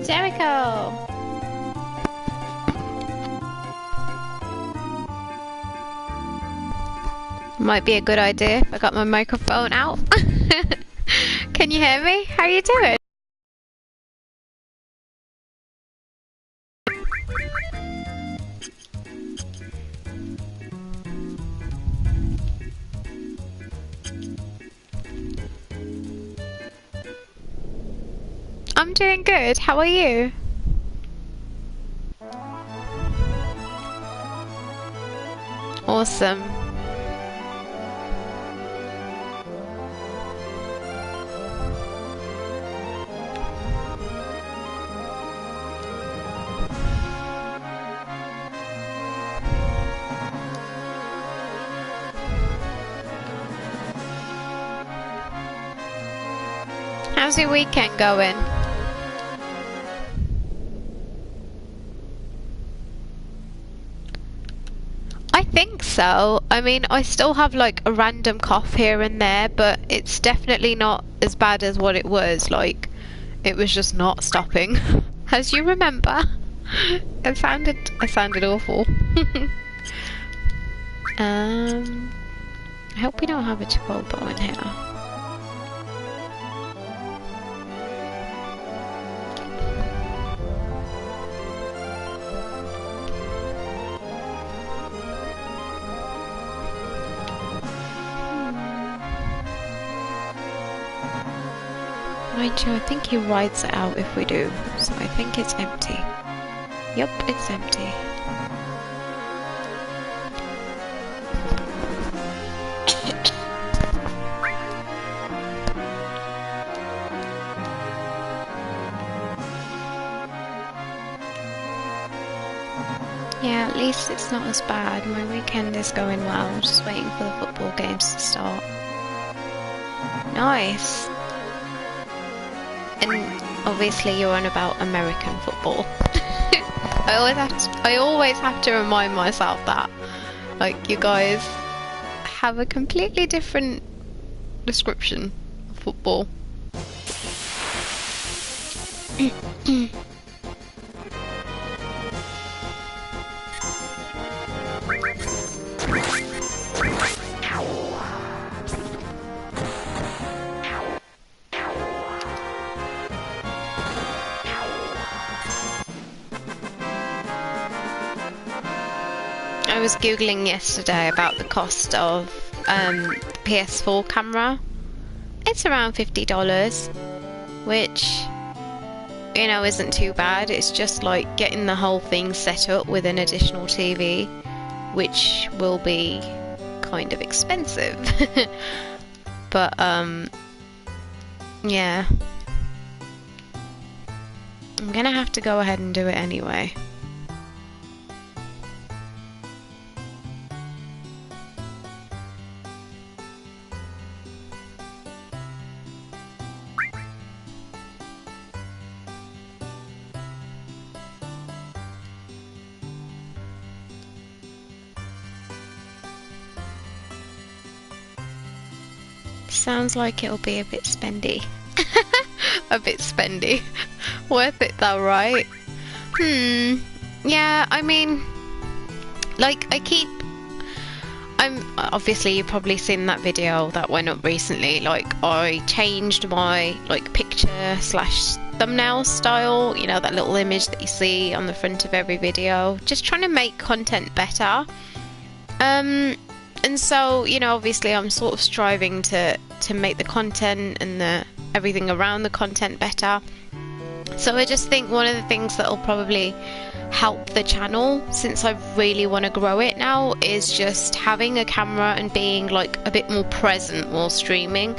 Jericho! Might be a good idea if I got my microphone out. Can you hear me? How are you doing? I'm doing good. How are you? Awesome. How's your weekend going? I think so. I mean, I still have like a random cough here and there, but it's definitely not as bad as what it was. Like, it was just not stopping. As you remember. I sounded awful. I hope we don't have a chocobo in here. Mind you, I think he rides it out if we do, so I think it's empty. Yep, it's empty. Yeah, at least it's not as bad. My weekend is going well, just waiting for the football games to start. Nice! And obviously you're on about American football. I always have to remind myself that. Like, you guys have a completely different description of football. I was googling yesterday about the cost of PS4 camera. It's around $50, which, you know, isn't too bad. It's just like getting the whole thing set up with an additional TV, which will be kind of expensive. But yeah, I'm gonna have to go ahead and do it anyway. Sounds like it'll be a bit spendy. A bit spendy. Worth it though, right? Yeah, I mean, like, I'm obviously you've probably seen that video that went up recently. Like I changed my like picture slash thumbnail style, you know, that little image that you see on the front of every video, just trying to make content better. And so, you know, obviously I'm sort of striving to make the content and the everything around the content better. So I just think one of the things that'll probably help the channel, since I really want to grow it now, is just having a camera and being like a bit more present while streaming,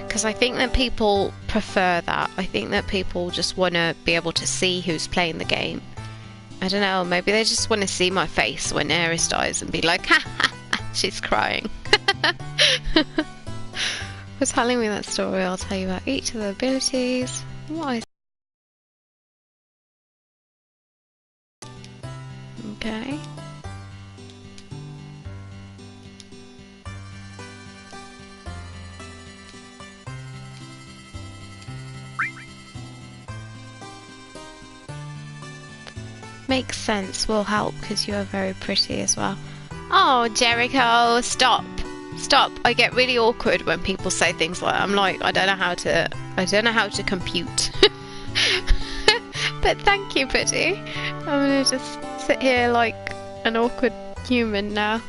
because I think that people prefer that. I think that people just want to be able to see who's playing the game. I don't know, maybe they just want to see my face when Ares dies and be like, ha ha, ha, she's crying. For telling me that story, I'll tell you about each of the abilities. What? Okay. Makes sense, will help because you are very pretty as well. Oh, Jericho, stop. Stop. I get really awkward when people say things like that. I'm like, I don't know how to compute. But thank you, buddy. I'm gonna just sit here like an awkward human now.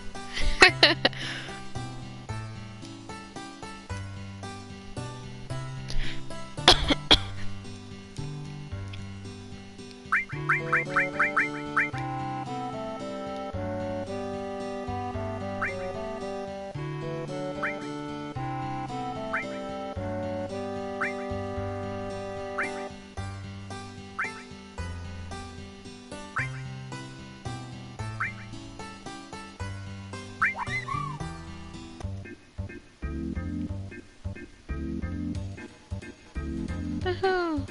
Oh.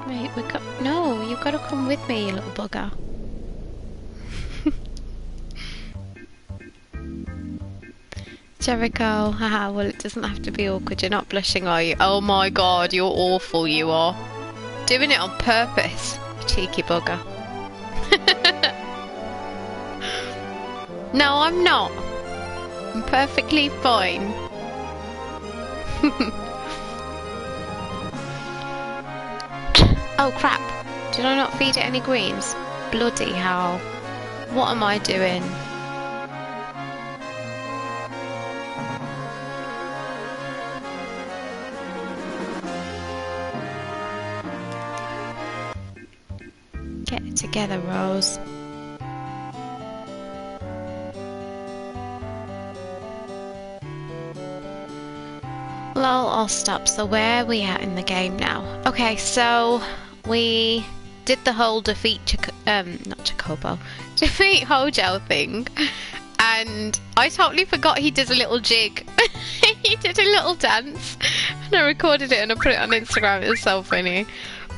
Wait, no, you've got to come with me, you little bugger. Jericho, haha, well it doesn't have to be awkward, you're not blushing, are you? Oh my god, you're awful, you are. Doing it on purpose, you cheeky bugger. No, I'm not. I'm perfectly fine. Oh crap, did I not feed it any greens? Bloody hell. What am I doing? Get it together, Rose. Well, I'll stop. So where are we at in the game now? Okay, so we did the whole defeat defeat Hojo thing, and I totally forgot he did a little jig. He did a little dance, and I recorded it and I put it on Instagram. It was so funny.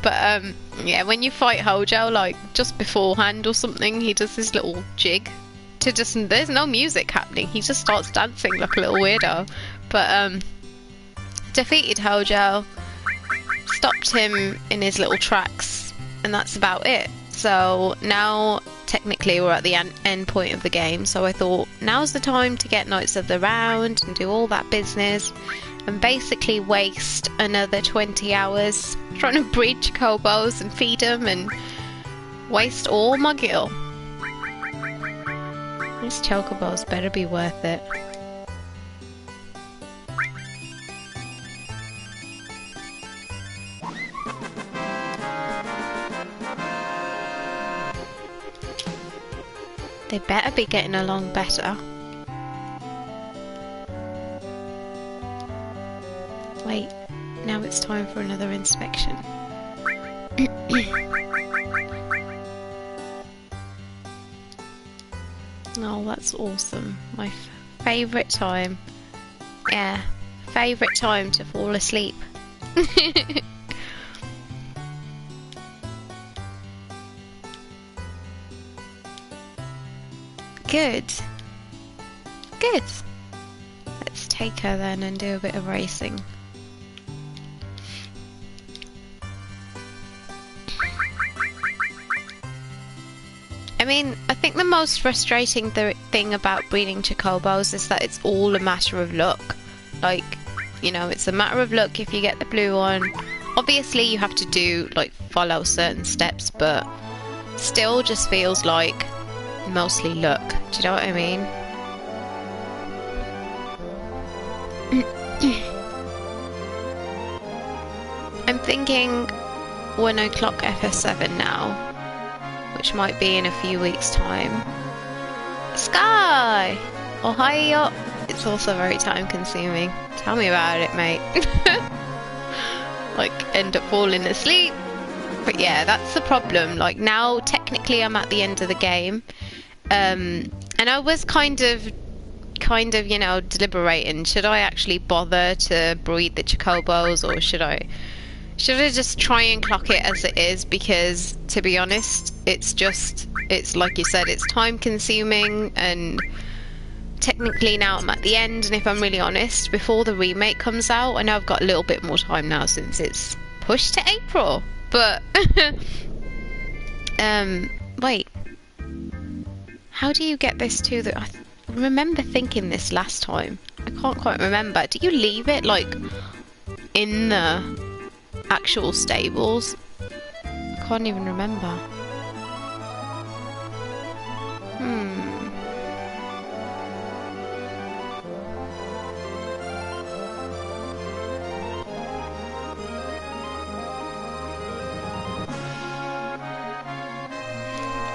But yeah, when you fight Hojo, like just beforehand or something, he does this little jig to just, there's no music happening. He just starts dancing like a little weirdo. But defeated Hojo, stopped him in his little tracks, and that's about it. So now technically we're at the end point of the game, so I thought now's the time to get Knights of the Round and do all that business and basically waste another 20 hours trying to breed chocobos and feed them and waste all my gil. These chocobos better be worth it. They better be getting along better. Wait, now it's time for another inspection. Oh, that's awesome. My favourite time. Yeah, favourite time to fall asleep. Good. Good. Let's take her then and do a bit of racing. I mean, I think the most frustrating thing about breeding chocobos is that it's all a matter of luck. Like, you know, it's a matter of luck if you get the blue one. Obviously, you have to do, like, follow certain steps, but still just feels like mostly luck. Do you know what I mean? I'm thinking when I clock FS7 now, which might be in a few weeks' time. Sky! Ohio! It's also very time consuming. Tell me about it, mate. Like, end up falling asleep. But yeah, that's the problem. Like, now, technically, I'm at the end of the game. And I was kind of, you know, deliberating. Should I actually bother to breed the chocobos, or should I just try and clock it as it is? Because, to be honest, it's like you said, it's time consuming, and technically now I'm at the end, and if I'm really honest, before the remake comes out, I know I've got a little bit more time now since it's pushed to April, but wait, how do you get this to the... I remember thinking this last time. I can't quite remember. Do you leave it, like, in the actual stables? I can't even remember.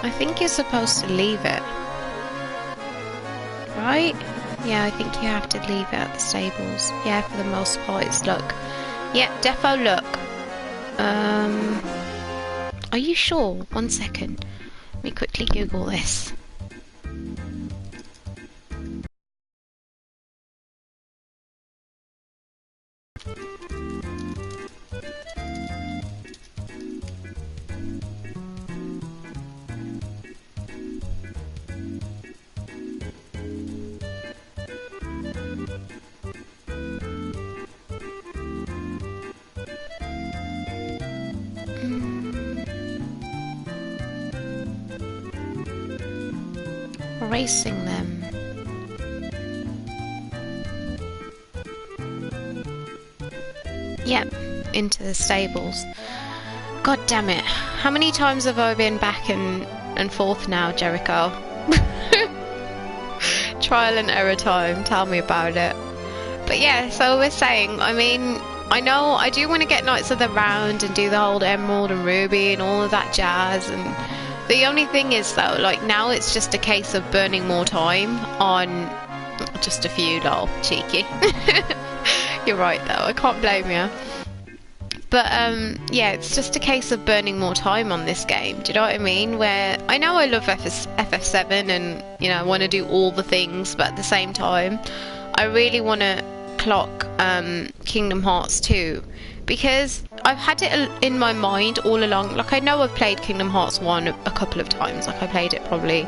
I think you're supposed to leave it. Right? Yeah, I think you have to leave it at the stables. Yeah, for the most part it's luck. Yeah, defo luck. Are you sure? 1 second. Let me quickly Google this. Racing them. Yep, into the stables. God damn it. How many times have I been back and forth now, Jericho? Trial and error time, tell me about it. But yeah, so we're saying, I mean, I know I do want to get Knights of the Round and do the whole Emerald and Ruby and all of that jazz, and the only thing is though, like now it's just a case of burning more time on just a few, lol, cheeky. You're right though, I can't blame you. But yeah, it's just a case of burning more time on this game, do you know what I mean? Where I know I love FF7 and, you know, I want to do all the things, but at the same time, I really want to clock Kingdom Hearts 2. Because I've had it in my mind all along. Like, I know I've played Kingdom Hearts 1 a couple of times. Like, I played it probably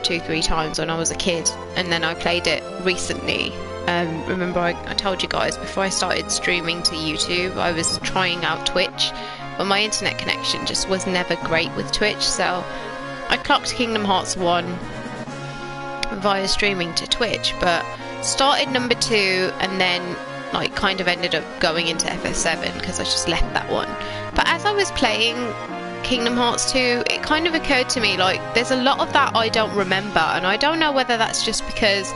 2-3 times when I was a kid. And then I played it recently. Remember, I told you guys, before I started streaming to YouTube, I was trying out Twitch. But my internet connection just was never great with Twitch. So, I clocked Kingdom Hearts 1 via streaming to Twitch. But started number 2 and then... like kind of ended up going into FF7 because I just left that one. But as I was playing Kingdom Hearts 2, it kind of occurred to me like there's a lot of that I don't remember, and I don't know whether that's just because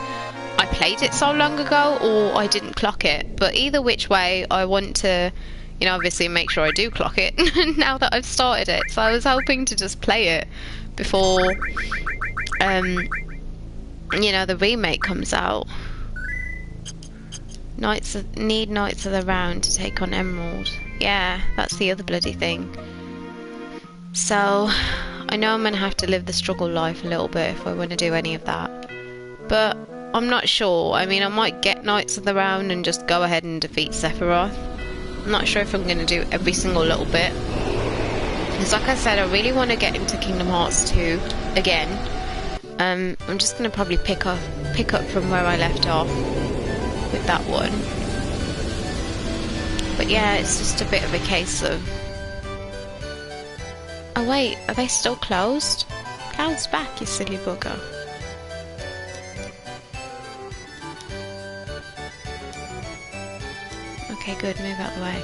I played it so long ago or I didn't clock it. But either which way, I want to, you know, obviously make sure I do clock it now that I've started it. So I was hoping to just play it before you know, the remake comes out. Need Knights of the Round to take on Emerald. Yeah, that's the other bloody thing. So, I know I'm going to have to live the struggle life a little bit if I want to do any of that. But, I'm not sure. I mean, I might get Knights of the Round and just go ahead and defeat Sephiroth. I'm not sure if I'm going to do every single little bit. Because like I said, I really want to get into Kingdom Hearts 2 again. I'm just going to probably pick up from where I left off with that one. But yeah, it's just a bit of a case of... Oh wait, are they still closed? Bounce back, you silly bugger. Okay, good, move out the way.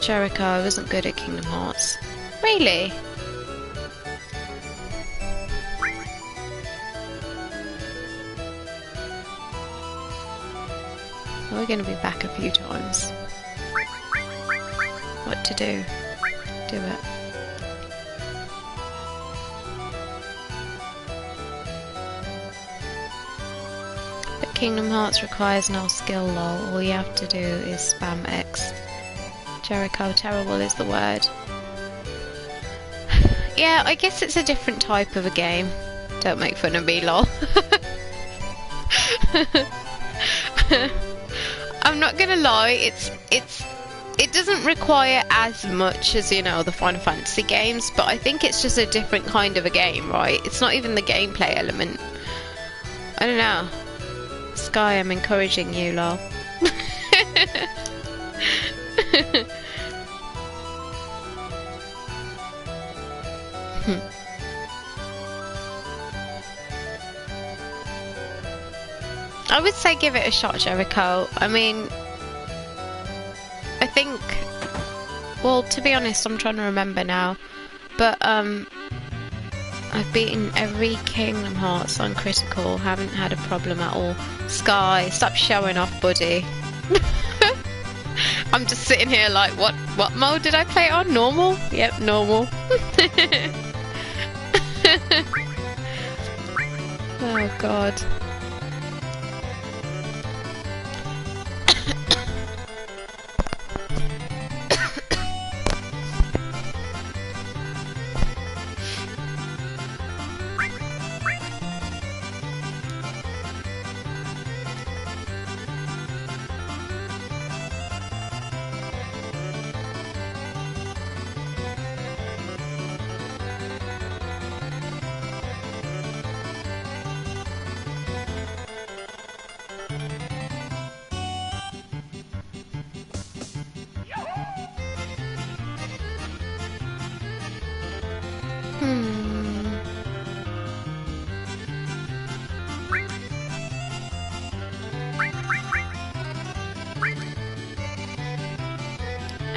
Jericho, I wasn't good at Kingdom Hearts. Really? We're going to be back a few times. What to do? Do it. But Kingdom Hearts requires no skill, lol. All you have to do is spam X. Jericho, terrible is the word. Yeah, I guess it's a different type of a game. Don't make fun of me, lol. I'm not gonna lie, it doesn't require as much as, you know, the Final Fantasy games, but I think it's just a different kind of a game, right? It's not even the gameplay element. I don't know. Sky, I'm encouraging you, lol. I would say give it a shot, Jericho. I mean, I think, well, to be honest, I'm trying to remember now, but I've beaten every Kingdom Hearts on critical, haven't had a problem at all. Sky, stop showing off, buddy. I'm just sitting here like, what mode did I play it on? Normal? Yep, normal. Oh god.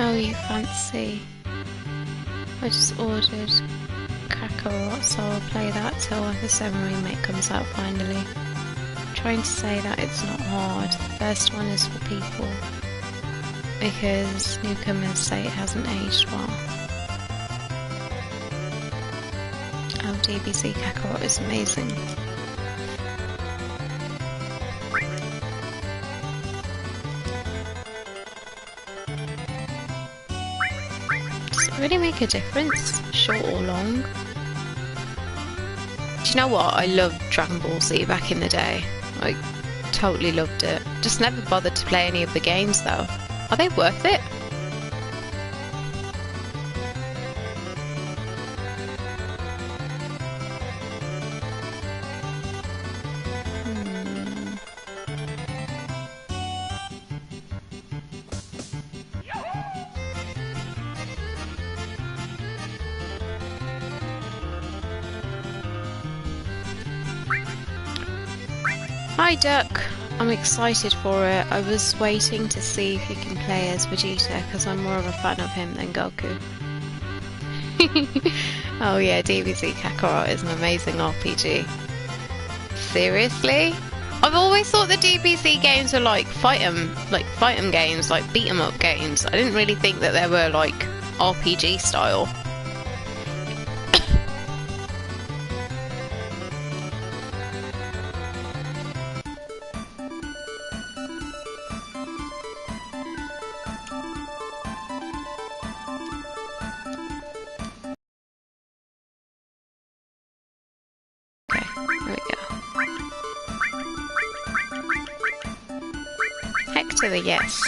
Oh, you fancy. I just ordered Kakarot, so I'll play that till the 7 remake comes out finally. I'm trying to say that it's not hard. The first one is for people, because newcomers say it hasn't aged well. Oh, DBZ Kakarot is amazing. Really make a difference, short or long. Do you know what? I loved Dragon Ball Z back in the day. I totally loved it. Just never bothered to play any of the games though. Are they worth it? Hi Duck, I'm excited for it. I was waiting to see if you can play as Vegeta because I'm more of a fan of him than Goku. Oh yeah, DBZ Kakarot is an amazing RPG. Seriously? I've always thought the DBZ games were like fight 'em games, like beat 'em up games. I didn't really think that they were like RPG style. To the yes.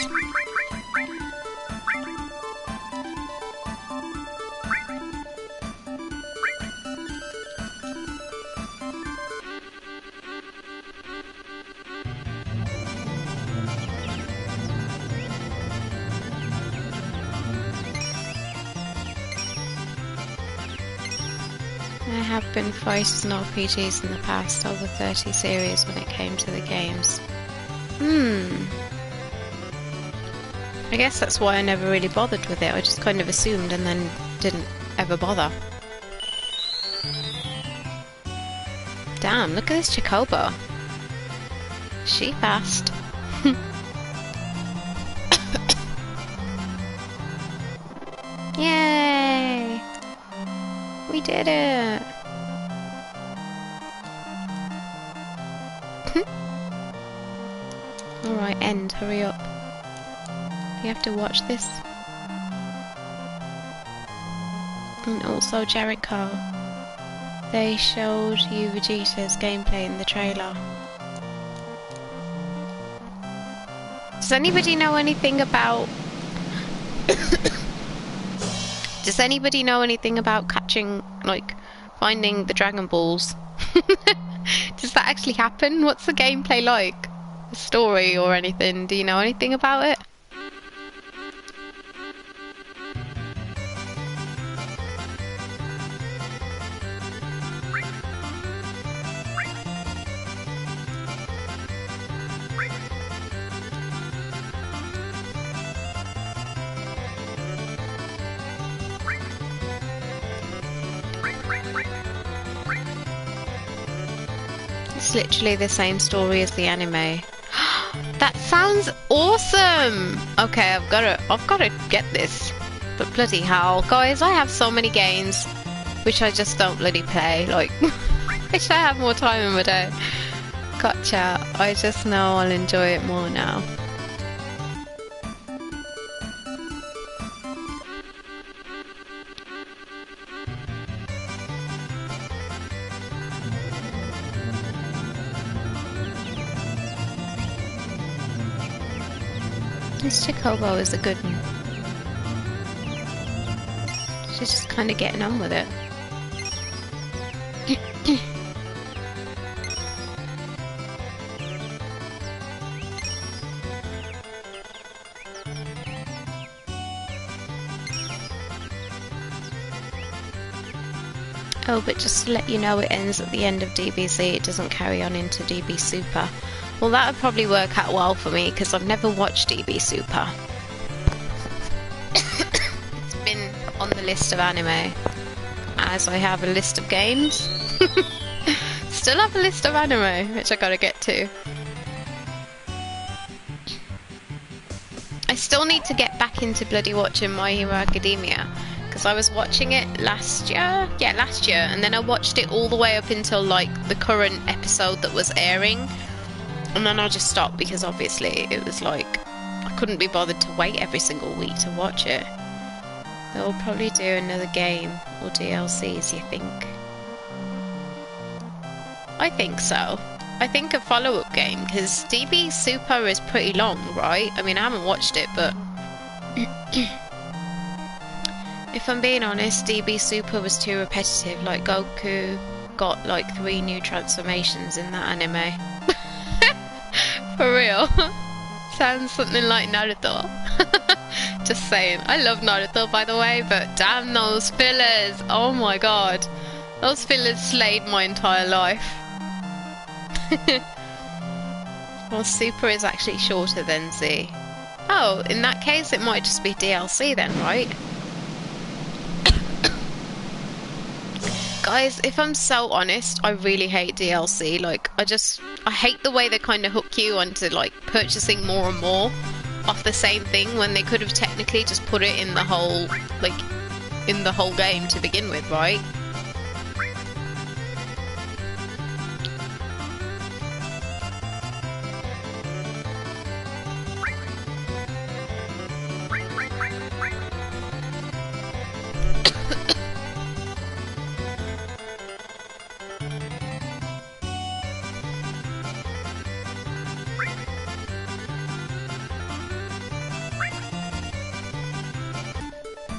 have been fighters and RPGs in the past, over 30 series when it came to the games. I guess that's why I never really bothered with it. I just kind of assumed and then didn't ever bother. Damn, look at this chocobo. She fast. Yay! We did it! Alright, end, hurry up. You have to watch this. And also Jericho. They showed you Vegeta's gameplay in the trailer. Does anybody know anything about... Does anybody know anything about catching, like, finding the Dragon Balls? Does that actually happen? What's the gameplay like? The story or anything? Do you know anything about it? It's literally the same story as the anime. That sounds awesome! Okay, I've gotta get this. But bloody hell, guys, I have so many games which I just don't bloody play. Like, wish I had more time in my day. Gotcha. I just know I'll enjoy it more now. This chocobo is a good one. She's just kind of getting on with it. Oh, but just to let you know, it ends at the end of DBZ. It doesn't carry on into DB Super. Well, that would probably work out well for me, because I've never watched DB Super. It's been on the list of anime, as I have a list of games. Still have a list of anime, which I gotta get to. I still need to get back into bloody watching My Hero Academia, because I was watching it last year. Yeah, last year, and then I watched it all the way up until, like, the current episode that was airing. And then I just stopped because obviously it was like I couldn't be bothered to wait every single week to watch it. They'll probably do another game or DLCs, you think? I think so. I think a follow-up game, because DB Super is pretty long, right? I mean, I haven't watched it, but if I'm being honest, DB Super was too repetitive. Like, Goku got like 3 new transformations in that anime. For real. Sounds something like Naruto. Just saying. I love Naruto, by the way, but damn those fillers. Oh my god. Those fillers slayed my entire life. Well, Super is actually shorter than Z. Oh, in that case it might just be DLC then, right? Guys, if I'm so honest, I really hate DLC. Like, I hate the way they kind of hook you onto, like, purchasing more and more off the same thing when they could have technically just put it in the whole, like, in the whole game to begin with, right?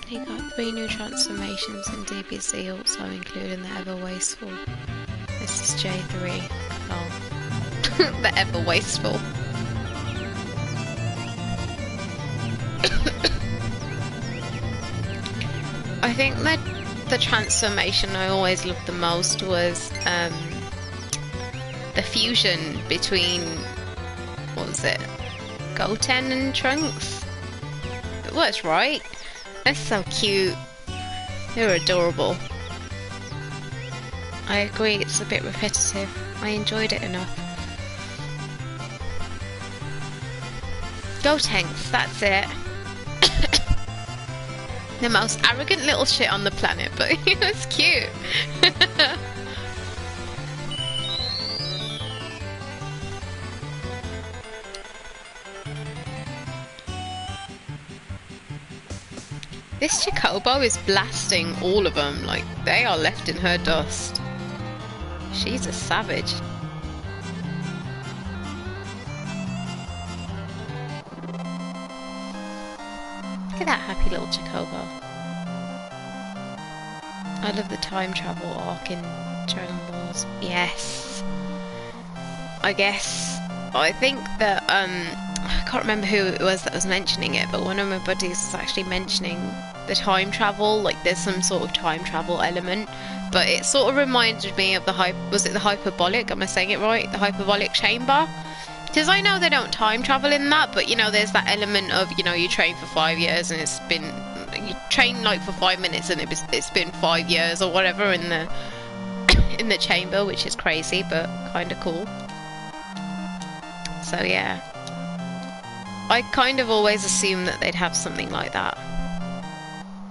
He got 3 new transformations in DBZ, also including the Ever Wasteful. This is J3. Oh. The Ever Wasteful. I think that the transformation I always loved the most was the fusion between, what was it, Goten and Trunks? It was, right? That's so cute. They're adorable. I agree, it's a bit repetitive. I enjoyed it enough. Gotenks, that's it. The most arrogant little shit on the planet, but he was cute. This chocobo is blasting all of them, like they are left in her dust. She's a savage. Look at that happy little chocobo. I love the time travel arc in Dragon Balls. Yes. I think that I can't remember who it was that was mentioning it, but one of my buddies was actually mentioning the time travel, like there's some sort of time travel element, but it sort of reminded me of the was it the hyperbolic, am I saying it right? The hyperbolic chamber? Because I know they don't time travel in that, but you know, there's that element of, you know, you train for 5 years and it's been, you train like for 5 minutes and it's been 5 years or whatever in the in the chamber, which is crazy but kind of cool. So yeah, I kind of always assumed that they'd have something like that.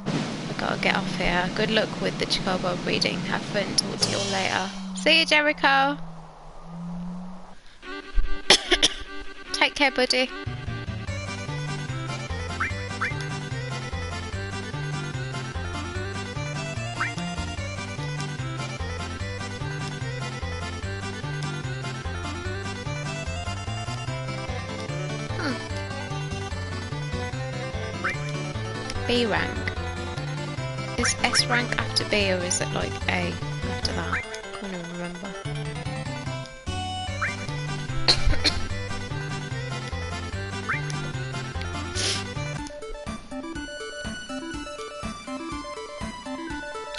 I gotta get off here. Good luck with the chocobo breeding. Have fun. Talk to you all later. See you, Jericho. Take care, buddy. B rank. Is S rank after B or is it like A after that? I can't even remember.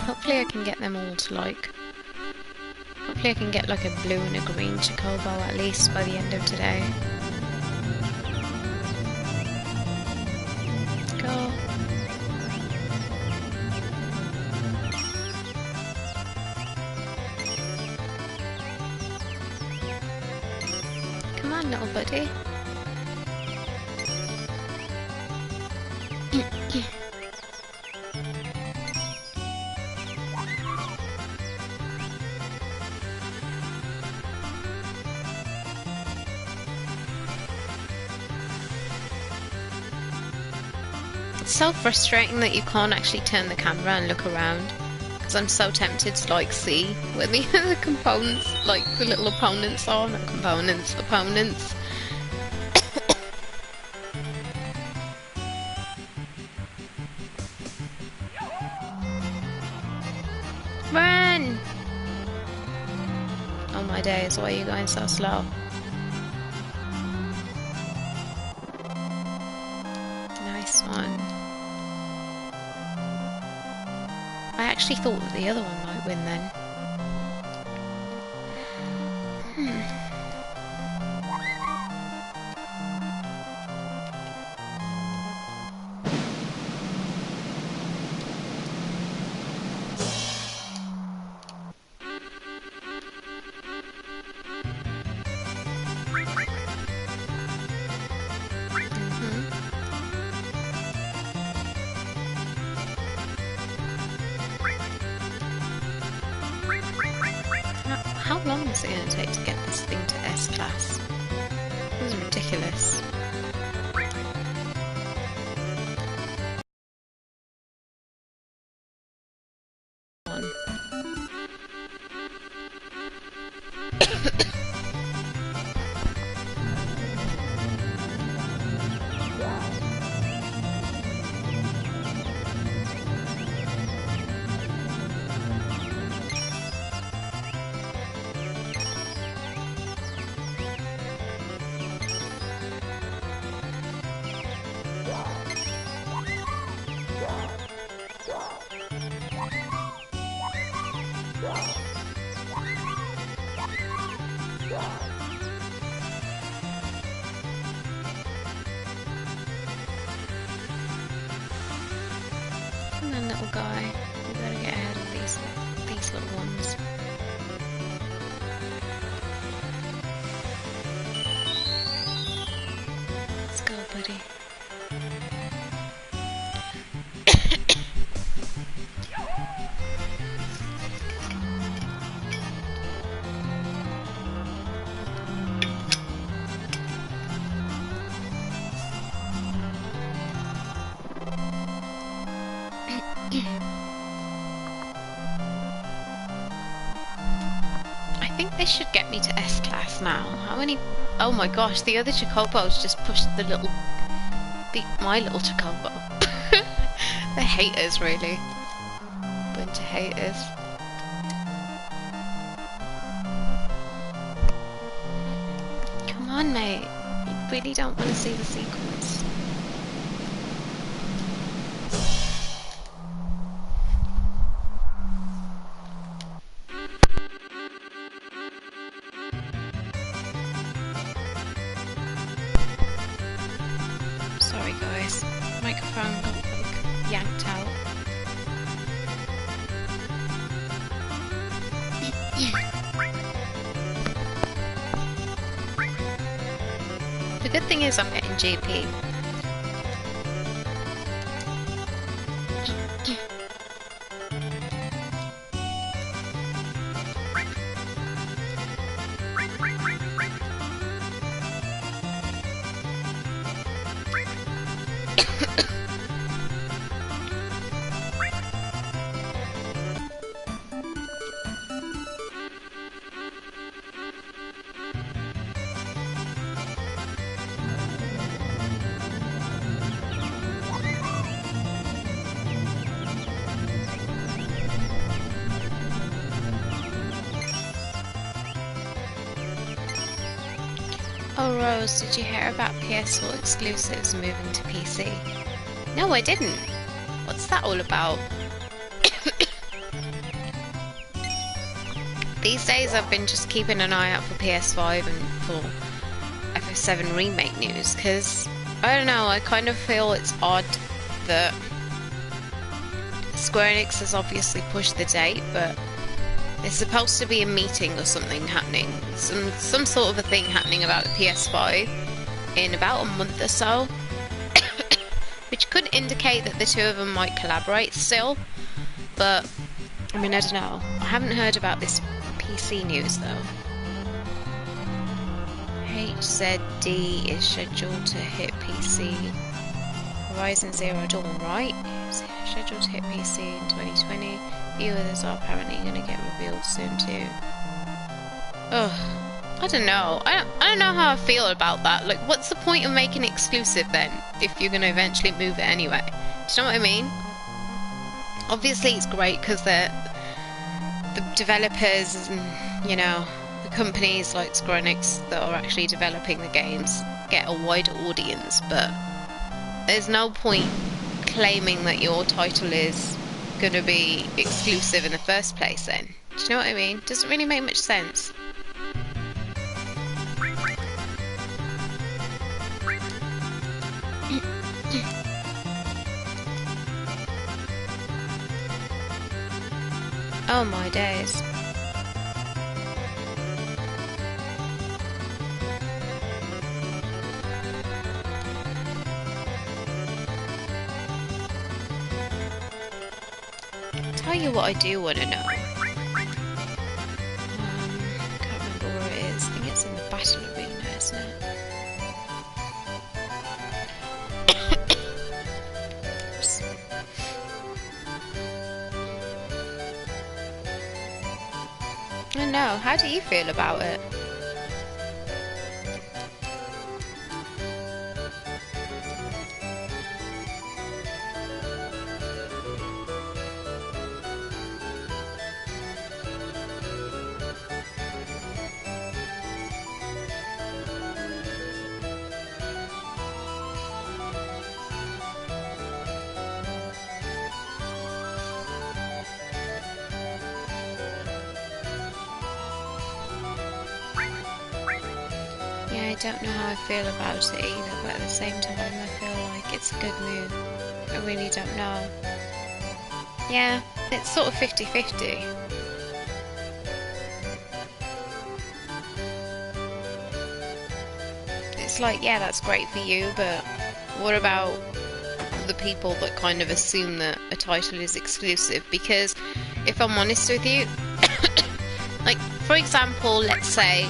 Hopefully I can get them all to like... Hopefully I can get like a blue and a green chocobo at least by the end of today. Go. Come on, little buddy. It's so frustrating that you can't actually turn the camera and look around, because I'm so tempted to like see where the other components, like the little opponents are, not components, opponents. Run! Oh my days, why are you going so slow? Nice one. I actually thought that the other one might win then. How long is it going to take to get this thing to S class? This is ridiculous. guy. We gotta get ahead of these little ones. Let's go, buddy. I think this should get me to S class now. How many? Oh my gosh, the other chocobos just pushed my little chocobo. They're haters, really. Bunch of haters. Come on, mate. You really don't want to see the sequence. Sorry guys, microphone got like yanked out. The good thing is I'm getting GP. Oh Rose, did you hear about PS4 exclusives moving to PC? No, I didn't. What's that all about? These days I've been just keeping an eye out for PS5 and for FF7 remake news, because, I don't know, I kind of feel it's odd that Square Enix has obviously pushed the date, but there's supposed to be a meeting or something happening, some sort of a thing happening about the PS5 in about a month or so, which could indicate that the two of them might collaborate still, but, I mean, I don't know. I haven't heard about this PC news though. HZD is scheduled to hit PC. Horizon Zero Dawn, right? Scheduled to hit PC in 2020. Few others are apparently going to get revealed soon too. Ugh, I don't know. I don't know how I feel about that. Like, what's the point of making it exclusive then, if you're going to eventually move it anyway? Do you know what I mean? Obviously it's great because the developers and, you know, the companies like Square Enix that are actually developing the games get a wider audience, but there's no point claiming that your title is going to be exclusive in the first place then. Do you know what I mean? Doesn't really make much sense. Oh my days. Tell you what I do want to know. Can't remember where it is. I think it's in the battle arena, isn't it? I don't know. How do you feel about it? I don't know how I feel about it either, but at the same time I feel like it's a good move. I really don't know. Yeah, it's sort of 50-50. It's like, yeah, that's great for you, but what about the people that kind of assume that a title is exclusive? Because if I'm honest with you, like, for example, let's say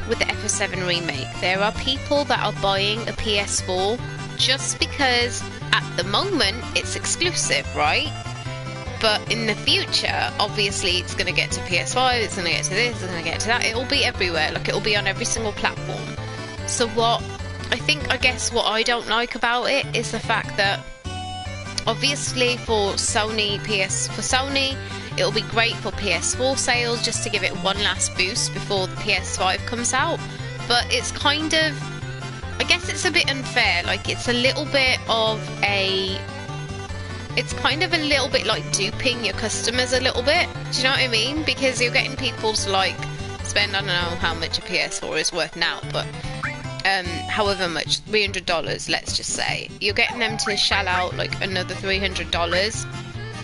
with the FS7 remake, there are people that are buying a PS4 just because at the moment it's exclusive, right? But in the future, obviously it's going to get to PS5, it's going to get to this, it's going to get to that, it'll be everywhere, like it'll be on every single platform. So I guess what I don't like about it is the fact that obviously for Sony, it'll be great for PS4 sales just to give it one last boost before the PS5 comes out. But it's kind of, I guess it's a bit unfair, like it's a little bit of it's kind of a little bit like duping your customers a little bit, do you know what I mean? Because you're getting people to like spend, I don't know how much a PS4 is worth now, but however much, $300, let's just say, you're getting them to shell out like another $300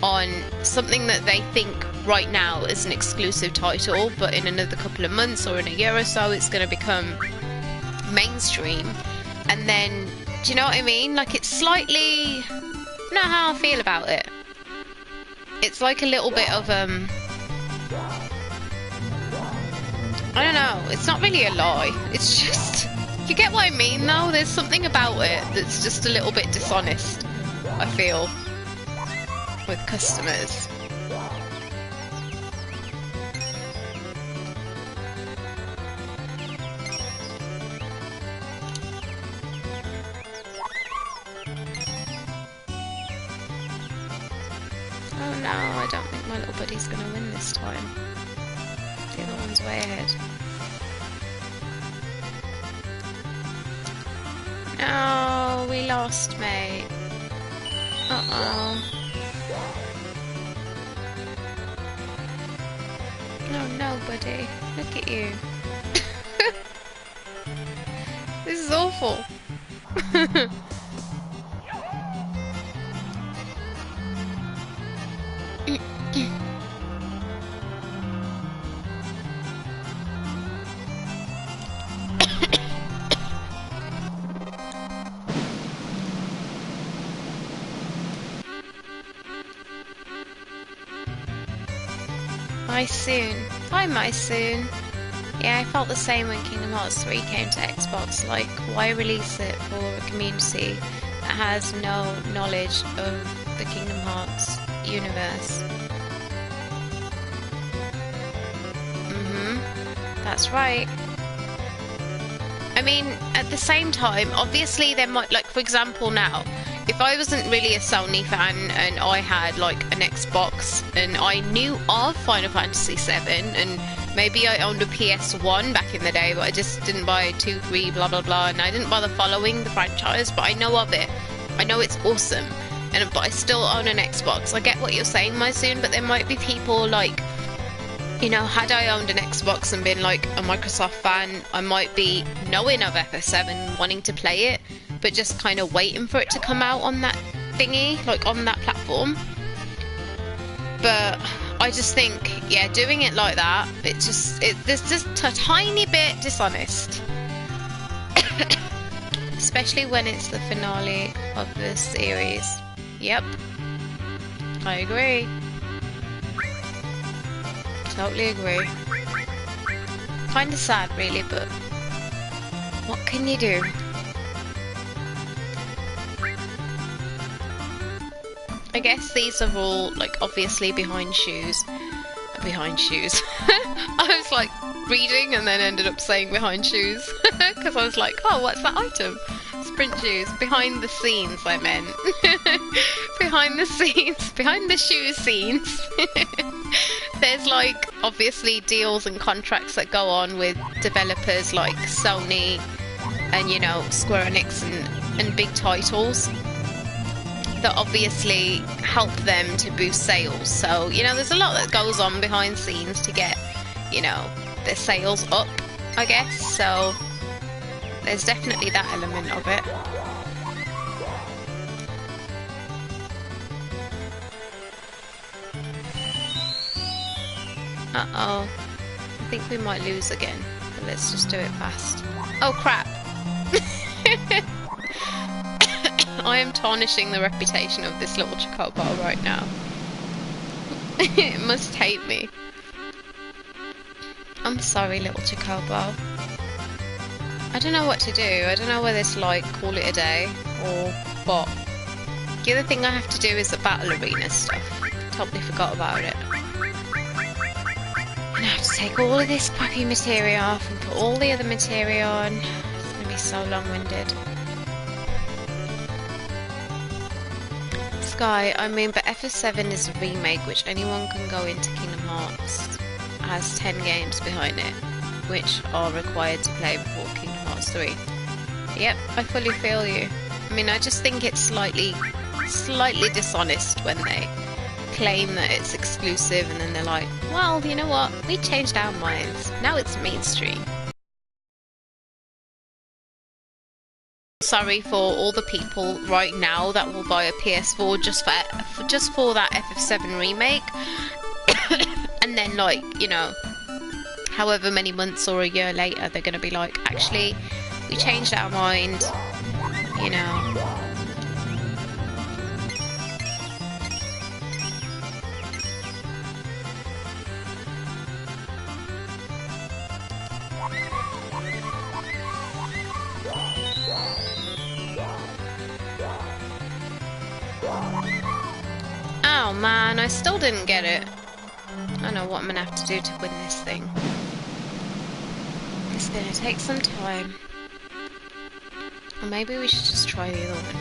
on something that they think right now is an exclusive title, but in another couple of months or in a year or so it's going to become mainstream. And then, do you know what I mean? Like, it's slightly, I don't know how I feel about it. It's like a little bit of I don't know, it's not really a lie, it's just, you get what I mean though? There's something about it that's just a little bit dishonest, I feel, with customers. Oh no, I don't think my little buddy's gonna win this time. The other one's way ahead. No, we lost, mate. Uh-oh. Oh no, buddy. Look at you. This is awful. Mysoon. Hi, Mysoon. Yeah, I felt the same when Kingdom Hearts 3 came to Xbox. Like, why release it for a community that has no knowledge of the Kingdom Hearts universe? That's right. I mean, at the same time, obviously there might, like, for example now, if I wasn't really a Sony fan and I had like an Xbox and I knew of Final Fantasy VII and maybe I owned a PS1 back in the day, but I just didn't buy 2, 3, blah blah blah, and I didn't bother following the franchise, but I know of it. I know it's awesome, but I still own an Xbox. I get what you're saying, Mysoon, but there might be people like, you know, had I owned an Xbox and been like a Microsoft fan, I might be knowing of FS7, wanting to play it, but just kind of waiting for it to come out on that thingy, like on that platform. But I just think, yeah, doing it like that, there's just a tiny bit dishonest. Especially when it's the finale of the series. Yep. I agree. Totally agree. Kinda sad really, but what can you do? I guess these are all, like, obviously behind shoes. I was like reading and then ended up saying behind shoes because I was like, oh, what's that item? Sprint shoes. Behind the scenes, I meant. Behind the scenes. Behind the shoe scenes. There's like obviously deals and contracts that go on with developers like Sony and, you know, Square Enix and big titles that obviously help them to boost sales. So, you know, there's a lot that goes on behind the scenes to get, you know, their sales up, I guess. So there's definitely that element of it. Uh-oh. I think we might lose again. But let's just do it fast. Oh, crap. I am tarnishing the reputation of this little chocobo right now. It must hate me. I'm sorry, little chocobo. I don't know what to do. I don't know whether to, like, call it a day or what. The other thing I have to do is the battle arena stuff. Totally forgot about it. And I have to take all of this crappy material off and put all the other material on. It's going to be so long-winded. Sky, I mean, but FF7 is a remake which anyone can go into Kingdom Hearts. Has 10 games behind it, which are required to play before Kingdom Hearts 3. Yep, I fully feel you. I mean, I just think it's slightly dishonest when they claim that it's exclusive and then they're like, well, you know what, we changed our minds. Now it's mainstream. Sorry for all the people right now that will buy a PS4 just for that FF7 remake. And then, like, you know, however many months or a year later, they're going to be like, actually, we changed our mind, you know. Oh man, I still didn't get it. I don't know what I'm gonna have to do to win this thing. It's gonna take some time. Or maybe we should just try the other one.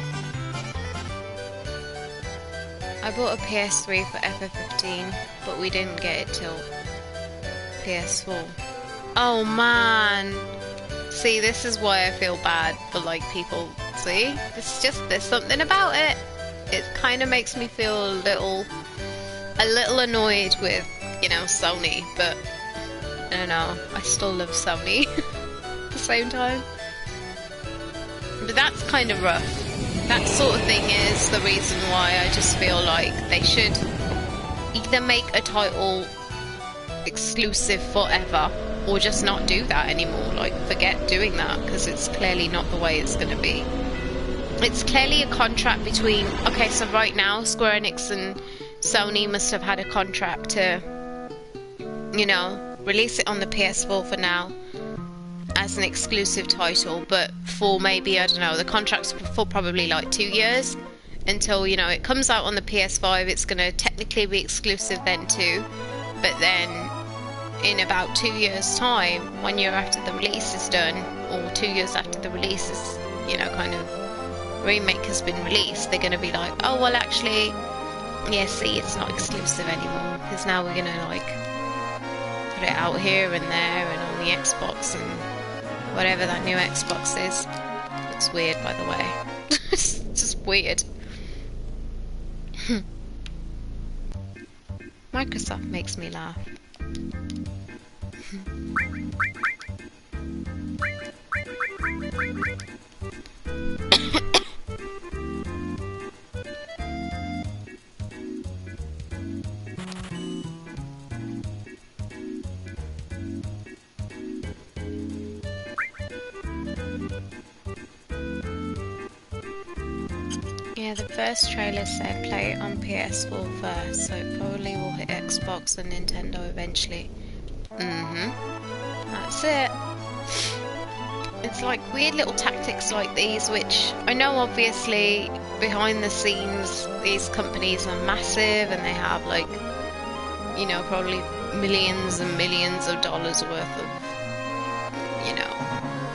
I bought a PS3 for FF15, but we didn't get it till PS4. Oh man! See, this is why I feel bad for, like, people. See? It's just, there's something about it. It kind of makes me feel a little annoyed with, you know, Sony, but I don't know, I still love Sony at the same time. But that's kind of rough. That sort of thing is the reason why I just feel like they should either make a title exclusive forever or just not do that anymore. Like, forget doing that, because it's clearly not the way it's going to be. It's clearly a contract between... Okay, so right now, Square Enix and Sony must have had a contract to, you know, release it on the PS4 for now as an exclusive title, but for maybe, I don't know, the contract's for probably like 2 years until, you know, it comes out on the PS5. It's going to technically be exclusive then too, but then in about 2 years' time, 1 year after the release is done, or 2 years after the release is, you know, kind of remake has been released, they're going to be like, oh well, actually, yeah, see, it's not exclusive anymore, because now we're going to, like, put it out here and there and on the Xbox and whatever that new Xbox is. Looks weird, by the way. It's just weird. Microsoft makes me laugh. Yeah, the first trailer said play it on PS4 first, so it probably will hit Xbox and Nintendo eventually. That's it. It's like weird little tactics like these, which I know obviously behind the scenes these companies are massive and they have, like, you know, probably millions and millions of dollars worth of, you know,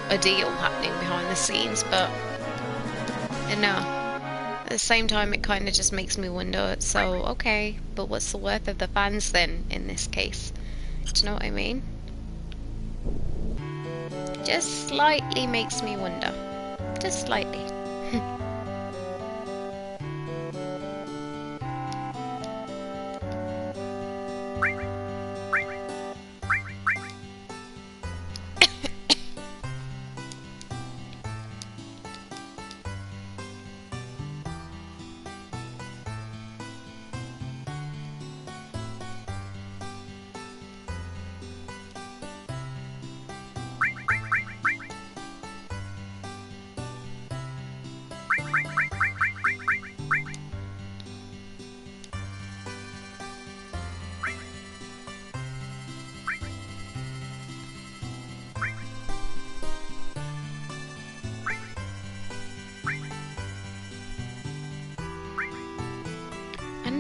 a deal happening behind the scenes, but you know, at the same time it kind of just makes me wonder, so okay, but what's the worth of the fans then in this case? Do you know what I mean? Just slightly makes me wonder. Just slightly.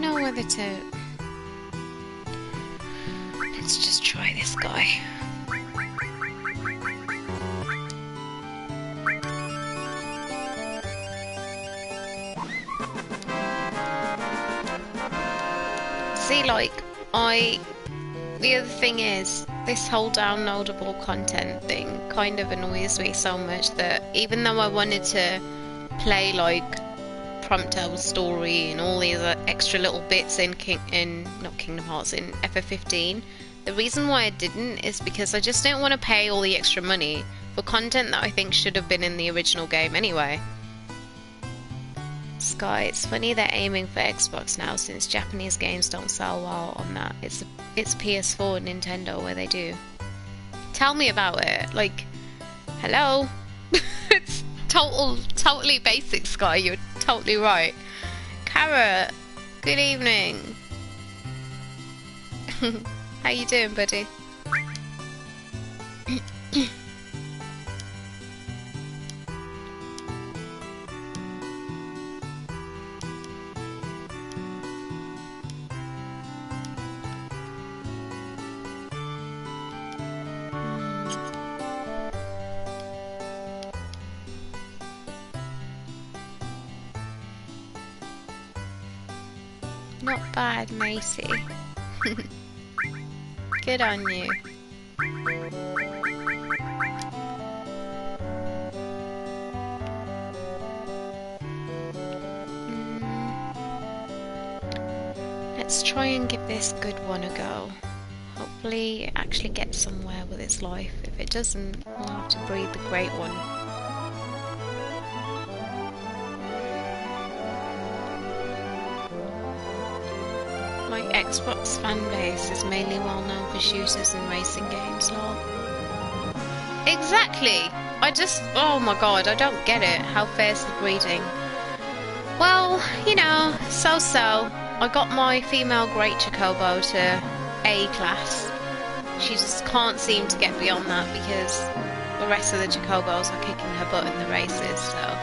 know whether to... Let's just try this guy. See, like, the other thing is, this whole downloadable content thing kind of annoys me so much that even though I wanted to play, like, Prompto's story and all these extra little bits in not Kingdom Hearts, in FF15, the reason why I didn't is because I just didn't want to pay all the extra money for content that I think should have been in the original game anyway. Sky, it's funny they're aiming for Xbox now since Japanese games don't sell well on that. It's PS4 and Nintendo where they do. Tell me about it. Like, hello? It's totally basic, Sky. You're totally right. Carrot, good evening. How you doing, buddy? Not bad, Macy. Good on you. Let's try and give this good one a go. Hopefully it actually gets somewhere with its life. If it doesn't, we'll have to breed the great one. My Xbox fan base is mainly well known for shooters and racing games, lol. Exactly! Oh my god, I don't get it. How fair's the breeding? Well, you know, so-so. I got my female great chocobo to A class. She just can't seem to get beyond that because the rest of the chocobos are kicking her butt in the races, so...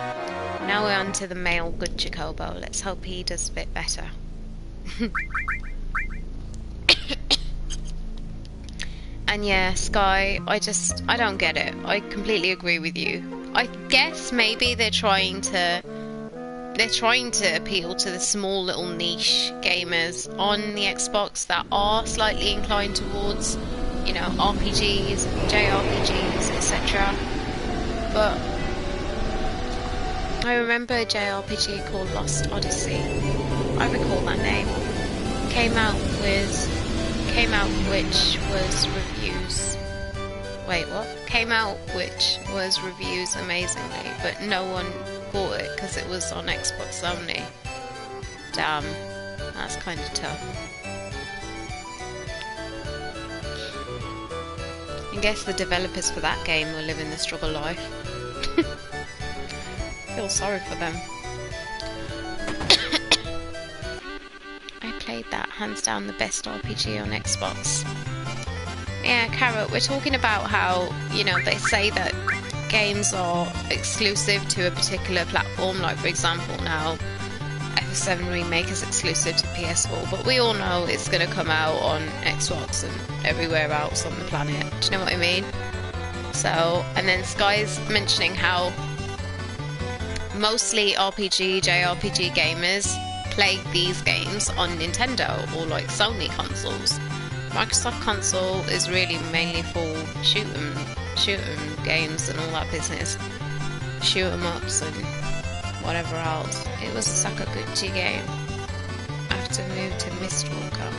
Now we're on to the male good chocobo. Let's hope he does a bit better. And yeah, Sky, I don't get it. I completely agree with you. I guess maybe they're trying to appeal to the small little niche gamers on the Xbox that are slightly inclined towards, you know, RPGs and JRPGs, etc. But I remember a JRPG called Lost Odyssey. I recall that name. Came out which was reviews. Wait, what? Came out which was reviews amazingly, but no one bought it because it was on Xbox only. Damn, that's kind of tough. I guess the developers for that game were living the struggle life. Feel sorry for them. I played that, hands down the best RPG on Xbox. Yeah, Carrot, we're talking about how, you know, they say that games are exclusive to a particular platform, like for example now FF7 Remake is exclusive to PS4, but we all know it's going to come out on Xbox and everywhere else on the planet. Do you know what I mean? So, and then Sky's mentioning how mostly JRPG gamers play these games on Nintendo or like Sony consoles. Microsoft console is really mainly for shoot 'em games and all that business. Shoot 'em ups and whatever else. It was a Sakaguchi game. I have to move to Mistwalker.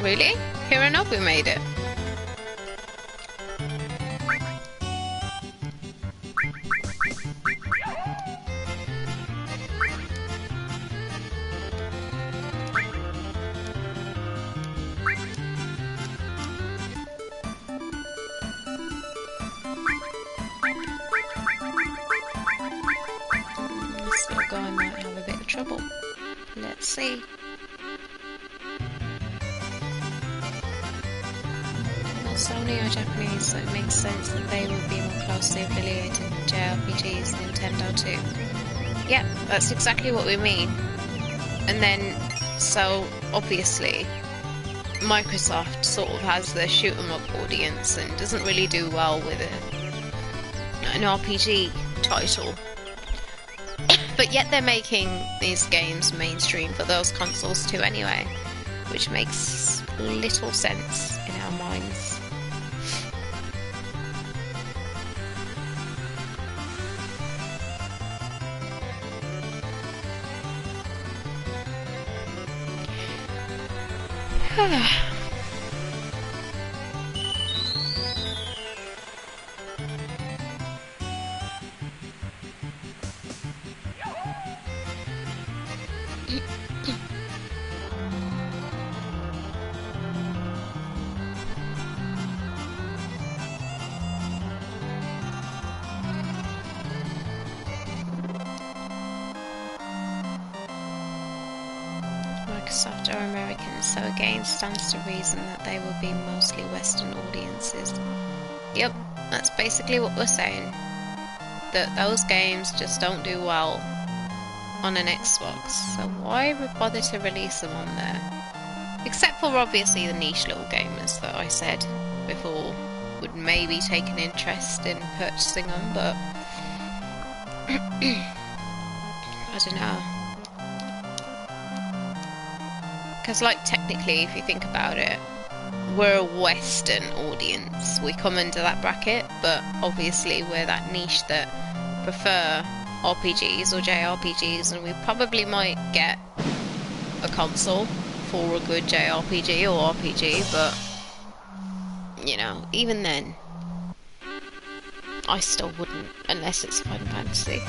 Really? Hironobu made it. Let's see. Well, Sony are Japanese, so it makes sense that they would be more closely affiliated with JRPGs than Nintendo too. Yeah, that's exactly what we mean. And then, so obviously, Microsoft sort of has their shoot 'em up audience and doesn't really do well with an RPG title. But yet they're making these games mainstream for those consoles too anyway, which makes little sense in our minds. Microsoft are American, so again stands to reason that they will be mostly Western audiences. Yep, that's basically what we're saying. That those games just don't do well on an Xbox, so why bother to release them on there? Except for obviously the niche little gamers that I said before would maybe take an interest in purchasing them, but I don't know. Because, like, technically, if you think about it, we're a Western audience. We come under that bracket, but obviously we're that niche that prefer RPGs or JRPGs, and we probably might get a console for a good JRPG or RPG, but, you know, even then, I still wouldn't, unless it's Final Fantasy.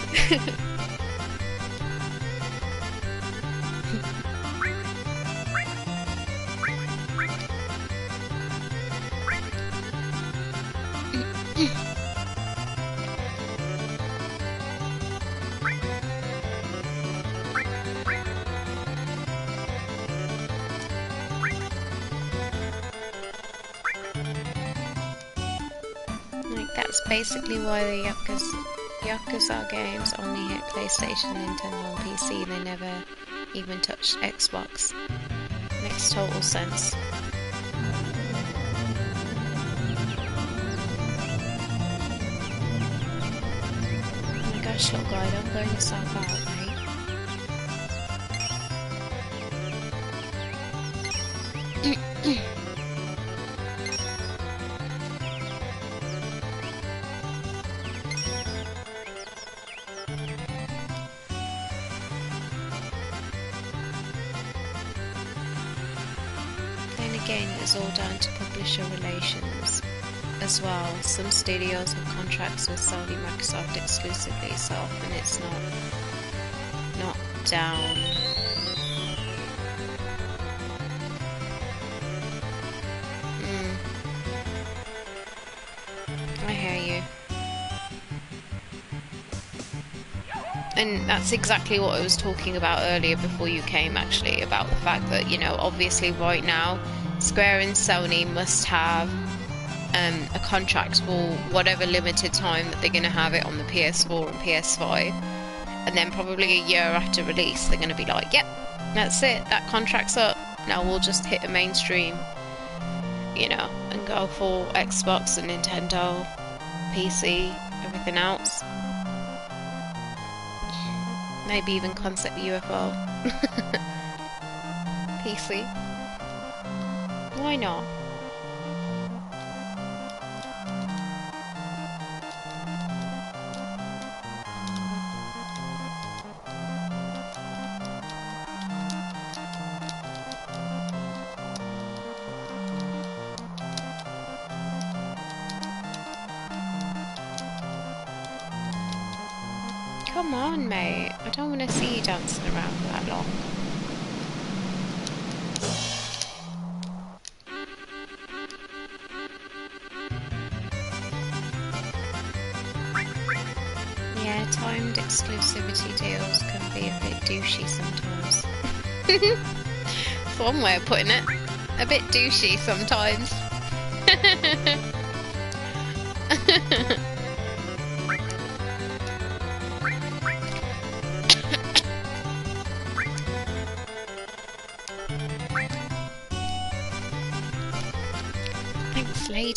That's basically why the Yakuza games only hit PlayStation, Nintendo and PC. They never even touched Xbox. Makes total sense. Oh my gosh, little guy, don't burn yourself out, mate. Again, it's all down to publisher relations as well. Some studios have contracts with Sony, Microsoft exclusively, so often it's not down. I hear you. And that's exactly what I was talking about earlier before you came, actually, about the fact that, you know, obviously right now Square and Sony must have a contract for whatever limited time that they're going to have it on the PS4 and PS5, and then probably a year after release they're going to be like, yep, that's it, that contract's up, now we'll just hit a mainstream, you know, and go for Xbox and Nintendo, PC, everything else. Maybe even concept UFO. PC. Why not? Come on, mate. I don't want to see you dancing around for that long. Yeah, timed exclusivity deals can be a bit douchey sometimes. That's one way of putting it. A bit douchey sometimes.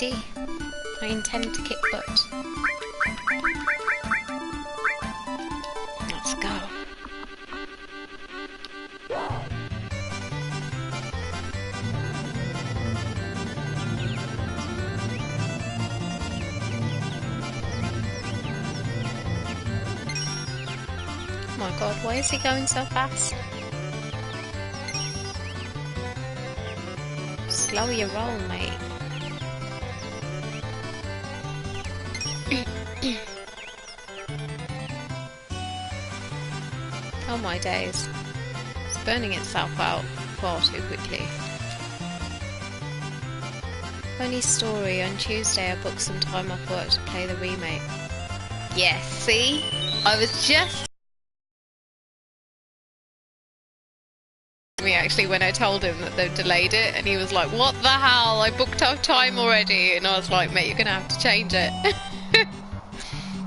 lady. I intend to kick butt. Let's go. Oh my god, why is he going so fast? Slow your roll, mate. Oh my days. It's burning itself out far too quickly. Funny story, on Tuesday I booked some time off work to play the remake. Yes, see? I was just... me actually when I told him that they've delayed it, and he was like, what the hell, I booked off time already, and I was like, mate, you're gonna have to change it.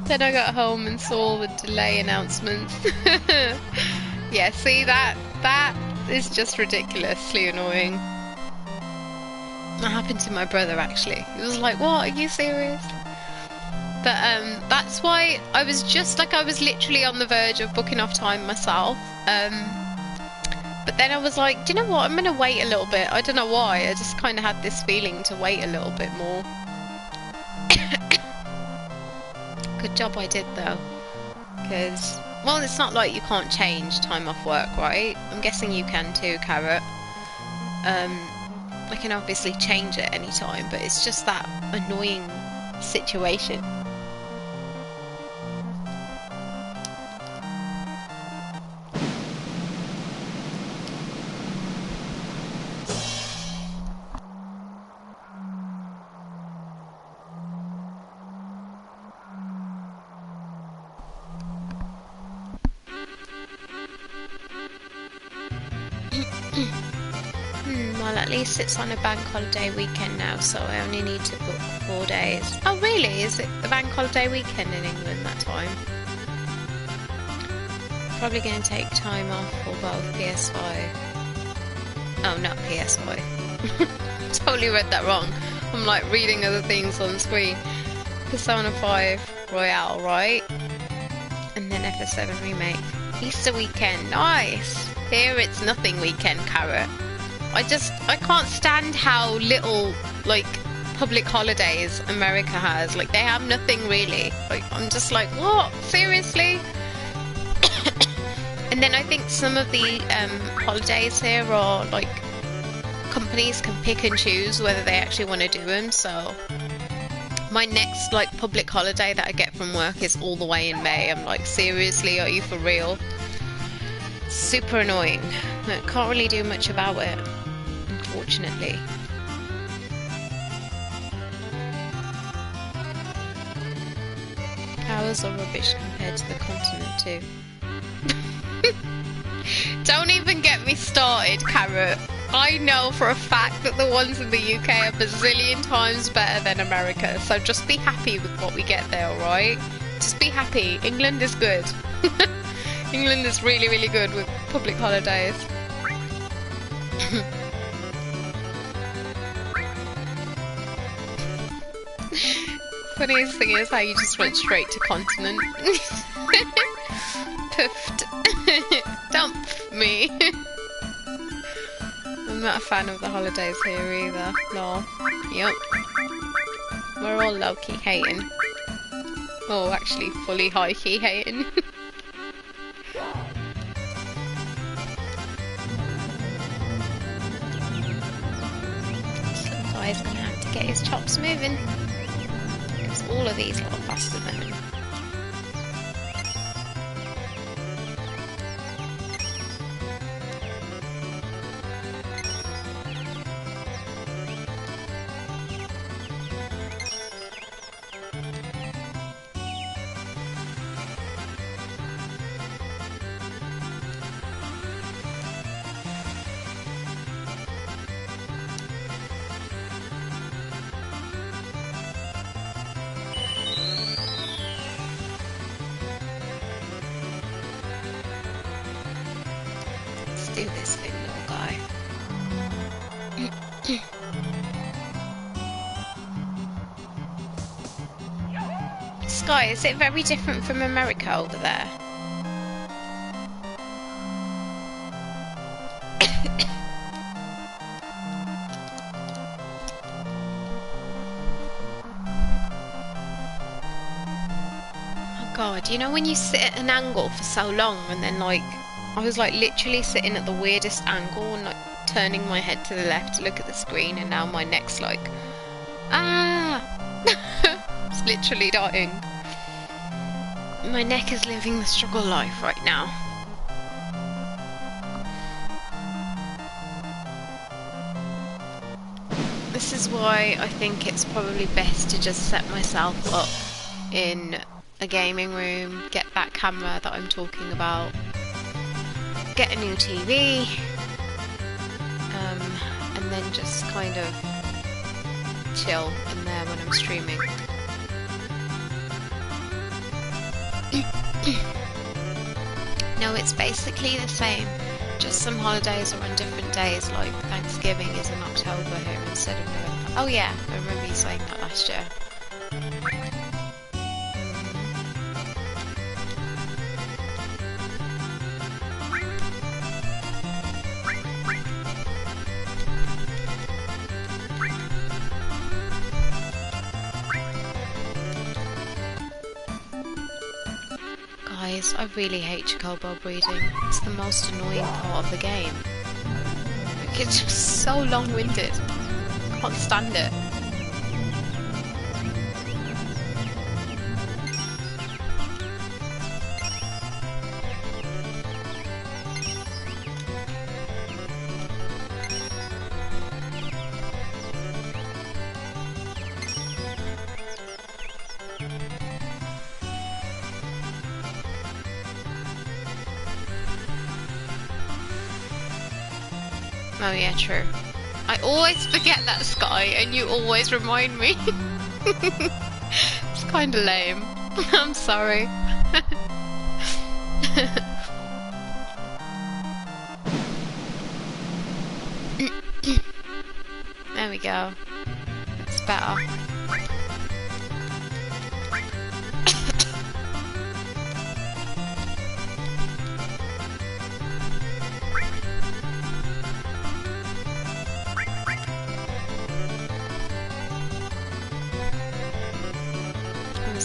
Then I got home and saw the delay announcements. Yeah, see, that is just ridiculously annoying. That happened to my brother actually. He was like, what, are you serious? But that's why I was just like, I was literally on the verge of booking off time myself. But then I was like, do you know what? I'm going to wait a little bit. I don't know why. I just kind of had this feeling to wait a little bit more. Good job I did though. Because, well, it's not like you can't change time off work, right? I'm guessing you can too, Carrot. I can obviously change it any time, but it's just that annoying situation. Well, at least it's on a bank holiday weekend now, so I only need to book 4 days. Oh really? Is it the bank holiday weekend in England that time? Probably going to take time off for both PS5. Oh, not PS5. Totally read that wrong. I'm like reading other things on the screen. Persona 5 Royale, right? And then FS7 Remake. Easter weekend, nice! Here it's nothing weekend, Carrot. I can't stand how little, like, public holidays America has. Like, they have nothing really. Like, I'm just like, what? Seriously? And then I think some of the holidays here are, like, companies can pick and choose whether they actually want to do them, so... My next, like, public holiday that I get from work is all the way in May. I'm like, seriously, are you for real? Super annoying. I can't really do much about it, unfortunately. Hours are rubbish compared to the continent too. Don't even get me started, Carrot. I know for a fact that the ones in the UK are a bazillion times better than America, so just be happy with what we get there, alright? Just be happy. England is good. England is really, really good with public holidays. Funniest thing is how you just went straight to continent. Puffed. Dump me. I'm not a fan of the holidays here either. No. Yep. We're all low-key hating. Oh, actually fully high-key hating. Some guy's gonna have to get his chops moving. Because all of these are faster than him. Do this thing, little guy. Sky, is it very different from America over there? Oh god, you know when you sit at an angle for so long and then like, I was like literally sitting at the weirdest angle and like turning my head to the left to look at the screen, and now my neck's like, ah! It's literally dying. My neck is living the struggle life right now. This is why I think it's probably best to just set myself up in a gaming room, get that camera that I'm talking about, get a new TV, and then just kind of chill in there when I'm streaming. No, it's basically the same, just some holidays are on different days, like Thanksgiving is in October here instead of November. Oh yeah, I remember you saying that last year. Guys, I really hate chocobo breeding. It's the most annoying part of the game. Like, it's just so long-winded. Can't stand it. Oh yeah, true. I always forget that, Sky, and you always remind me. It's kinda lame. I'm sorry. There we go. That's better.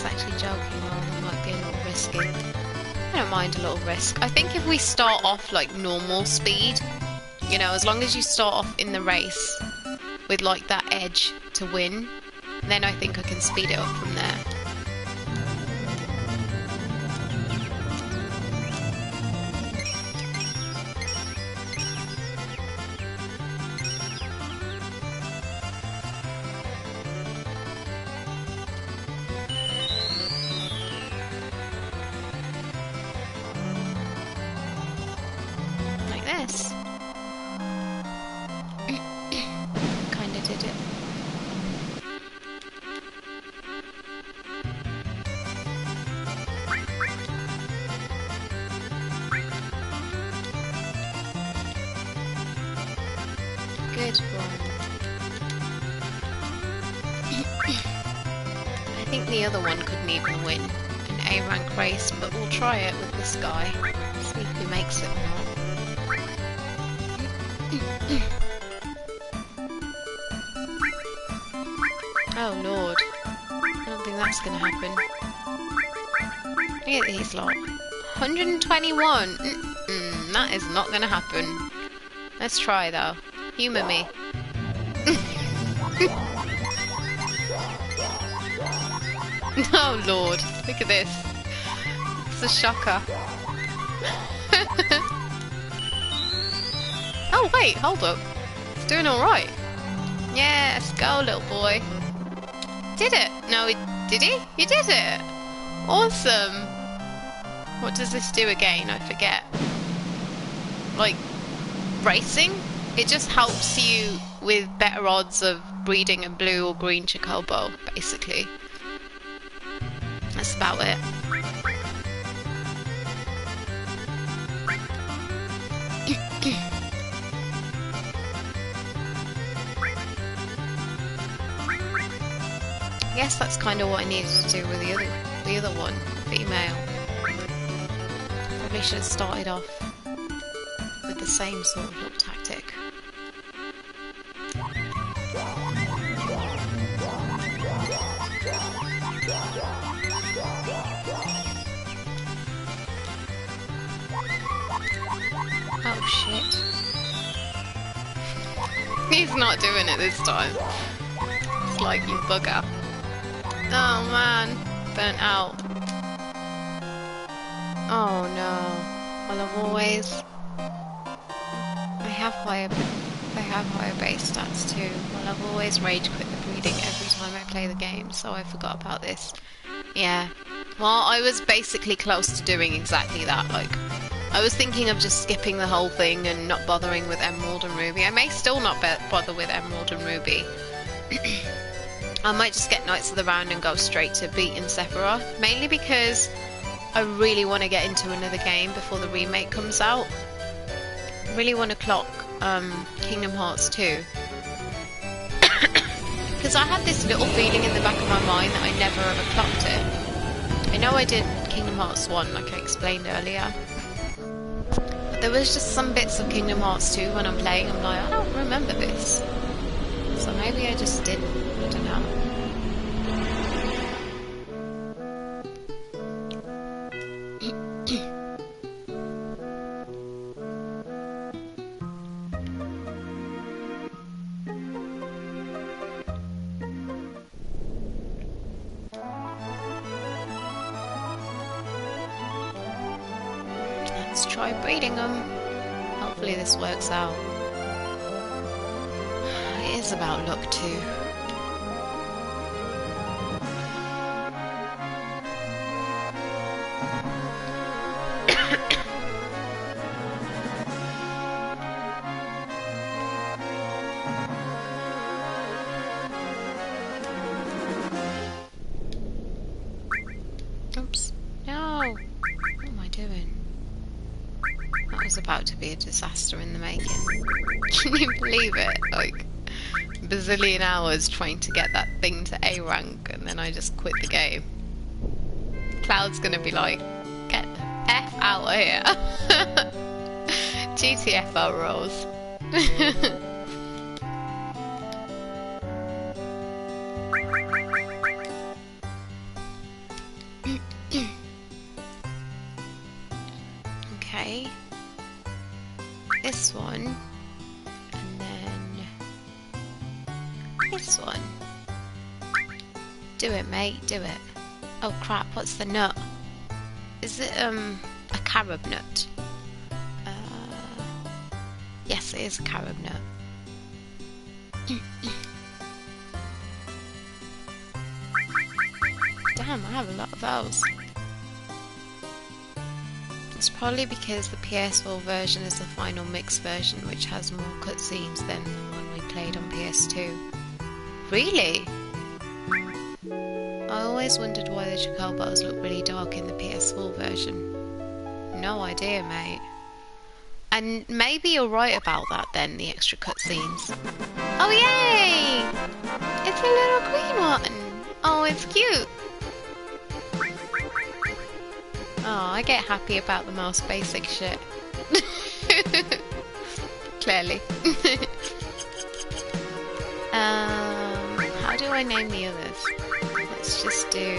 Actually joking, well, it might be a little risky. I don't mind a little risk. I think if we start off like normal speed, you know, as long as you start off in the race with like that edge to win, then I think I can speed it up from there. Kinda did it. Good one. I think the other one couldn't even win an A rank race, but we'll try it with this guy. See if he makes it or not. Oh lord, I don't think that's gonna happen. Look at these lot. 121! That is not gonna happen. Let's try though. Humour me. Oh lord, look at this. It's a shocker. Oh wait, hold up. It's doing alright. Yes, go little boy. Did it? No, did he? He did it! Awesome! What does this do again? I forget. Like, racing? It just helps you with better odds of breeding a blue or green chocobo, basically. That's about it. I guess that's kind of what I needed to do with the the other one, female. Probably should have started off with the same sort of little tactic. Oh shit. He's not doing it this time. It's like, you bugger. Oh man, burnt out. Oh no. Well, I have higher base stats too. Well, I've always rage quit the breeding every time I play the game, so I forgot about this. Yeah. Well, I was basically close to doing exactly that. Like, I was thinking of just skipping the whole thing and not bothering with Emerald and Ruby. I may still not bother with Emerald and Ruby. I might just get Knights of the Round and go straight to beating Sephiroth, mainly because I really want to get into another game before the remake comes out. I really want to clock Kingdom Hearts 2. Because I had this little feeling in the back of my mind that I never ever clocked it. I know I did Kingdom Hearts 1, like I explained earlier. But there was just some bits of Kingdom Hearts 2 when I'm playing, I'm like, I don't remember this. So maybe I just didn't. I don't know. Let's try breeding them. Hopefully this works out. It is about luck too. Oops. No! What am I doing? That was about to be a disaster in the making. Can you believe it? Like, bazillion hours trying to get that thing to A rank, and then I just quit the game. Cloud's gonna be like, get the F out of here. GTFO rolls. Okay. This one. And then this one. Do it, mate, do it. Oh crap, what's the nut? Is it a carob nut? Yes, it is a carob nut. Damn, I have a lot of those. It's probably because the PS4 version is the final mix version, which has more cutscenes than the one we played on PS2. Really? I always wondered why the chocobos look really dark in the PS4 version. No idea, mate. And maybe you're right about that then, the extra cutscenes. Oh yay! It's a little green one! Oh, it's cute! Oh, I get happy about the most basic shit. Clearly. How do I name the others? Let's just do...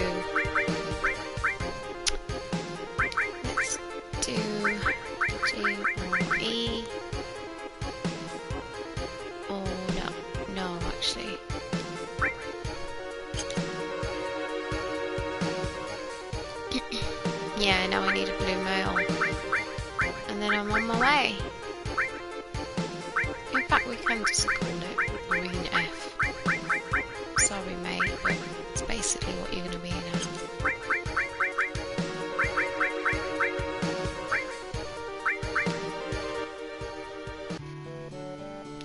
Let's do... G-O-E... Oh, no. No, actually. Yeah, now I need a blue male. And then I'm on my way. In fact, we can just call it Green F. Sorry, mate, but it's basically what you're going to be now.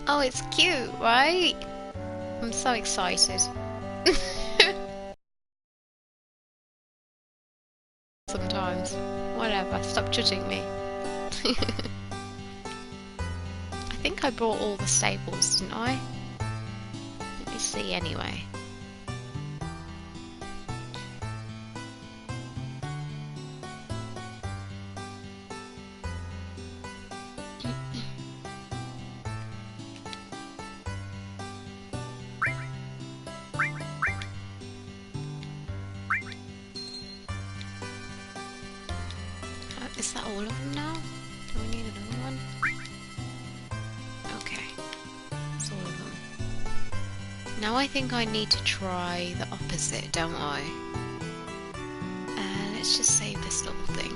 Oh, it's cute, right? I'm so excited. Sometimes. Whatever, stop judging me. I think I brought all the stables, didn't I? Let me see anyway. that all of them now? Do we need another one? Okay, that's all of them. Now I think I need to try the opposite, don't I? Let's just save this little thing.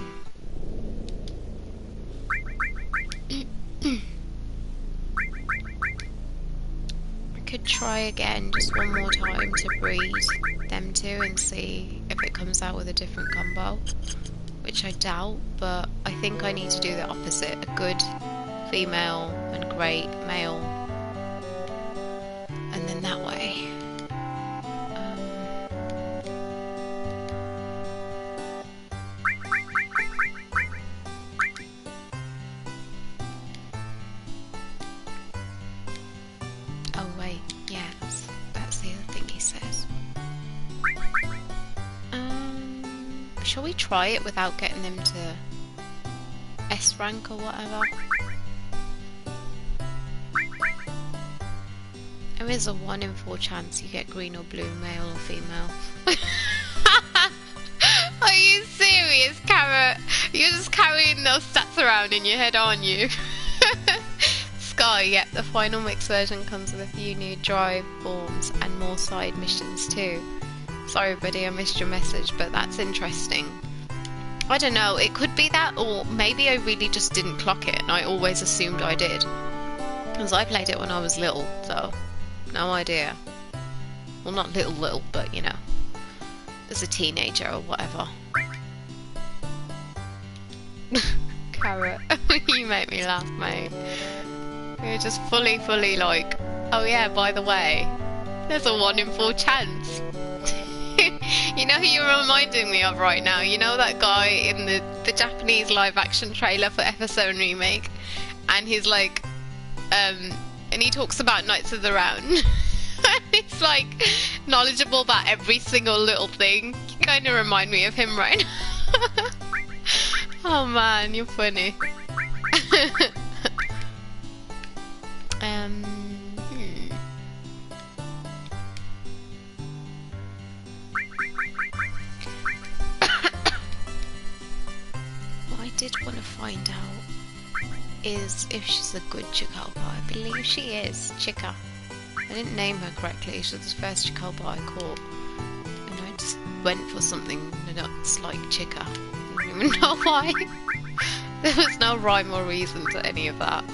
I could try again just one more time to breed them two and see if it comes out with a different combo, which I doubt, but I think I need to do the opposite. A good female and great male, and then that way. Oh wait, yeah, that's the other thing he says. Shall we try it without getting them to S rank or whatever? There is a 1 in 4 chance you get green or blue, male or female. Are you serious, Carrot? You're just carrying those stats around in your head, aren't you? Sky, yep, the final mix version comes with a few new drive forms and more side missions too. Sorry buddy, I missed your message, but that's interesting. I don't know, it could be that, or maybe I really just didn't clock it and I always assumed I did. Because I played it when I was little, so no idea. Well, not little, but you know, as a teenager or whatever. Carrot, you make me laugh, mate. You're just fully like, oh yeah, by the way, there's a 1 in 4 chance. You know who you're reminding me of right now? You know that guy in the Japanese live action trailer for Episode Remake? And he's like, and he talks about Knights of the Round. It's like knowledgeable about every single little thing. You kind of remind me of him right now. Oh man, you're funny. What I did want to find out is if she's a good chocobo. I believe she is. Chica. I didn't name her correctly. She was the first chocobo I caught. And I just went for something nuts like Chica. I don't even know why. There was no rhyme or reason to any of that.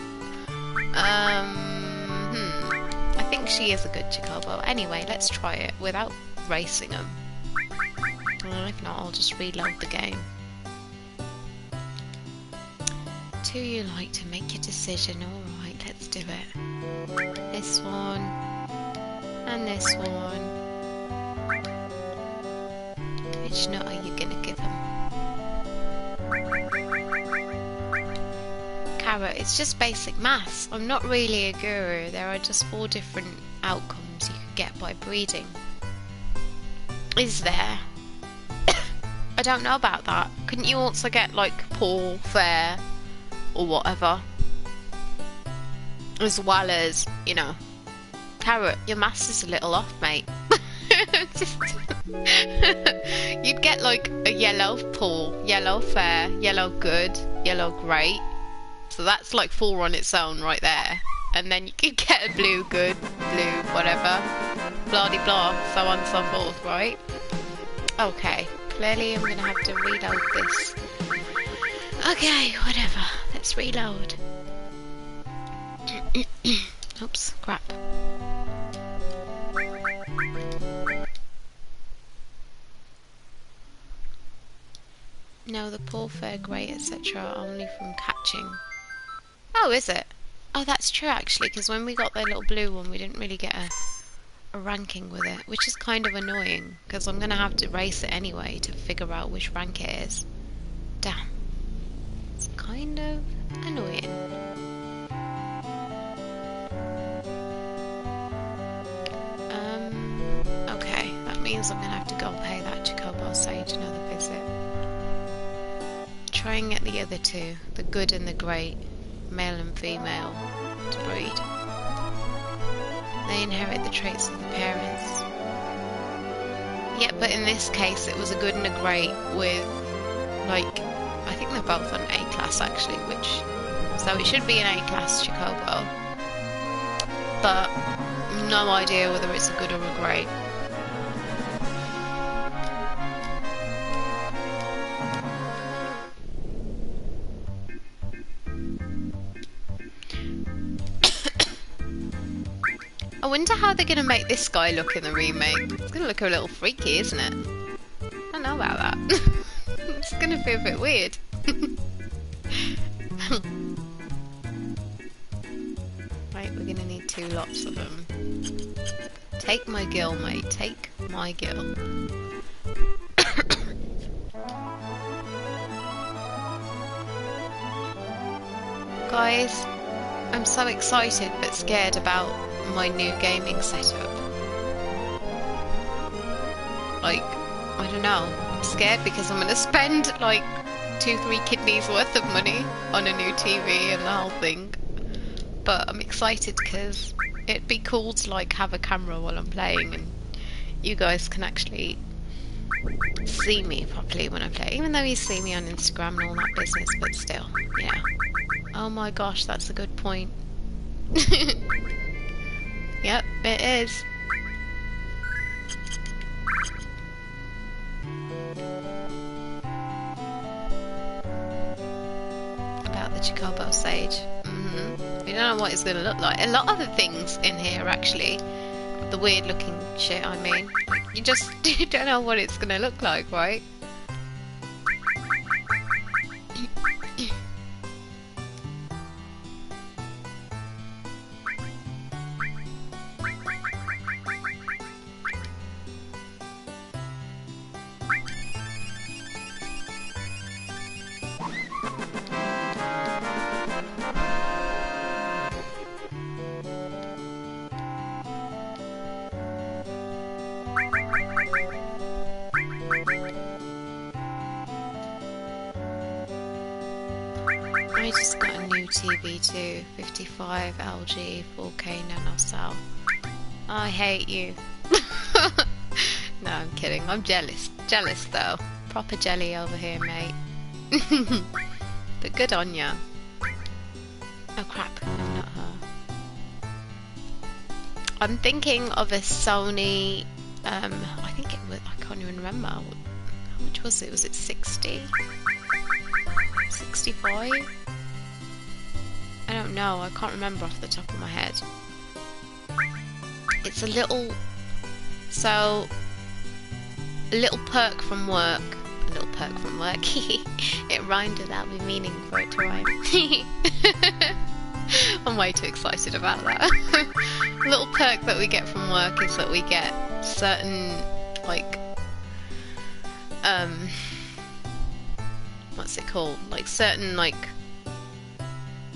I think she is a good chocobo. Anyway, let's try it without racing them. Well, if not, I'll just reload the game. Do you like to make your decision? Alright, let's do it. This one. And this one. Which nut are you gonna give him? Carrot, it's just basic maths. I'm not really a guru. There are just 4 different outcomes you could get by breeding. Is there? I don't know about that. Couldn't you also get like poor, fair, or whatever? As well as, you know. Carrot, your maths is a little off, mate. You'd get like a yellow poor, yellow fair, yellow good, yellow great. So that's like 4 on its own right there. And then you could get a blue good, blue whatever, blah de blah, so on and so forth, right? Okay, clearly I'm gonna have to reload this. Okay, whatever, let's reload. Oops, crap. No, the poor, fair, great, etc. are only from catching. Oh, is it? Oh, that's true actually, because when we got the little blue one, we didn't really get a ranking with it, which is kind of annoying, because I'm going to have to race it anyway to figure out which rank it is. Damn. It's kind of annoying. Okay, that means I'm going to have to go pay that chocobo sage another visit. Try and get the other 2, the good and the great, male and female, to breed. They inherit the traits of the parents. Yeah, but in this case it was a good and a great with, like, I think they're both on A class actually, so it should be an A class chocobo, but no idea whether it's a good or a great. I wonder how they're going to make this guy look in the remake. It's going to look a little freaky, isn't it? I don't know about that. It's going to be a bit weird. Right, we're going to need 2 lots of them. Take my gill, mate. Take my gill. Guys, I'm so excited but scared about my new gaming setup. Like, I don't know. I'm scared because I'm going to spend like 2-3 kidneys worth of money on a new TV and the whole thing. But I'm excited because it'd be cool to like have a camera while I'm playing and you guys can actually see me properly when I play. Even though you see me on Instagram and all that business, but still, yeah. Oh my gosh, that's a good point. Yep, it is. About the chocobo sage. We don't know what it's going to look like. A lot of the things in here actually, the weird looking shit I mean, you just you don't know what it's going to look like, right? I just got a new TV too, 55 LG 4K nanoscale. I hate you. No, I'm kidding. I'm jealous. Jealous though. Proper jelly over here, mate. But good on ya. Oh crap, I'm not her. I'm thinking of a Sony, I think it was, I can't even remember. How much was it? Was it 60? 65? I don't know, I can't remember off the top of my head. It's a little, so, a little perk from work. A little perk from work. It rhymed without me meaning for it to rhyme. I'm way too excited about that. A little perk that we get from work is that we get certain, like, what's it called? Like certain, like,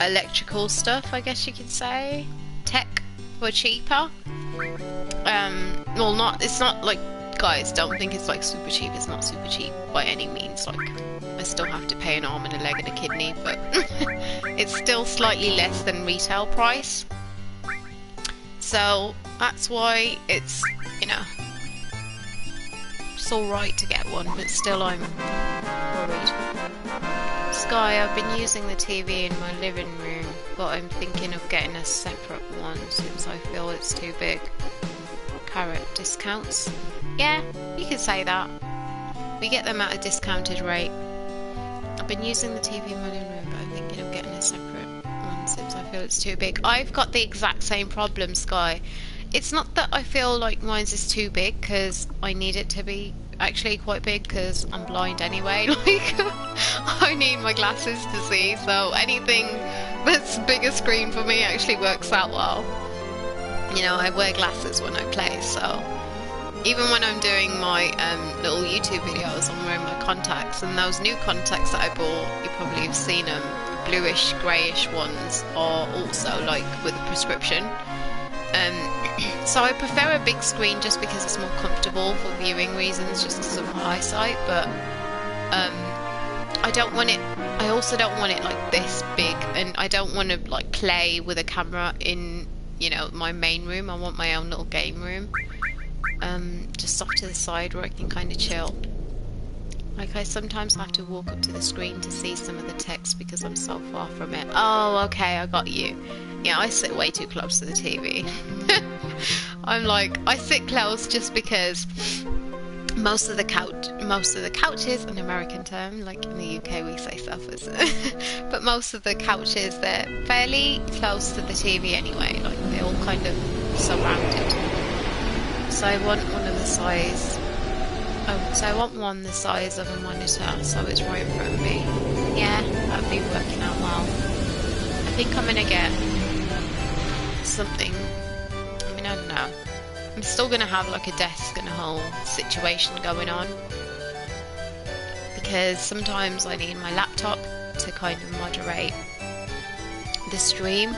electrical stuff, I guess you could say. Tech for cheaper. Well, it's not like, guys, don't think it's like super cheap. It's not super cheap by any means. Like, I still have to pay an arm and a leg and a kidney, but it's still slightly less than retail price. So that's why it's, you know, it's alright to get one, but still I'm worried. Sky, I've been using the TV in my living room, but I'm thinking of getting a separate one since I feel it's too big. Carrot discounts. Yeah, you could say that. We get them at a discounted rate. I've been using the TV in my living room, but I'm thinking of getting a separate one since I feel it's too big. I've got the exact same problem, Sky. It's not that I feel like mine's is too big, because I need it to be actually quite big, because I'm blind anyway. Like, I need my glasses to see, so anything that's bigger screen for me actually works out well. You know, I wear glasses when I play, so even when I'm doing my little YouTube videos, I'm wearing my contacts, and those new contacts that I bought, you probably have seen them, bluish, greyish ones, are also like with a prescription. So I prefer a big screen just because it's more comfortable for viewing reasons, just because of my eyesight, but I don't want it, I also don't want it like this big, and I don't want to like play with a camera in, you know, my main room. I want my own little game room, just off to the side where I can kind of chill. Like, I sometimes have to walk up to the screen to see some of the text because I'm so far from it. Oh, okay, I got you. Yeah, I sit way too close to the TV. I'm like, I sit close just because most of the couches, an American term, like in the UK we say sofas, but most of the couches, they're fairly close to the TV anyway, like they're all kind of surrounded. So I want one of the size, so I want one the size of a monitor, so it's right in front of me. Yeah, that'd be working out well. I think I'm gonna get something, I mean, I don't know. I'm still gonna have like a desk and a whole situation going on, because sometimes I need my laptop to kind of moderate the stream.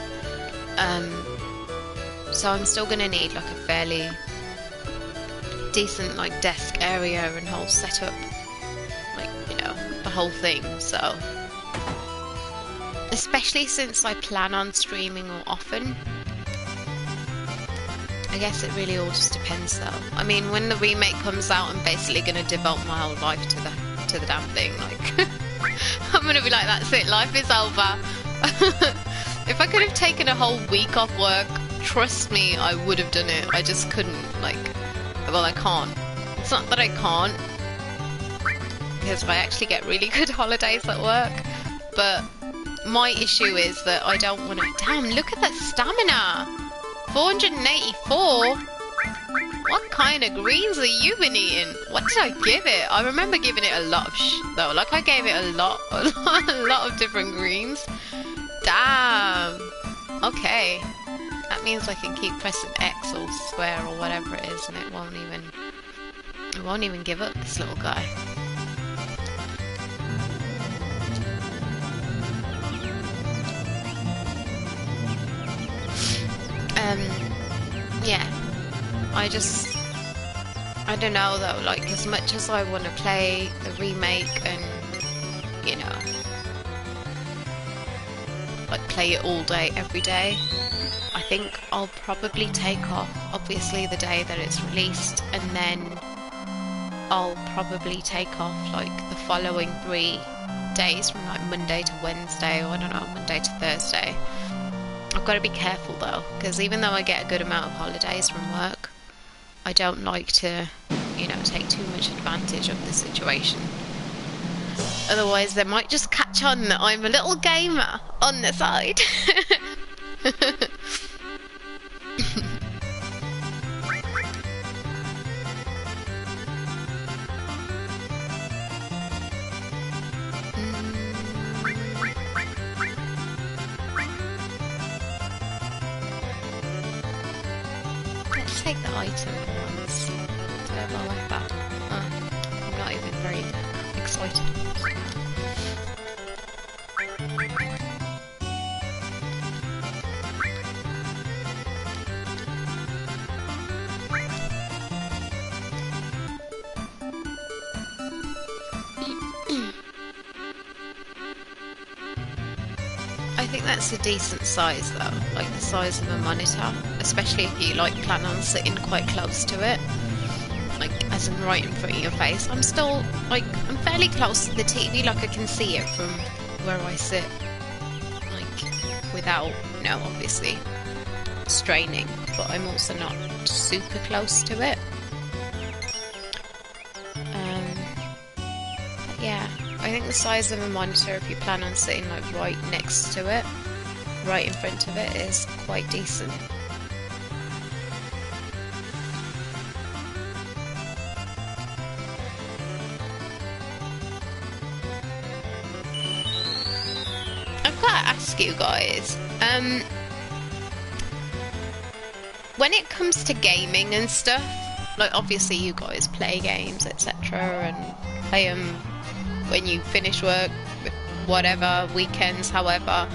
So I'm still gonna need like a fairly decent like desk area and whole setup, like, you know, the whole thing. So especially since I plan on streaming more often, I guess it really all just depends though. I mean, when the remake comes out, I'm basically gonna devote my whole life to the damn thing. Like, I'm gonna be like, that's it, life is over. If I could have taken a whole week off work, trust me, I would have done it. I just couldn't, like, well, I can't. It's not that I can't, because I actually get really good holidays at work, but my issue is that I don't want to... Damn, look at that stamina! 484? What kind of greens have you been eating? What did I give it? I remember giving it a lot of though. Like, I gave it a lot of different greens. Damn! Okay. That means I can keep pressing X or square or whatever it is, and it won't even give up, this little guy. Yeah, I don't know though, like, as much as I want to play the remake and, you know, like, play it all day, every day, I think I'll probably take off, obviously, the day that it's released, and then I'll probably take off, like, the following 3 days from, like, Monday to Wednesday, or I don't know, Monday to Thursday. I've got to be careful though, because even though I get a good amount of holidays from work, I don't like to, you know, take too much advantage of the situation. Otherwise they might just catch on that I'm a little gamer on the side. Take the item once. I like that. I'm not even very excited. I think that's a decent size though, like the size of a monitor, especially if you like plan on sitting quite close to it, like as in right in front of your face. I'm still, like, I'm fairly close to the TV, like I can see it from where I sit, like, without, you know, obviously straining, but I'm also not super close to it. But yeah, I think the size of a monitor, if you plan on sitting like right next to it, right in front of it, is quite decent. I've got to ask you guys, when it comes to gaming and stuff, like obviously you guys play games, etc., and play them when you finish work, whatever, weekends, however,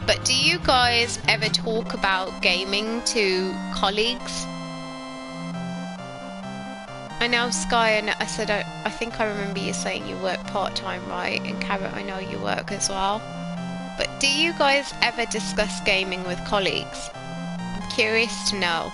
but do you guys ever talk about gaming to colleagues? I know, Sky, and I said, I think I remember you saying you work part-time, right? And Carrot, I know you work as well. But do you guys ever discuss gaming with colleagues? I'm curious to know.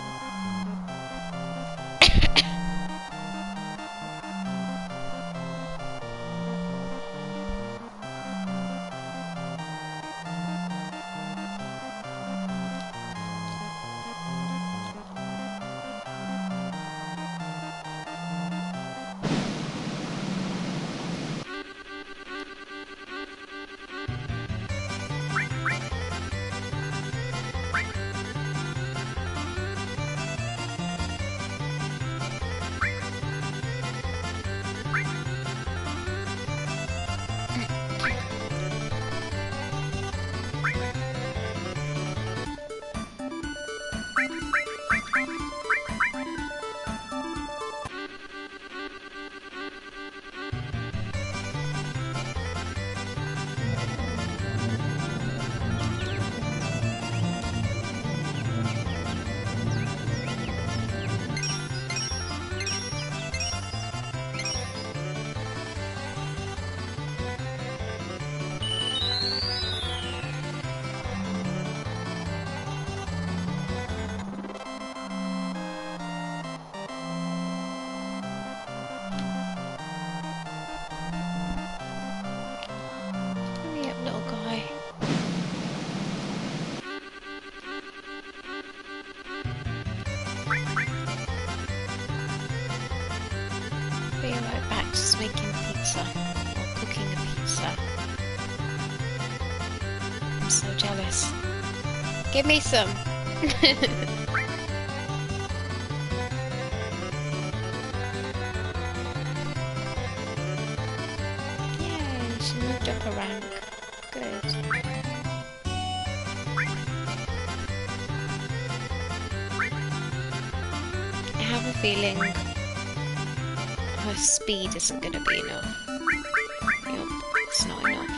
be right back, just making pizza, or cooking a pizza. I'm so jealous. Give me some! Yay, she moved up a rank. Good. I have a feeling her speed isn't going to be enough. Yup, it's not enough.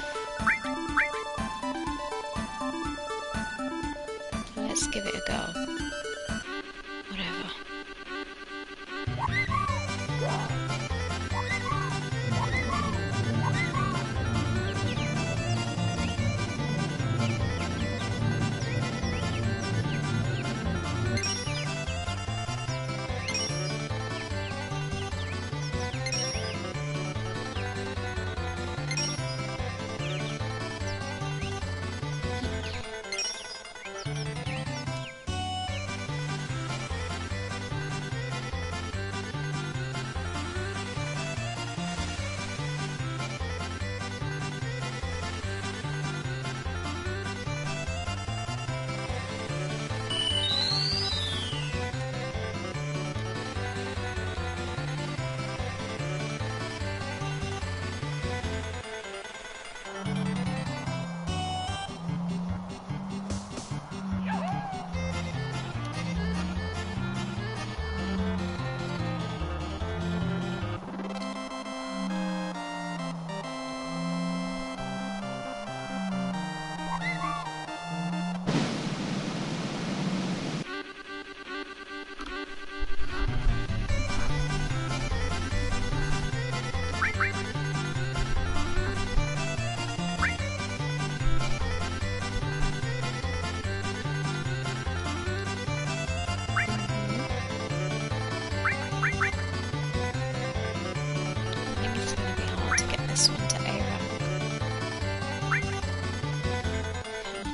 Let's give it a go. Whatever.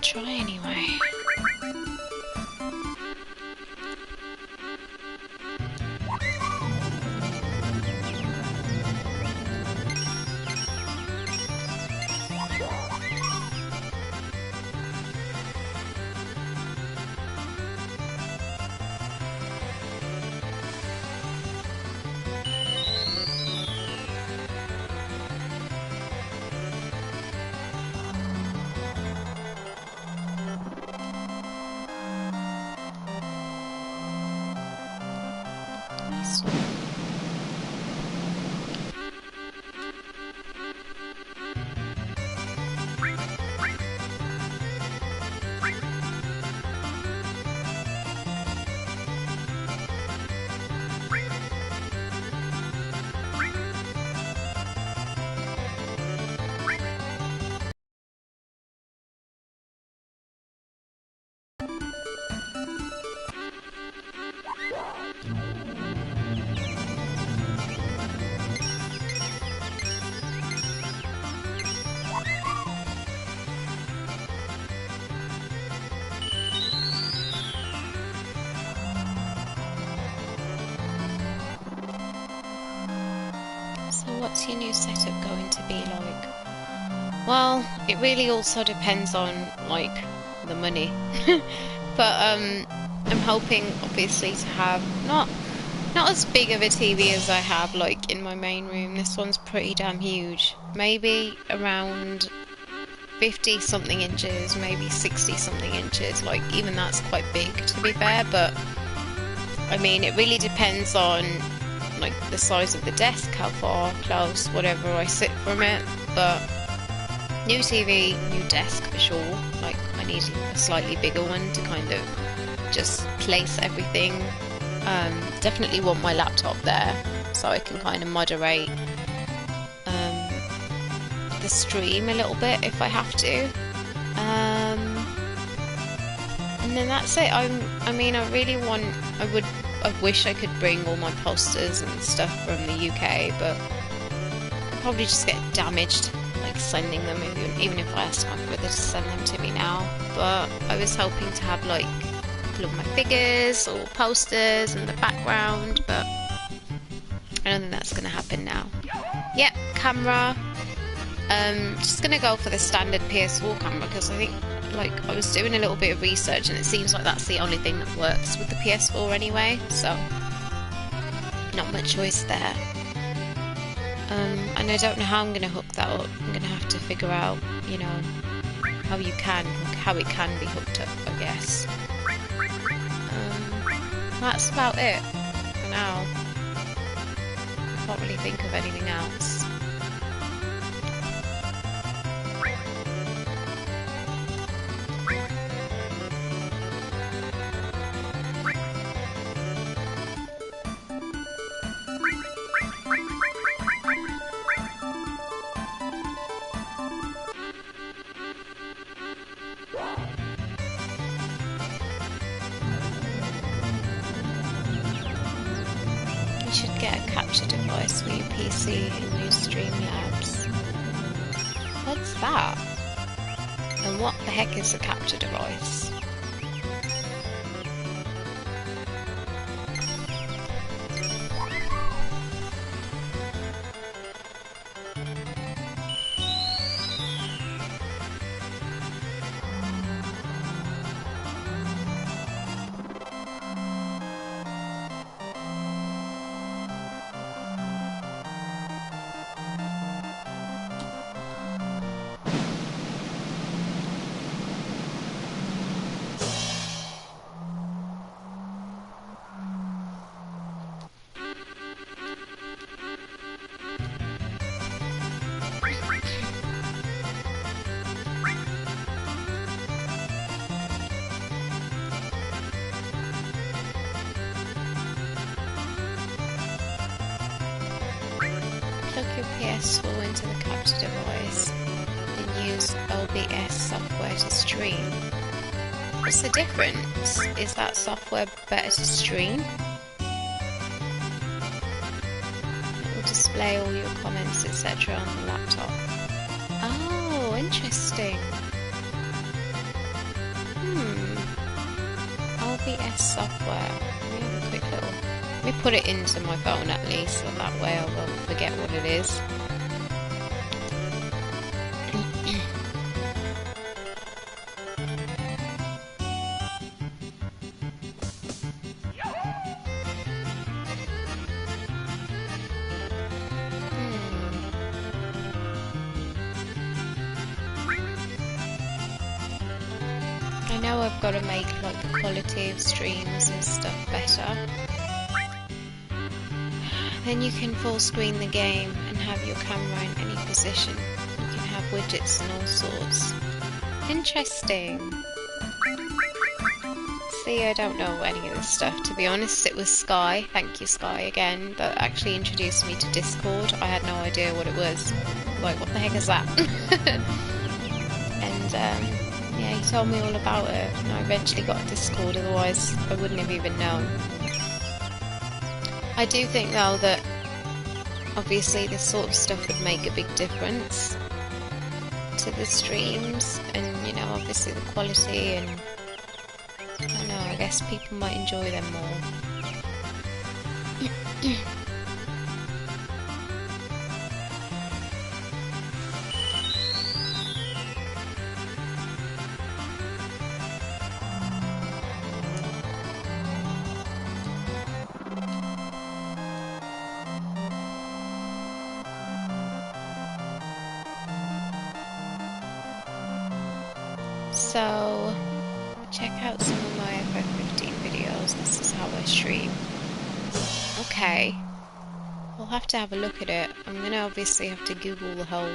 Try anyway. What's your new setup going to be like? Well, it really also depends on, like, the money. But, I'm hoping, obviously, to have not as big of a TV as I have, like, in my main room. This one's pretty damn huge. Maybe around 50-something inches, maybe 60-something inches. Like, even that's quite big, to be fair, but, I mean, it really depends on, like, the size of the desk, how far, close, whatever I sit from it. But new TV, new desk for sure. Like, I need a slightly bigger one to kind of just place everything. Definitely want my laptop there so I can kind of moderate the stream a little bit if I have to. And then that's it. I wish I could bring all my posters and stuff from the UK, but I'd probably just get damaged, like sending them, even if I asked my brother to send them to me now. But I was hoping to have like a couple of my figures or posters in the background, but I don't think that's that's gonna happen now. Yep, camera. Just gonna go for the standard PS4 camera because I think, like, I was doing a little bit of research and it seems like that's the only thing that works with the PS4 anyway, so not much choice there. And I don't know how I'm gonna hook that up. I'm gonna have to figure out, you know, how it can be hooked up, I guess. That's about it for now. I can't really think of anything else. You should get a capture device for your PC in your Streamlabs. What's that? And what the heck is a capture device? Plug your PS4 into the capture device and use OBS software to stream. What's the difference? Is that software better to stream? It will display all your comments, etc. on the laptop. Oh, interesting. OBS software. Let me have a quick little... Let me put it into my phone at least, so that way I won't forget what it is. I know I've got to make like the quality of streams and stuff better. Then you can full screen the game and have your camera in any position. You can have widgets and all sorts. Interesting. See, I don't know any of this stuff. To be honest, it was Sky, thank you Sky again, that actually introduced me to Discord. I had no idea what it was. Like, what the heck is that? And yeah, he told me all about it, and I eventually got Discord, otherwise I wouldn't have even known. I do think though that obviously this sort of stuff would make a big difference to the streams, and you know, obviously the quality, and I don't know, I guess people might enjoy them more. So, check out some of my FF15 videos. This is how I stream. Okay. We'll have to have a look at it. I'm gonna obviously have to Google the whole...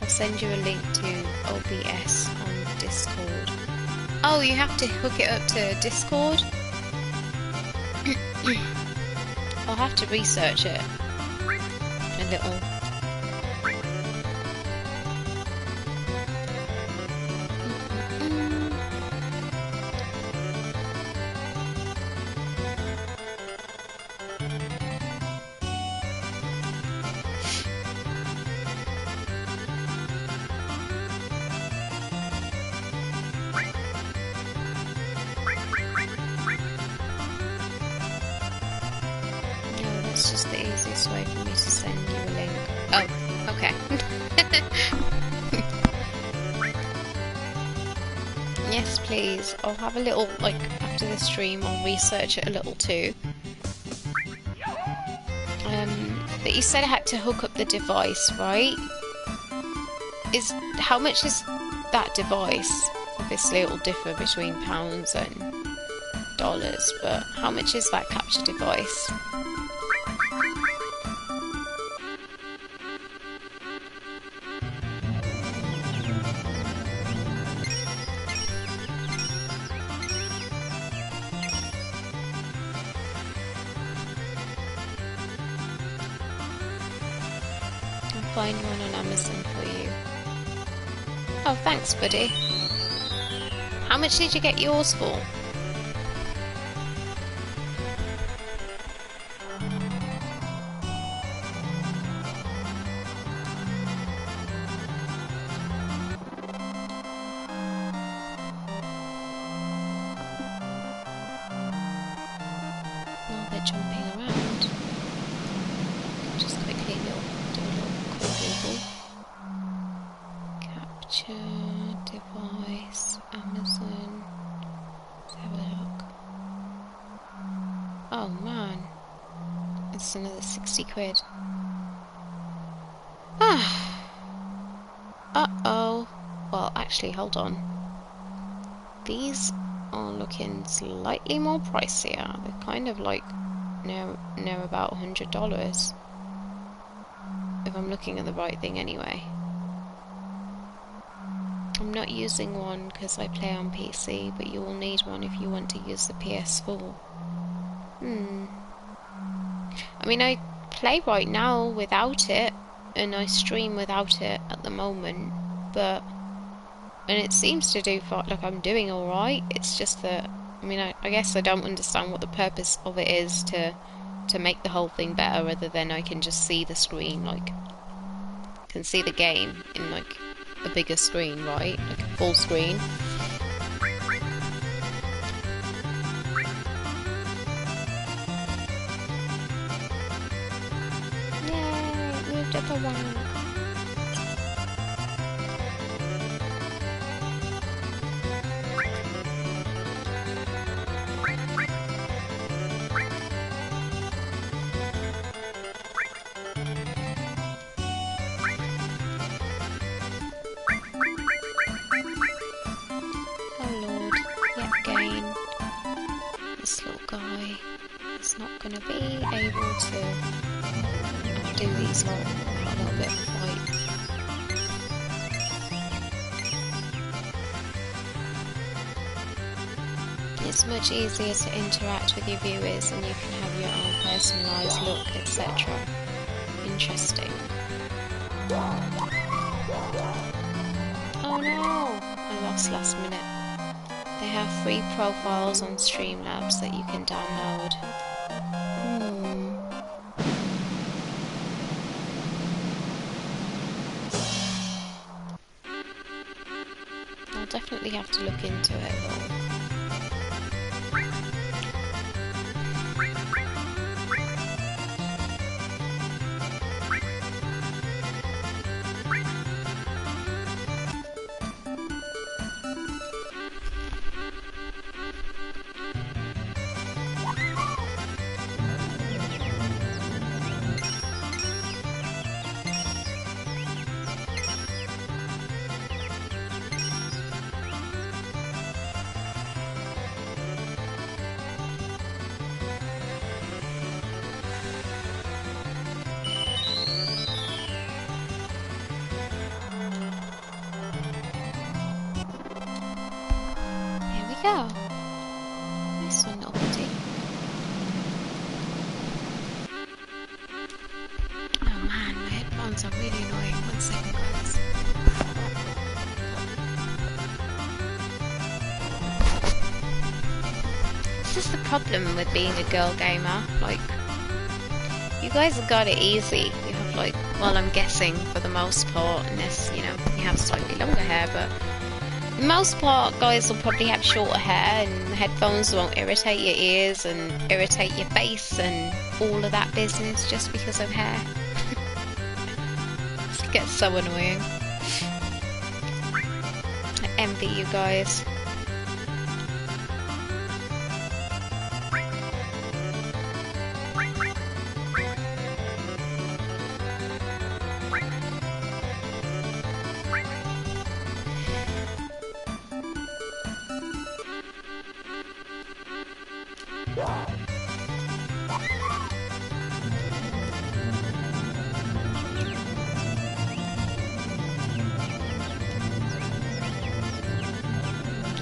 I'll send you a link to OBS on Discord. Oh, you have to hook it up to Discord? I'll have to research it a little. easiest way for me to send you a link. Oh, okay. Yes, please. I'll have a little, like, after the stream, I'll research it a little too. But you said I had to hook up the device, right? How much is that device? Obviously it will differ between pounds and dollars, but how much is that capture device? I'll find one on Amazon for you. Oh, thanks, buddy. How much did you get yours for? While they're jumping around, just quickly do a little quick Google. Capture device, Amazon. Let's have a look. Oh man, it's another 60 quid. Uh-oh. Well, actually, hold on. These are looking slightly more pricier. They're kind of like near about $100. If I'm looking at the right thing anyway. I'm not using one because I play on PC, but you will need one if you want to use the PS4. I mean, I play right now without it, and I stream without it at the moment, and it seems to do, like, I'm doing alright. It's just that, I mean, I guess I don't understand what the purpose of it is to make the whole thing better, other than I can just see the screen, like, can see the game in, like, a bigger screen, right? Like a full screen. Yay! Moved up a one. Not going to be able to do these lot a little bit of fight. It's much easier to interact with your viewers, and you can have your own personalised look, etc. Interesting. Oh no! I lost last minute. They have free profiles on Streamlabs that you can download. I'll definitely have to look into it though. Go. Nice one, little buddy. Oh man, my headphones are really annoying. 1 second, guys. This is the problem with being a girl gamer. Like, you guys have got it easy. You have, like, well, I'm guessing for the most part, unless, you know, you have slightly longer hair, but most part, guys will probably have shorter hair, and headphones won't irritate your ears and irritate your face and all of that business just because of hair. It gets so annoying. I envy you guys.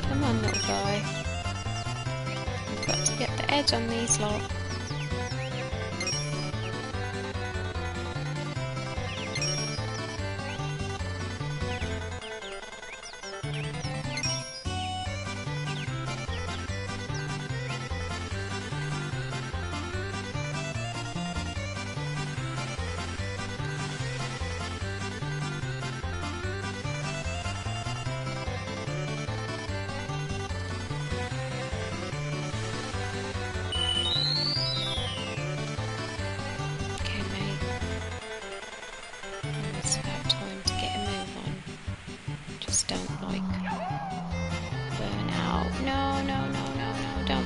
Come on, little guy. You've got to get the edge on these lot.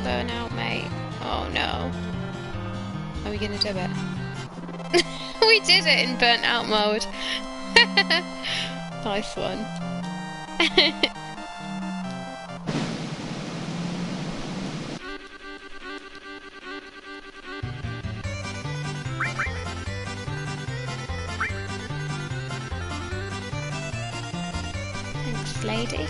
Burn out, mate. Oh no. Are we gonna do it? We did it in burnt out mode. Nice one. Thanks, lady.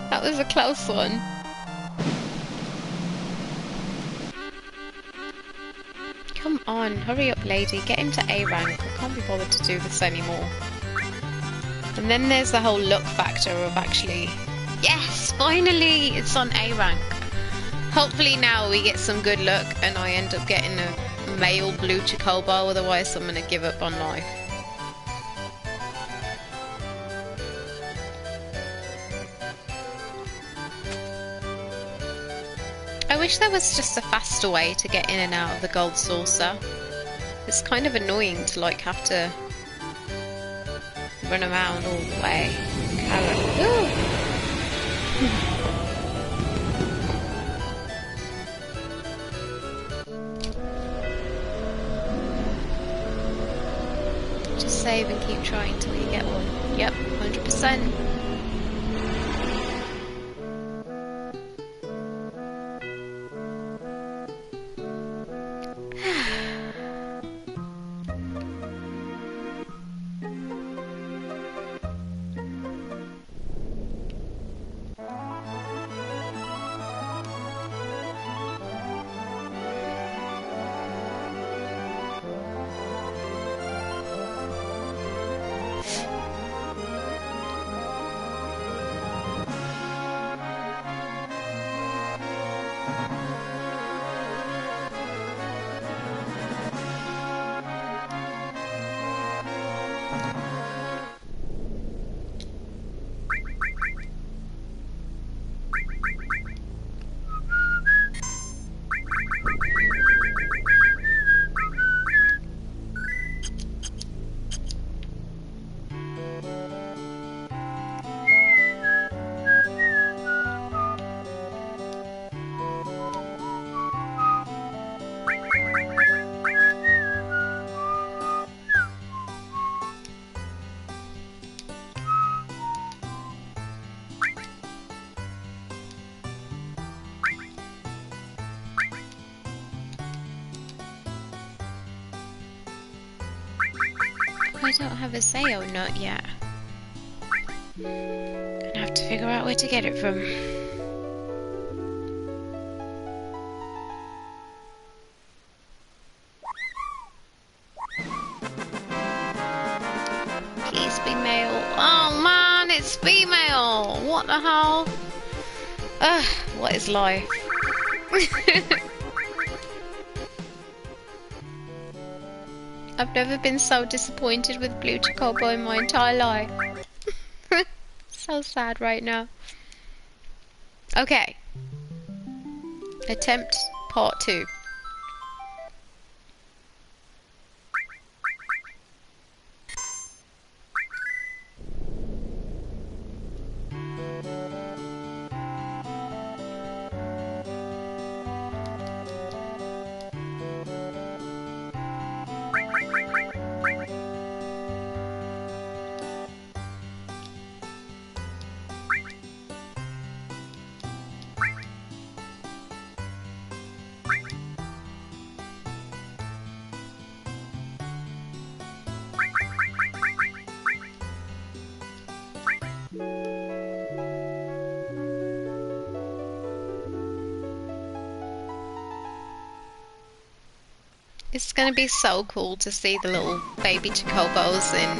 That was a close one. Come on, hurry up, lady. Get into A rank. I can't be bothered to do this anymore. And then there's the whole luck factor of actually... Yes, finally! It's on A rank. Hopefully now we get some good luck and I end up getting a male blue chocobo, otherwise I'm gonna give up on life. I wish there was just a faster way to get in and out of the gold saucer. It's kind of annoying to like have to run around all the way. Just save and keep trying till you get one. Yep, 100%. don't have a Sayo nut yet. Gonna have to figure out where to get it from. Please be male. Oh man, it's female! What the hell? Ugh, what is life? I've never been so disappointed with Blue Chocobo in my entire life. So sad right now. Okay. Attempt part 2. It's gonna be so cool to see the little baby chocobos in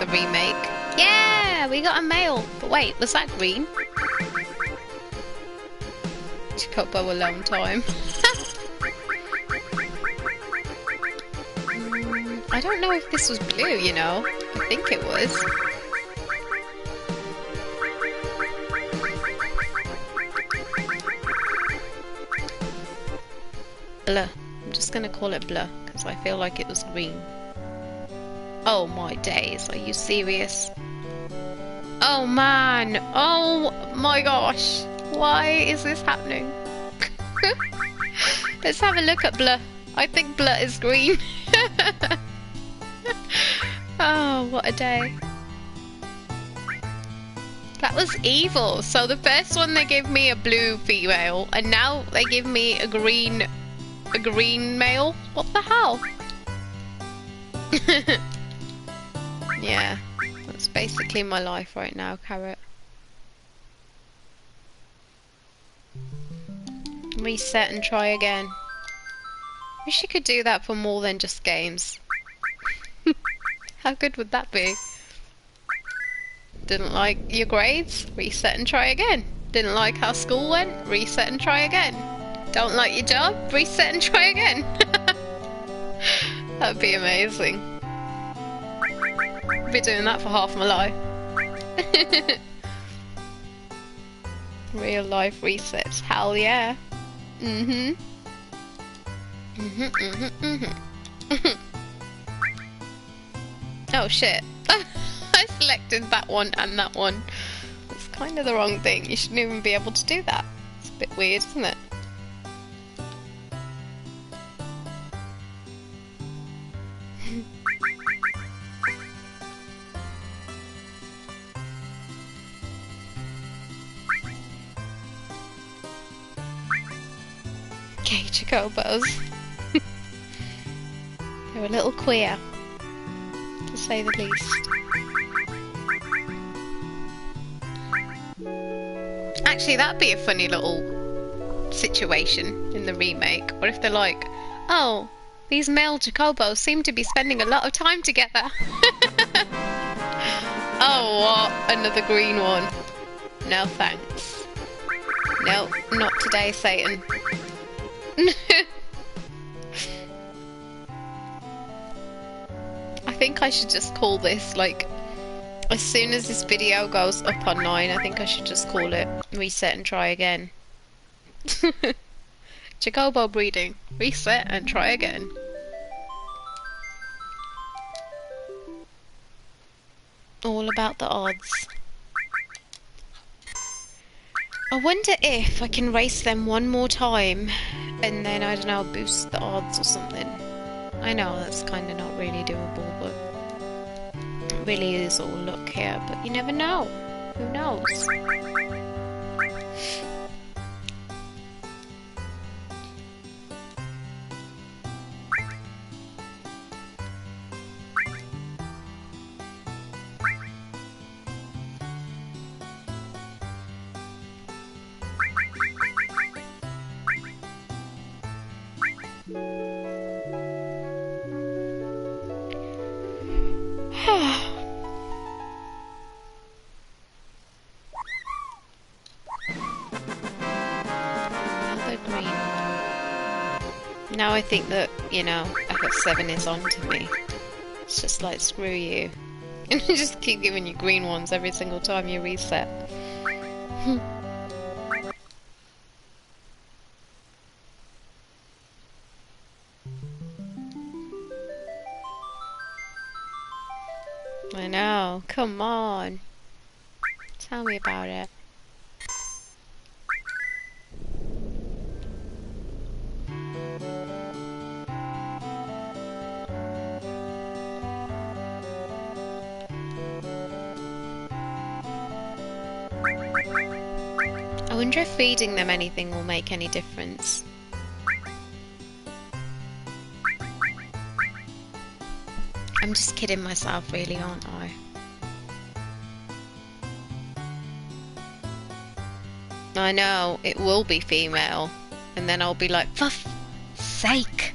the remake. Yeah, we got a male. But wait, was that green? Chocobo alone time. I don't know if this was blue, you know. I think it was. Blur. I'm just gonna call it blur because I feel like it was green. Oh my days, are you serious? Oh man, oh my gosh, why is this happening? Let's have a look at blur. I think blur is green. Oh, what a day. That was evil. So the first one they gave me a blue female and now they give me a green male? What the hell? Yeah, that's basically my life right now, Carrot. Reset and try again. Wish you could do that for more than just games. How good would that be? Didn't like your grades? Reset and try again. Didn't like how school went? Reset and try again. Don't like your job? Reset and try again. That'd be amazing. I'd be doing that for half my life. Real life resets. Hell yeah. Oh shit. I selected that one and that one. It's kind of the wrong thing. You shouldn't even be able to do that. It's a bit weird, isn't it? Okay, chocobos. They're a little queer, to say the least. Actually, that'd be a funny little situation in the remake. What if they're like, oh, these male chocobos seem to be spending a lot of time together. Oh, what? Another green one. No thanks. No, not today, Satan. I think I should just call this, like, as soon as this video goes up on 9, I think I should just call it reset and try again. Chocobo breeding. Reset and try again. All about the odds. I wonder if I can race them one more time and then, I don't know, boost the odds or something. I know that's kind of not really doable, but it really is all luck here, but you never know. Who knows? I mean, now I think that, you know, FF7 is on to me. It's just like, screw you. And I just keep giving you green ones every single time you reset. I know, come on. Tell me about it. I wonder if feeding them anything will make any difference. I'm just kidding myself, really, aren't I? I know, it will be female. And then I'll be like, for sake!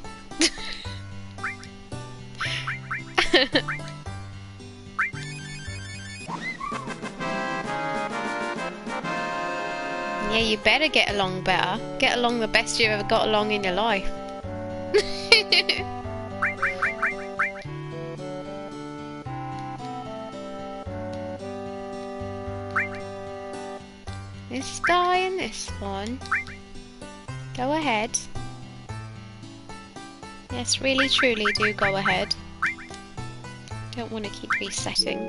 Yeah, you better get along better. Get along the best you've ever got along in your life. This guy and this one. Go ahead. Yes, really truly do go ahead. Don't want to keep resetting.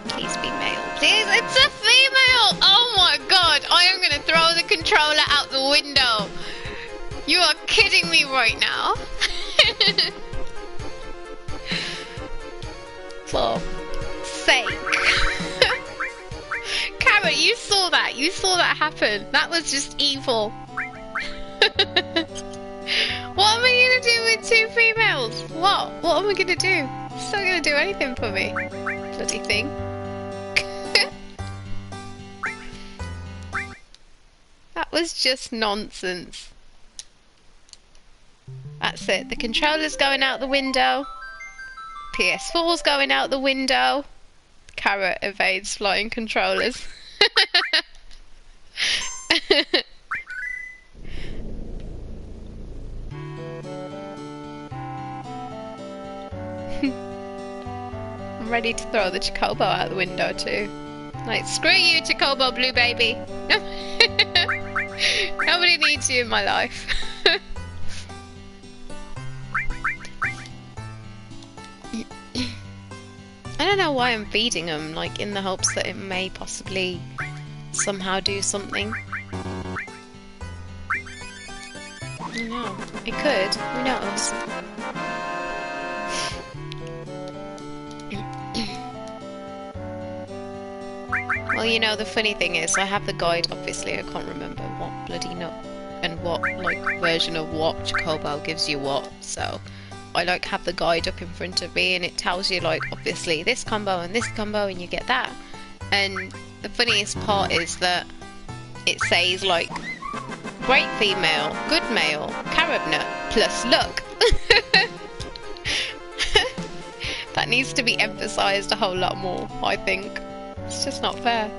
Please be male. Please, it's a female! Oh my god, I am going to throw the controller out the window. You are kidding me right now. For sake. Carrot, you saw that. You saw that happen. That was just evil. What am I going to do with two females? What? What am I going to do? It's not going to do anything for me. Bloody thing. That was just nonsense. That's it. The controller's going out the window. PS4's going out the window. Carrot evades flying controllers. I'm ready to throw the chocobo out the window too. Like, screw you, chocobo blue baby. Nobody needs you in my life. I don't know why I'm feeding them, like in the hopes that it may possibly somehow do something. I don't know. It could. Who knows? Well, you know, the funny thing is, I have the guide, obviously, I can't remember what bloody nut and what, like, version of what chocobo gives you what, so I, like, have the guide up in front of me, and it tells you, like, obviously, this combo, and you get that. And the funniest part is that it says, like, great female, good male, carrot nut, plus luck. That needs to be emphasised a whole lot more, I think. It's just not fair.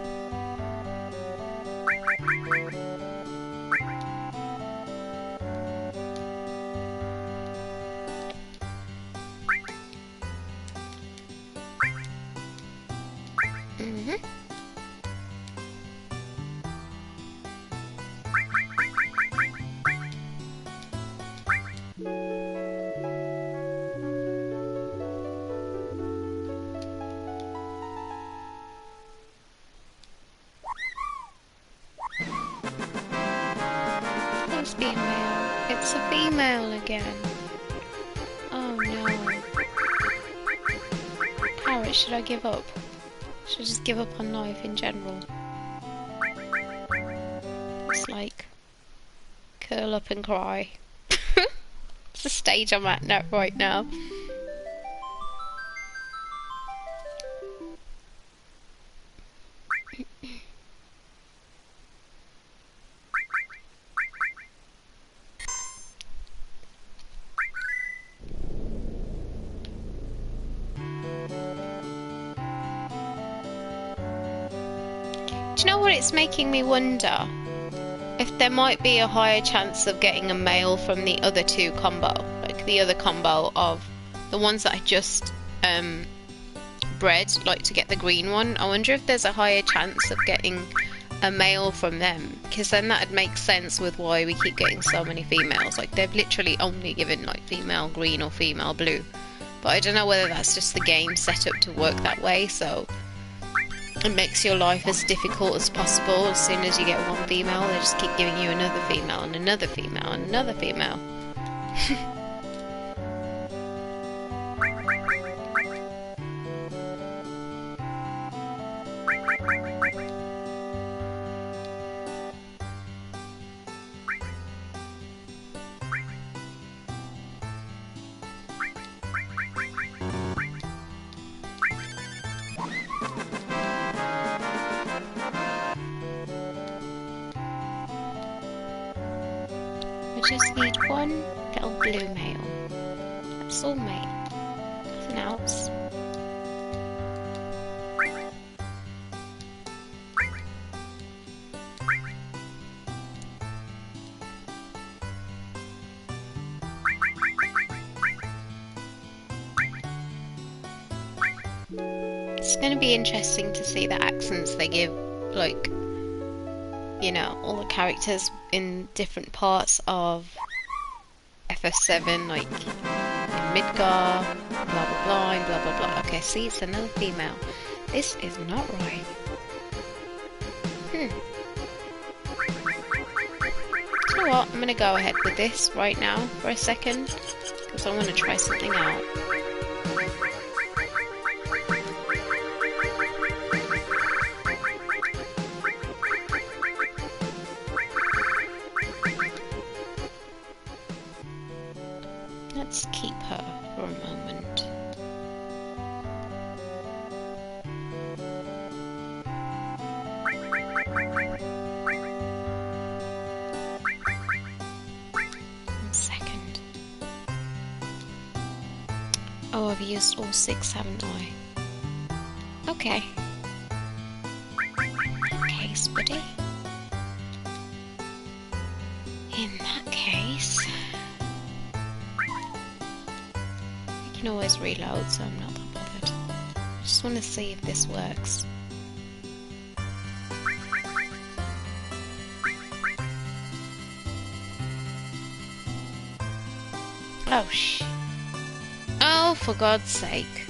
It's a female again. Oh no. Carrot, should I give up? Should I just give up on life in general? It's like, curl up and cry. It's the stage I'm at right now. it's making me wonder if there might be a higher chance of getting a male from the other two combo, like the other combo of the ones that I just bred, like to get the green one. I wonder if there's a higher chance of getting a male from them, because then that'd make sense with why we keep getting so many females. Like they've literally only given like female green or female blue, but I don't know whether that's just the game set up to work that way, so it makes your life as difficult as possible. As soon as you get one female, they just keep giving you another female and another female and another female. Just need one little blue male. That's all, mate. Nothing else. It's going to be interesting to see the accents they give, like, you know, all the characters in different parts of FF7, like in Midgar, blah blah blah, and blah blah blah. Okay, see, it's another female. This is not right. You know what? I'm gonna go ahead with this right now for a second, because I want to try something out. Let's keep her for a moment. One second. Oh, I've used all 6, haven't I? Okay. In that case, buddy. In that case... I can always reload, so I'm not that bothered. I just want to see if this works. Oh, oh, for God's sake.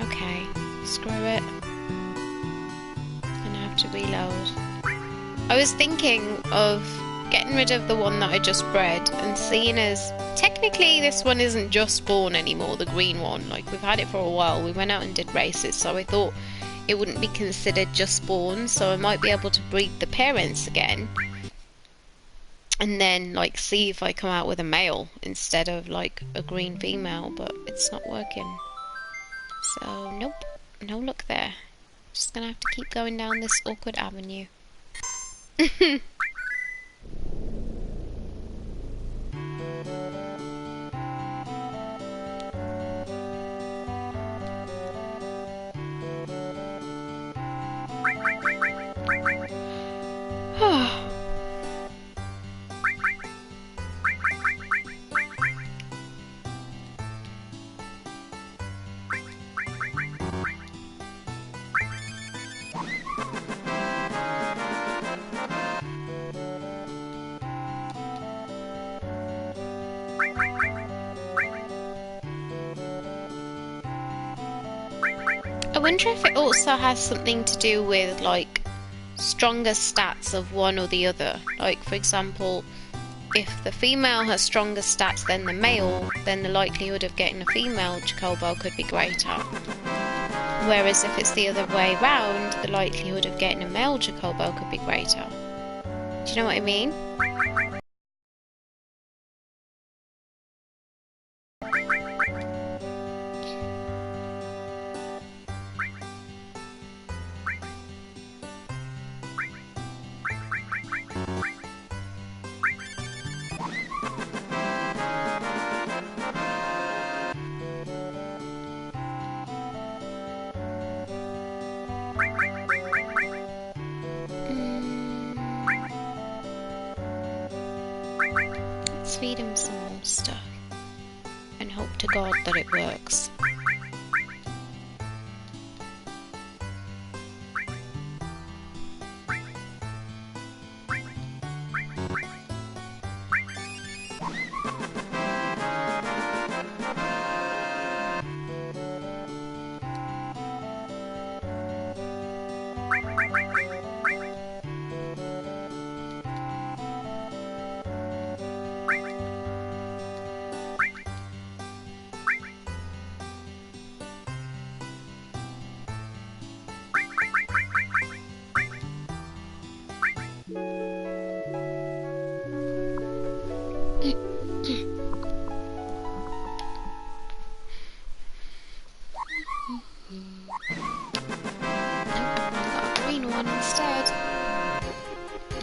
Okay, screw it. Gonna have to reload. I was thinking of getting rid of the one that I just bred, and seeing as technically this one isn't just born anymore, the green one, like we've had it for a while. We went out and did races, so I thought it wouldn't be considered just born, so I might be able to breed the parents again and then like see if I come out with a male instead of like a green female, but it's not working, so nope, no luck there. Just gonna have to keep going down this awkward avenue. I wonder if it also has something to do with like stronger stats of one or the other. Like for example, if the female has stronger stats than the male, then the likelihood of getting a female chocobo could be greater. Whereas if it's the other way round, the likelihood of getting a male chocobo could be greater. Do you know what I mean? Let's feed him some more stuff and hope to God that it works.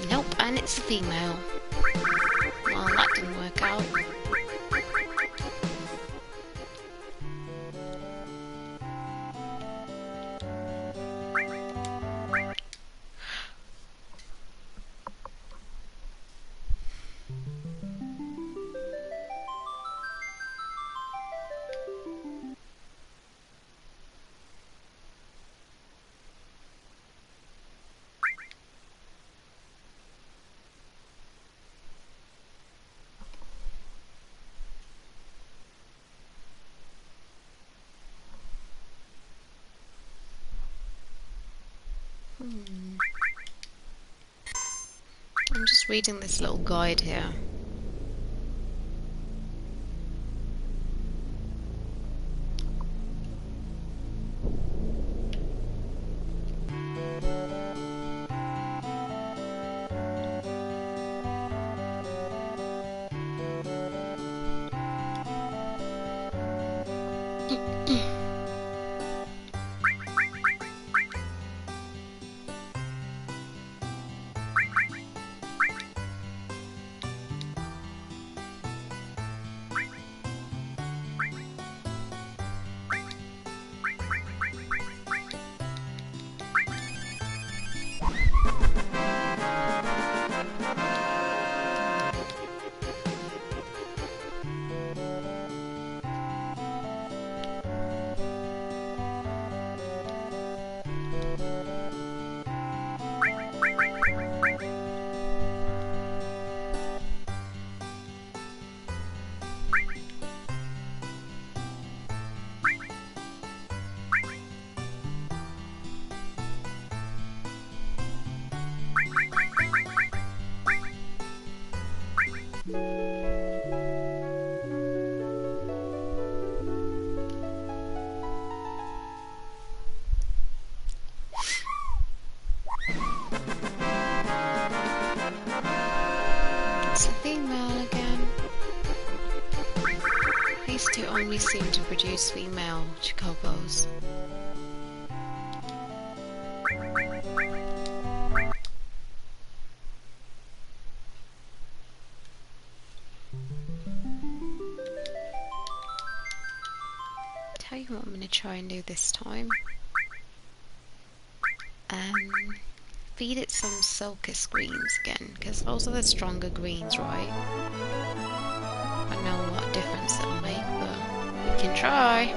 Nope, and it's a female. Well, that didn't work out. I'm just reading this little guide here. To only seem to produce female chocobos. Tell you what I'm going to try and do this time. Feed it some sulcus greens again, because those are the stronger greens, right? I don't know what difference it'll make, but we can try.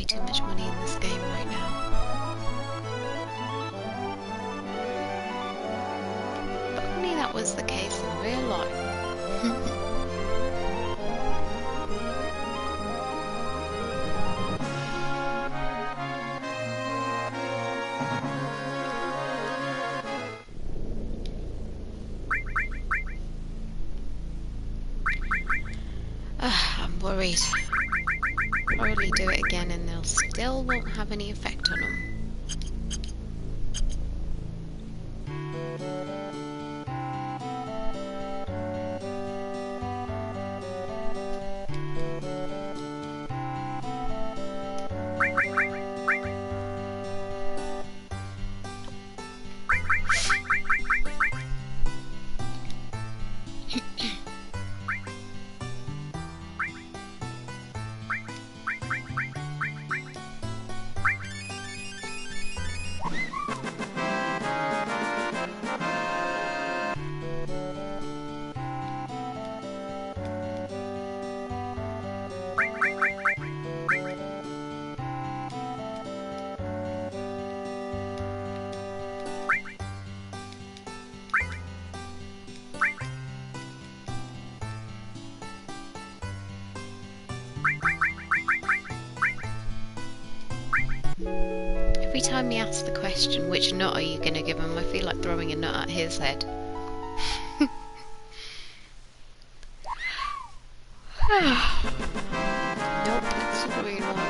way too much money in this game right now. But only that was the case in real life. I'm worried. Probably do it again and they'll still won't have any effect on them. Every time he asks the question, which nut are you going to give him, I feel like throwing a nut at his head. Nope, it's the green one.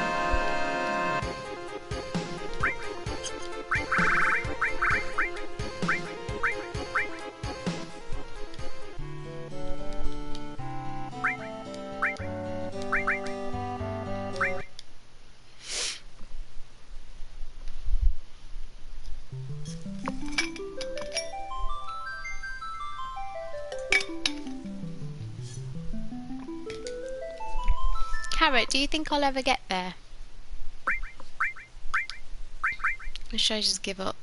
Carrot, do you think I'll ever get there? Or should I just give up?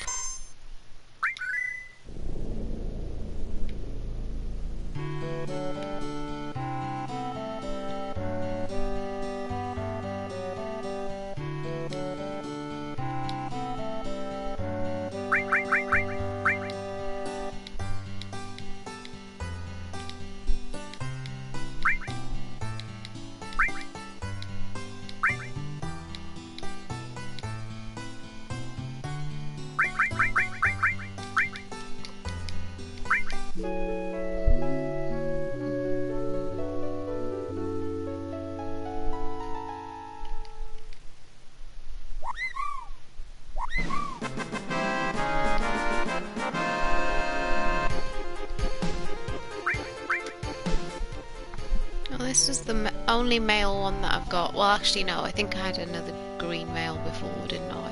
This is the only male one that I've got. Well, actually no, I think I had another green male before, didn't I?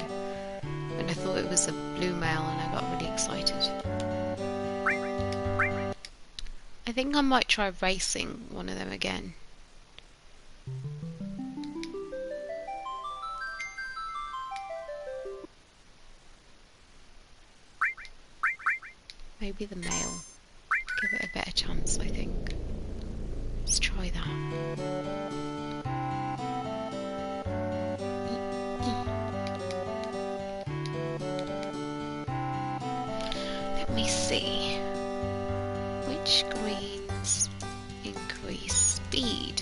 And I thought it was a blue male and I got really excited. I think I might try racing one of them again. Maybe the male. Give it a better chance, I think. Let's try that. Let me see. Which greens increase speed?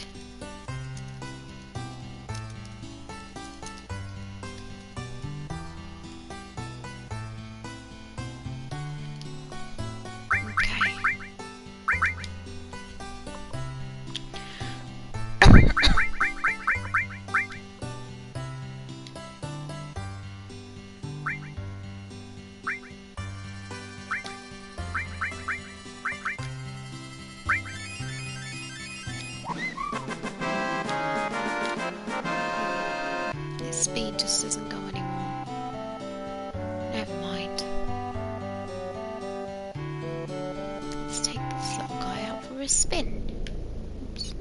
Speed just doesn't go anymore. Never mind. Let's take this little guy out for a spin. Oops.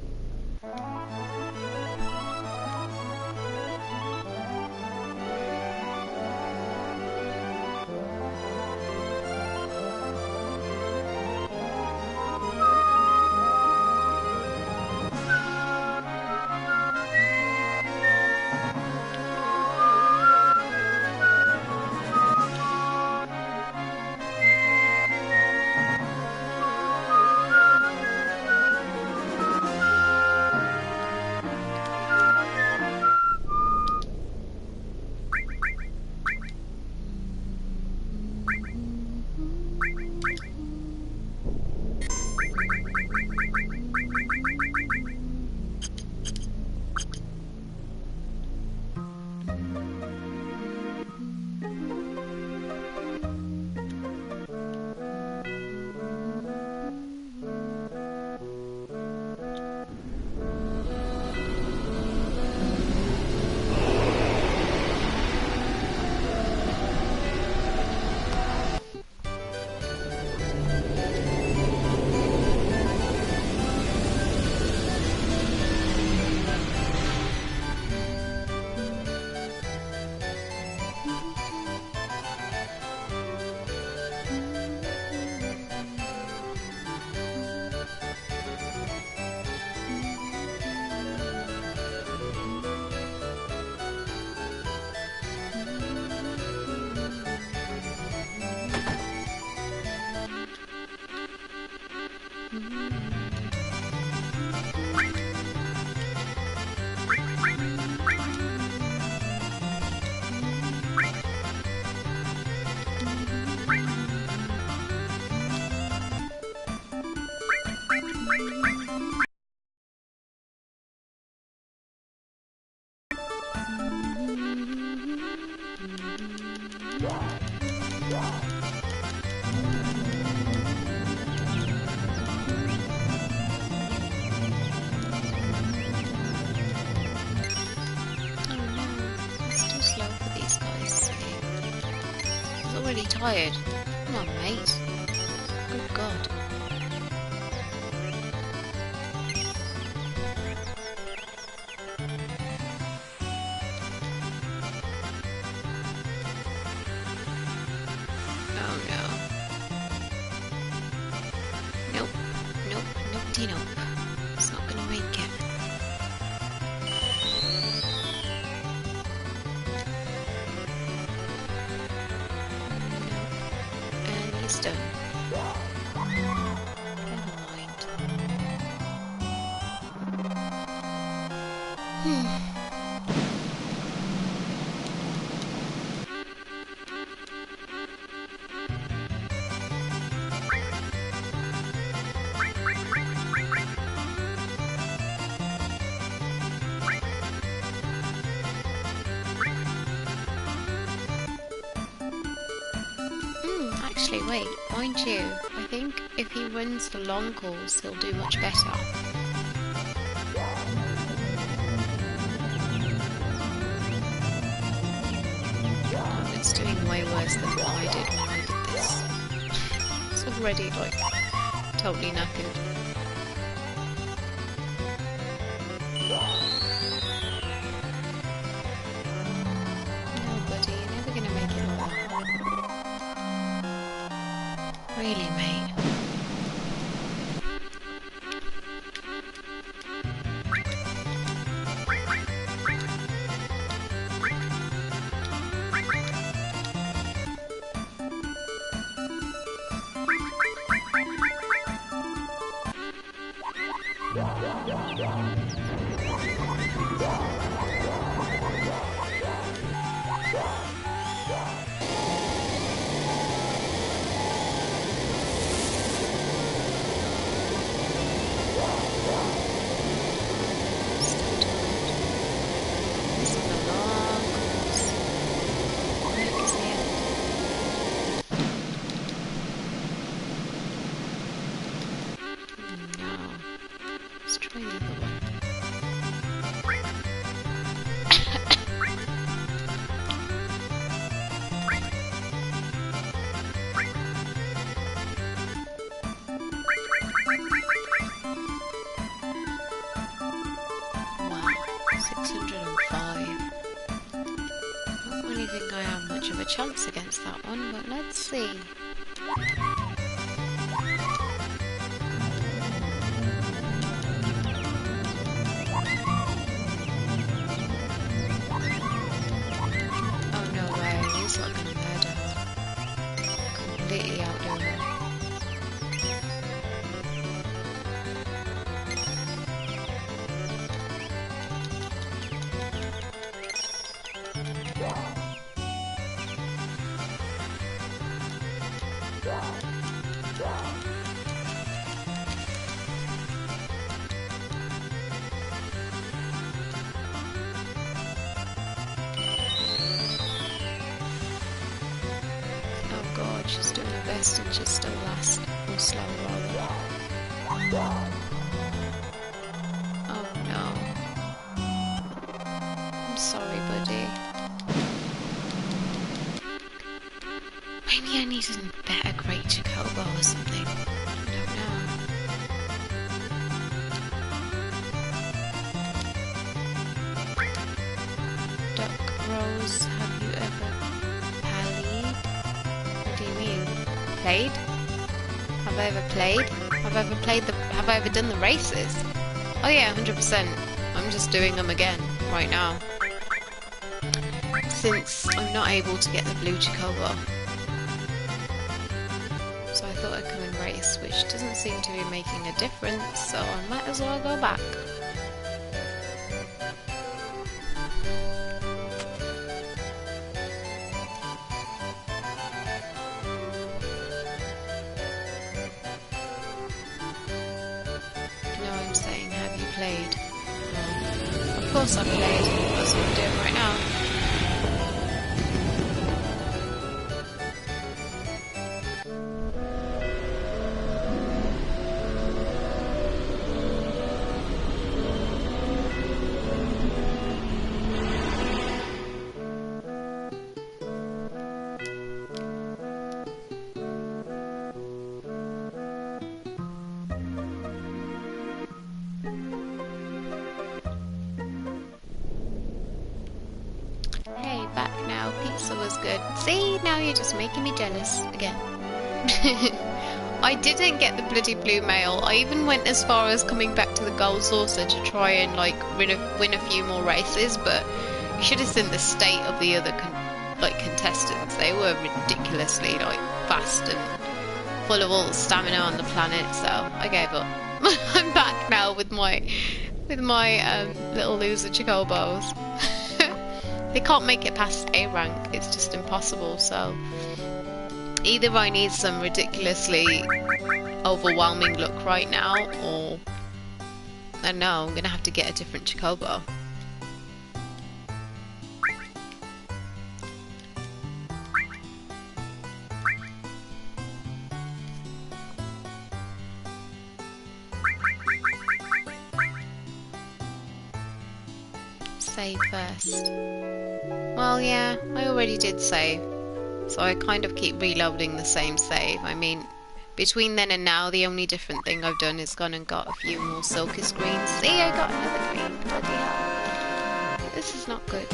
already tired. Come on, mate. Good God. Oh no. Nope. Nope. Nope. Nope. It's not gonna make it. And he's done. Never mind. Actually, wait, mind you, I think if he runs the long course, he'll do much better. Oh, it's doing way worse than what I did when I did this. It's already, like, totally knackered. No, buddy, you're never gonna make it like that. Really, mate? Chance against that one, but let's see. Oh no way, he's not gonna murder her. Completely outdo her. She's doing her best and she's still last, or slow rather. Oh no. I'm sorry, buddy. Maybe I need a better great chocobo or something. I don't know. Duck Rose, have you ever pallied? Played? Have I ever played? Have I ever done the races? Oh yeah, 100%. I'm just doing them again, right now. Since I'm not able to get the blue chocobo. So I thought I'd come and race, which doesn't seem to be making a difference, so I might as well go back. Played. Of course I played. That's what I'm doing right now. pizza was good. See, now you're just making me jealous again. I didn't get the bloody blue mail. I even went as far as coming back to the gold saucer to try and like win a few more races, but you should have seen the state of the other contestants. They were ridiculously like fast and full of all the stamina on the planet, so I gave up. I'm back now with my little loser chocobos. They can't make it past A rank, it's just impossible, so either I need some ridiculously overwhelming luck right now, or I don't know, I'm gonna have to get a different chocobo. Save first. Well, yeah, I already did save, so I kind of keep reloading the same save. I mean, between then and now, the only different thing I've done is gone and got a few more silky screens. See, I got another green. Bloody hell. This is not good.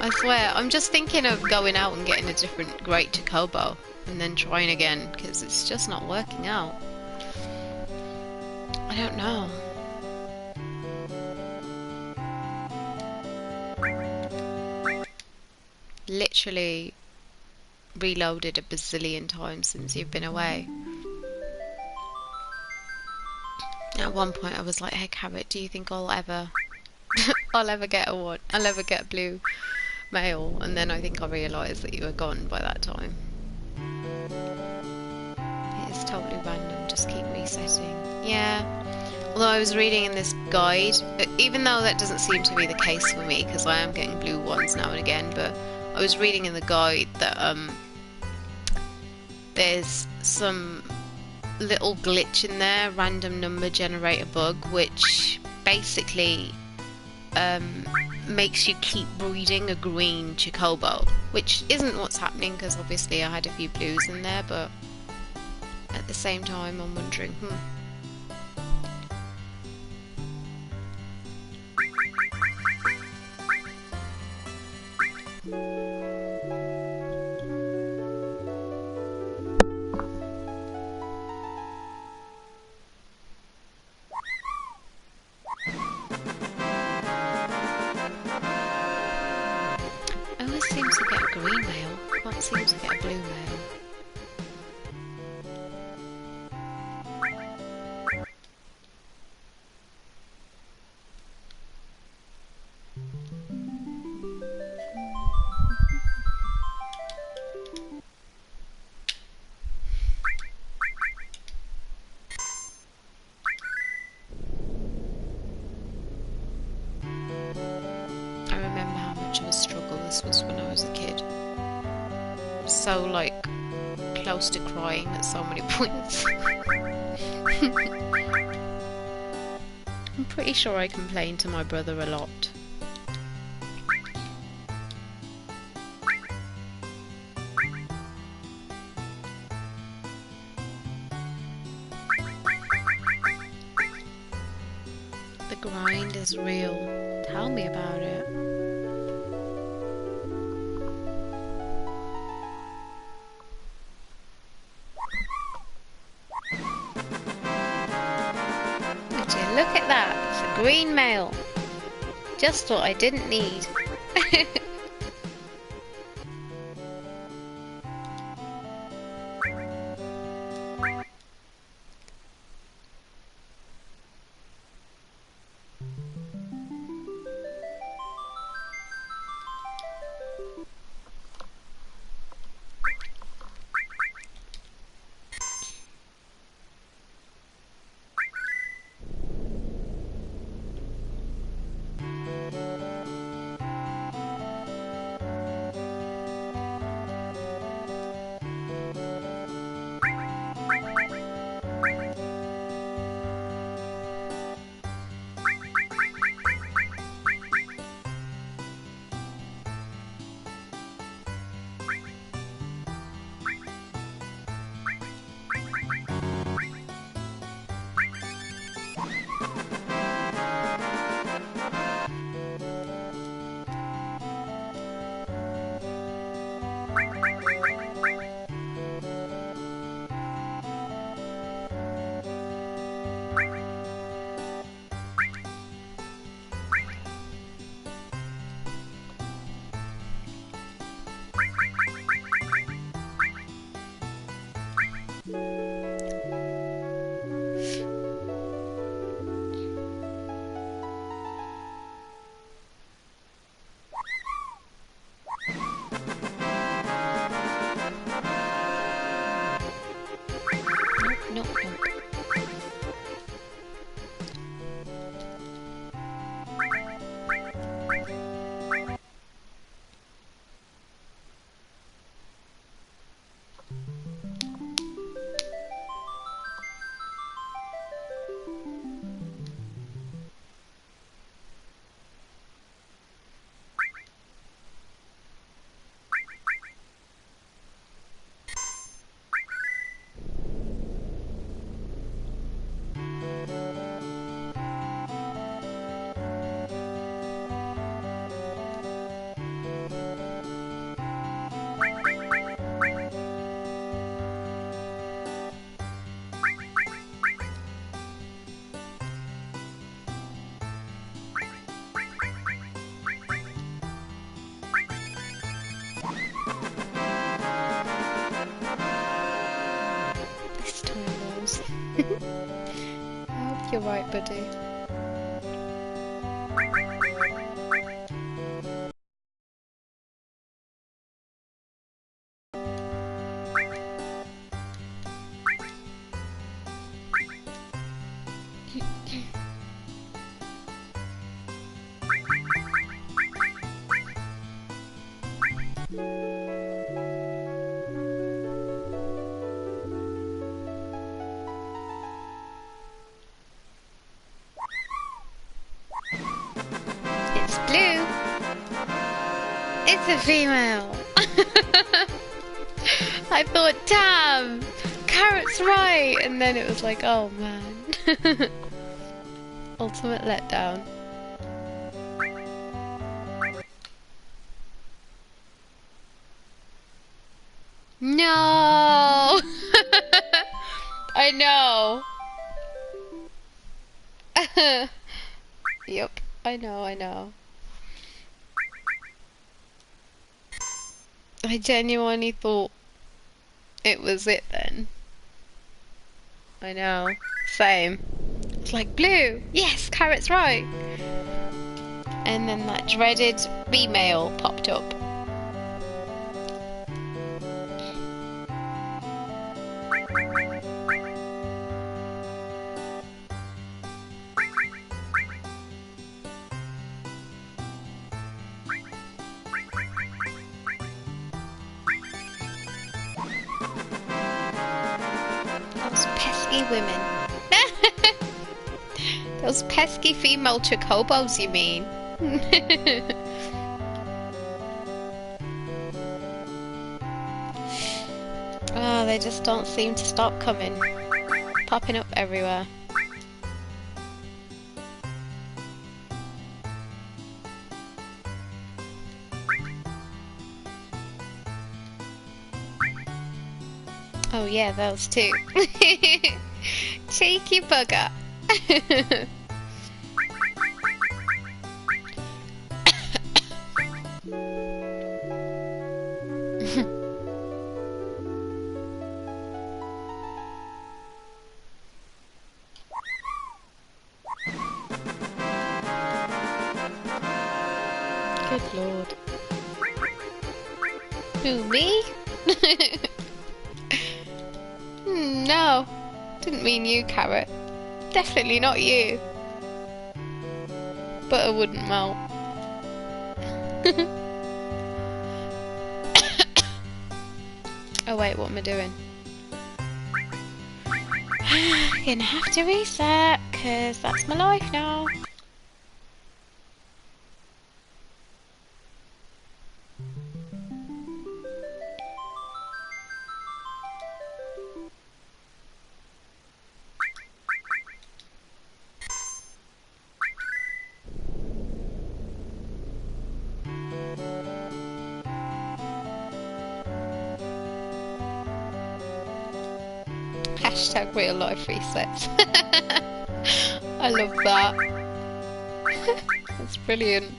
I swear, I'm just thinking of going out and getting a different great chocobo and then trying again, because it's just not working out. I don't know. Literally reloaded a bazillion times since you've been away. At one point I was like, hey Carrot, do you think I'll ever get a blue mail? And then I think I realised that you were gone by that time. It is totally random, just keep resetting. Yeah. Although I was reading in this guide, even though that doesn't seem to be the case for me, because I am getting blue ones now and again, but I was reading in the guide that there's some little glitch in there, random number generator bug, which basically makes you keep breeding a green chocobo, which isn't what's happening, because obviously I had a few blues in there, but at the same time I'm wondering, seems to get a blue mail. I remember how much of a struggle this was when I was a kid. So like close to crying at so many points. I'm pretty sure I complained to my brother a lot. The grind is real. Tell me about it. Look at that, it's a green mail. Just what I didn't need. You're right, buddy. It's blue. It's a female. I thought, damn, Carrot's right, and then it was like, oh man. Ultimate letdown. No! I know. Yep, I know. I genuinely thought it was it then. I know. Same. It's like, blue! Yes, Carrot's right! And then that dreaded female popped up. Those pesky women. Those pesky female chocobos, you mean? Oh, they just don't seem to stop coming. Popping up everywhere. Oh yeah, those too. Cheeky bugger. Good lord. Who, me? No, didn't mean you, Carrot. Definitely not you. Butter wouldn't melt. Oh wait, what am I doing? Gonna have to reset, cause that's my life now. Hashtag real life resets. I love that. That's brilliant.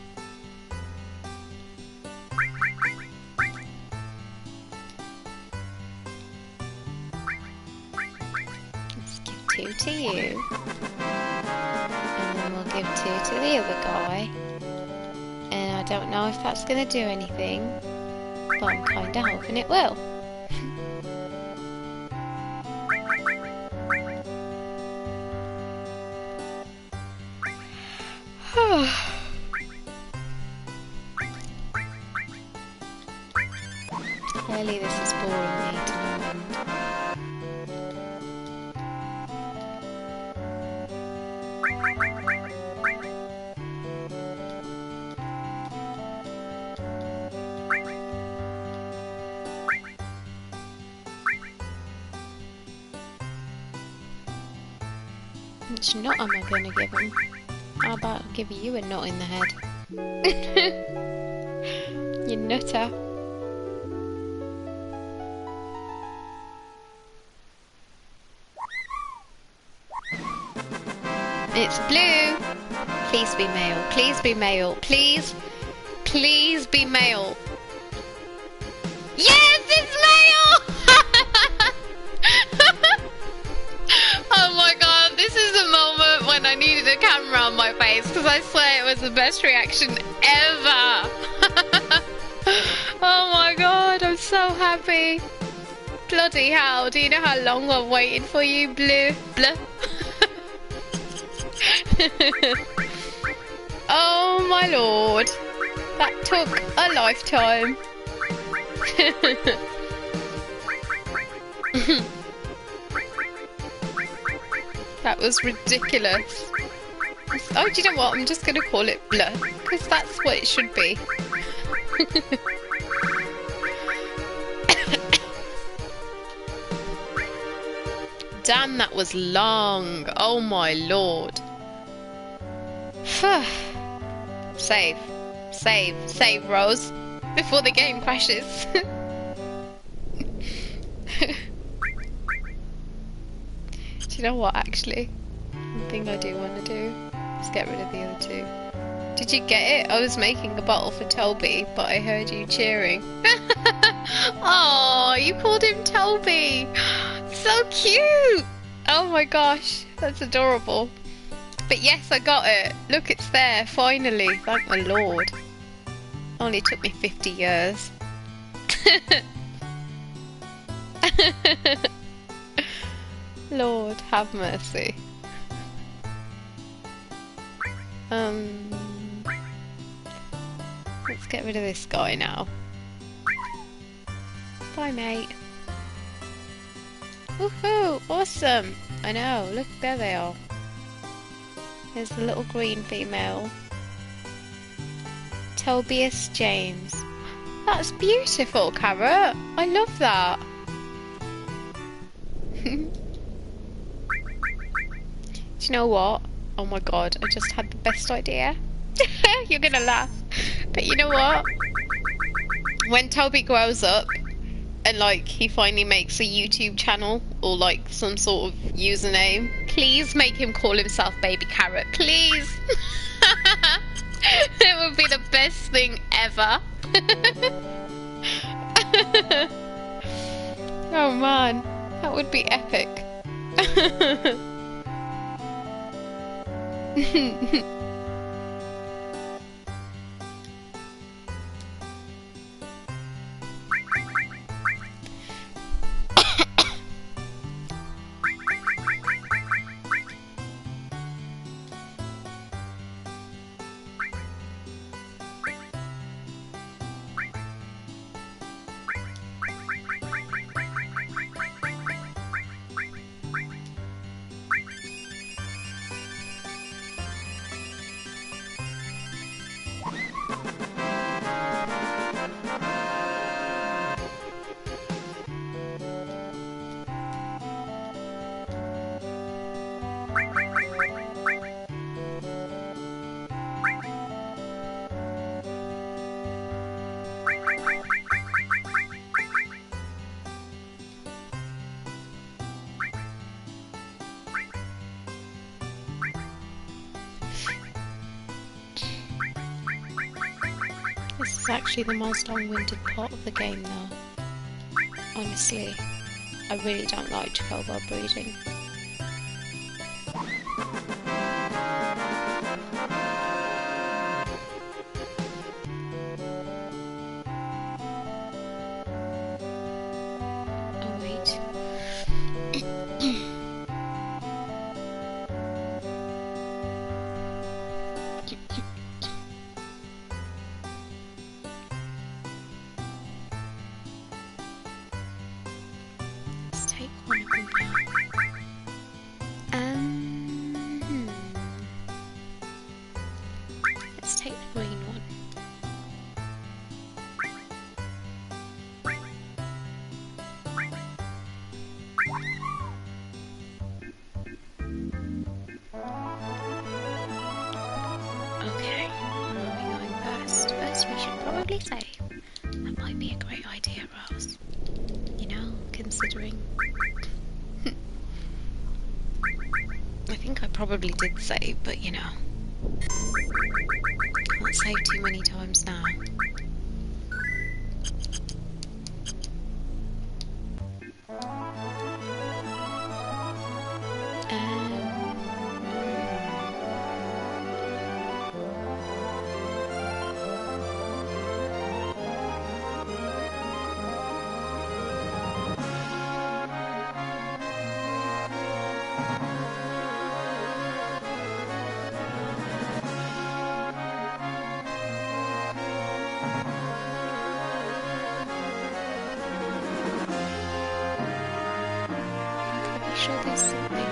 Let's give 2 to you. And then we'll give 2 to the other guy. And I don't know if that's going to do anything, but I'm kind of hoping it will. Clearly this is boring me to no end. Which nut am I going to give him? How about I give you a nut in the head? You nutter. It's blue. Please be male. Please be male. Please. Please be male. Yes, it's male! Oh my god, this is the moment when I needed a camera on my face, because I swear it was the best reaction ever. Oh my god, I'm so happy. Bloody hell, do you know how long I've waited for you, Blue? Blue? Oh my lord. That took a lifetime. That was ridiculous. Oh, do you know what? I'm just going to call it Blur, because that's what it should be. Damn, that was long. Oh my lord. Save. Save. Save, Rose. Before the game crashes. Do you know what, actually? One thing I do want to do is get rid of the other two. Did you get it? I was making a bottle for Toby, but I heard you cheering. Oh, you called him Toby. So cute. Oh my gosh, that's adorable. But yes, I got it. Look, it's there, finally. Thank my lord. Only took me 50 years. Lord, have mercy. Let's get rid of this guy now. Bye, mate. Woohoo! Awesome! I know, look, there they are. There's the little green female. Tobias James. That's beautiful, Carrot. I love that. Do you know what? Oh my god, I just had the best idea. You're gonna laugh. But you know what? When Toby grows up and like he finally makes a YouTube channel or like some sort of username, please make him call himself Baby Carrot, please. It would be the best thing ever. Oh man, that would be epic. This is actually the most long-winded part of the game though. Honestly, I really don't like chocobo breeding. Oh wait. Let's take one of them now. Let's take the green one. Okay, where are we going first? First we should probably save. That might be a great idea, Rose. You know, considering... I think I probably did save, but you know. Can't save too many times now. sure there's something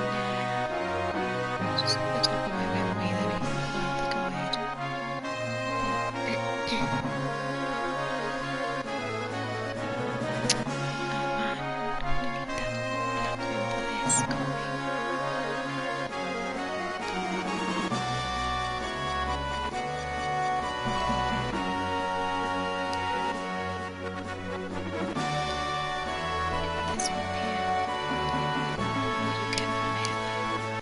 just at the top of my memory that I can pull out the guide. Oh man, we need that black one for this, can't we? This one here. What do you get from here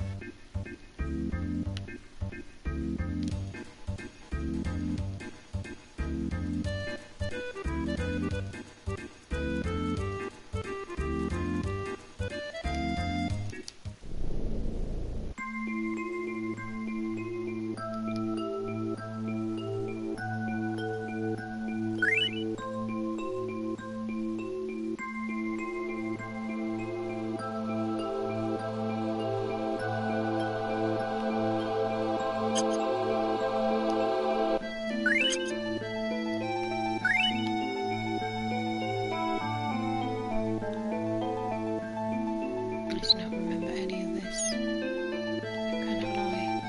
I do not remember any of this. I'm gonna lie.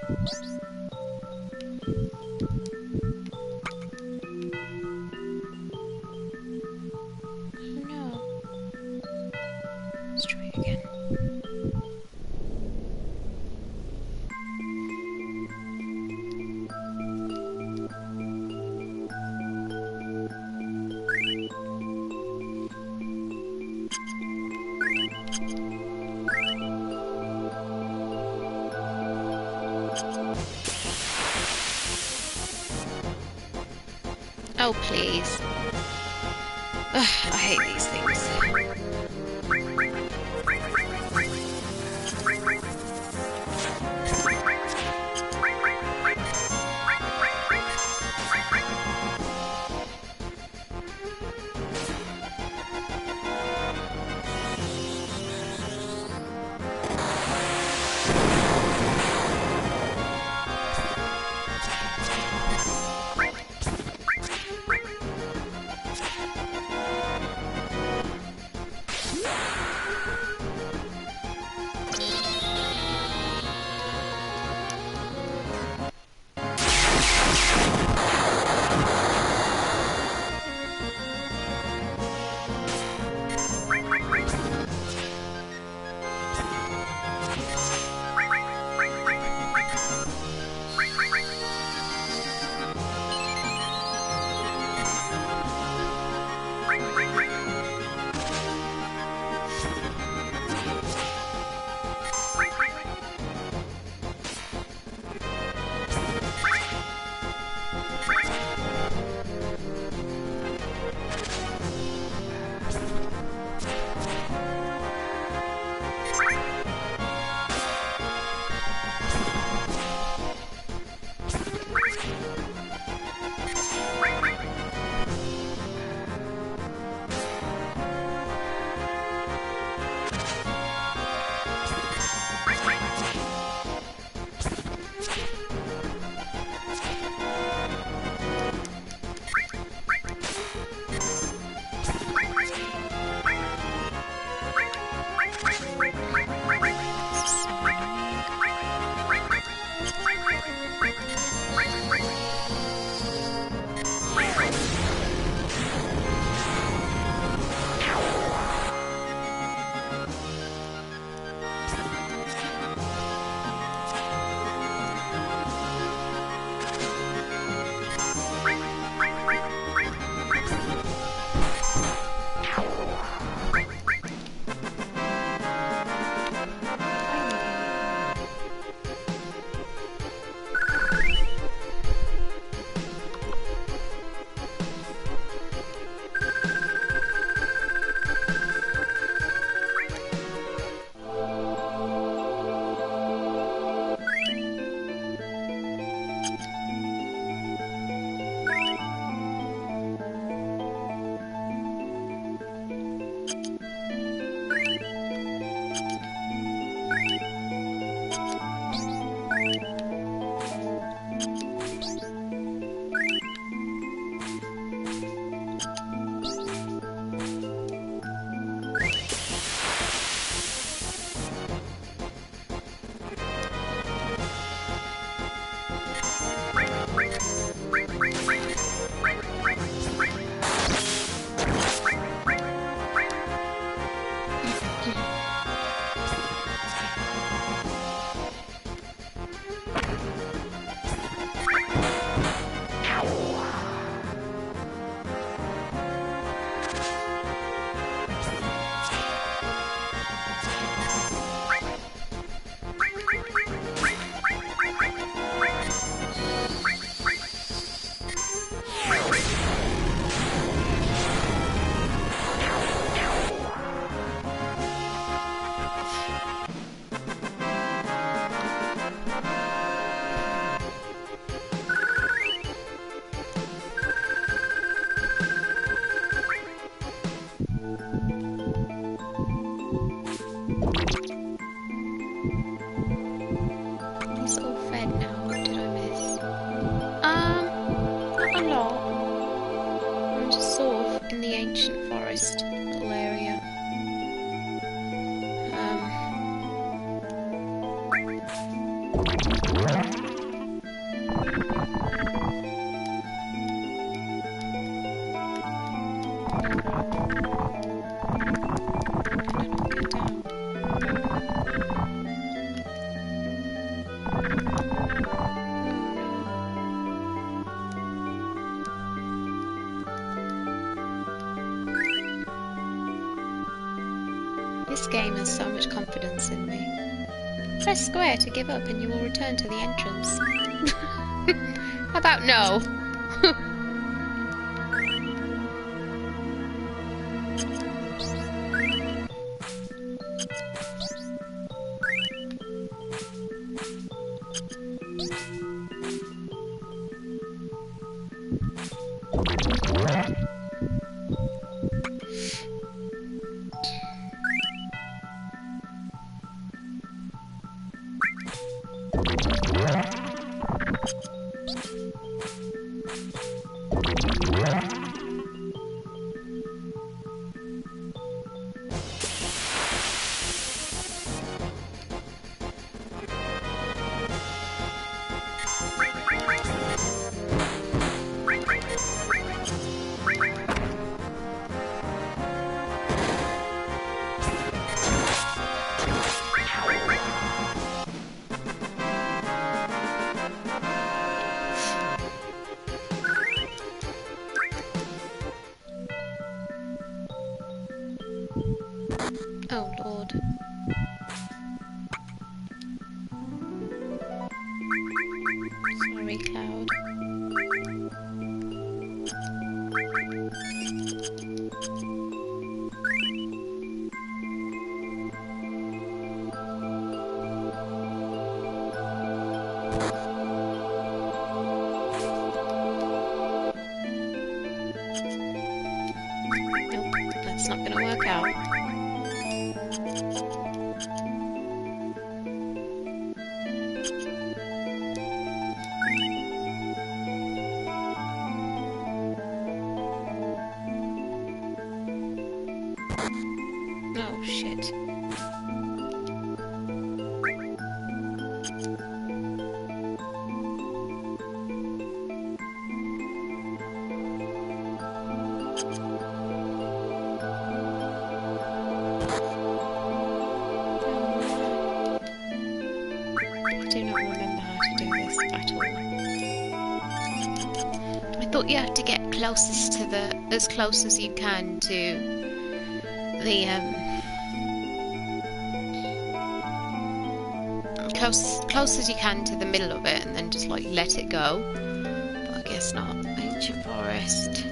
No. Let's try again. Oh, please. Ugh, I hate these things. gains so much confidence in me. Press square to give up and you will return to the entrance. How about no? Oh Lord. Sorry, Cloud. Nope, that's not gonna work out. Oh shit. I do not remember how to do this at all. I thought you had to get closest to the, as close as you can to the close as you can to the middle of it and then just like let it go. But I guess not. Ancient forest.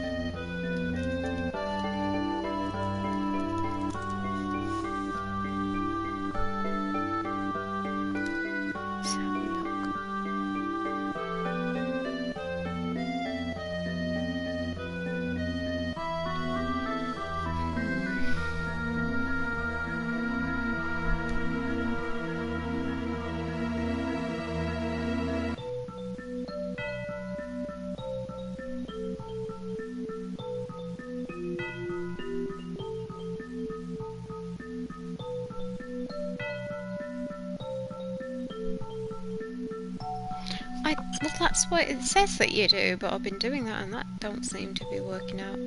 Let's have a look. Well, that's what it says that you do, but I've been doing that and that don't seem to be working out.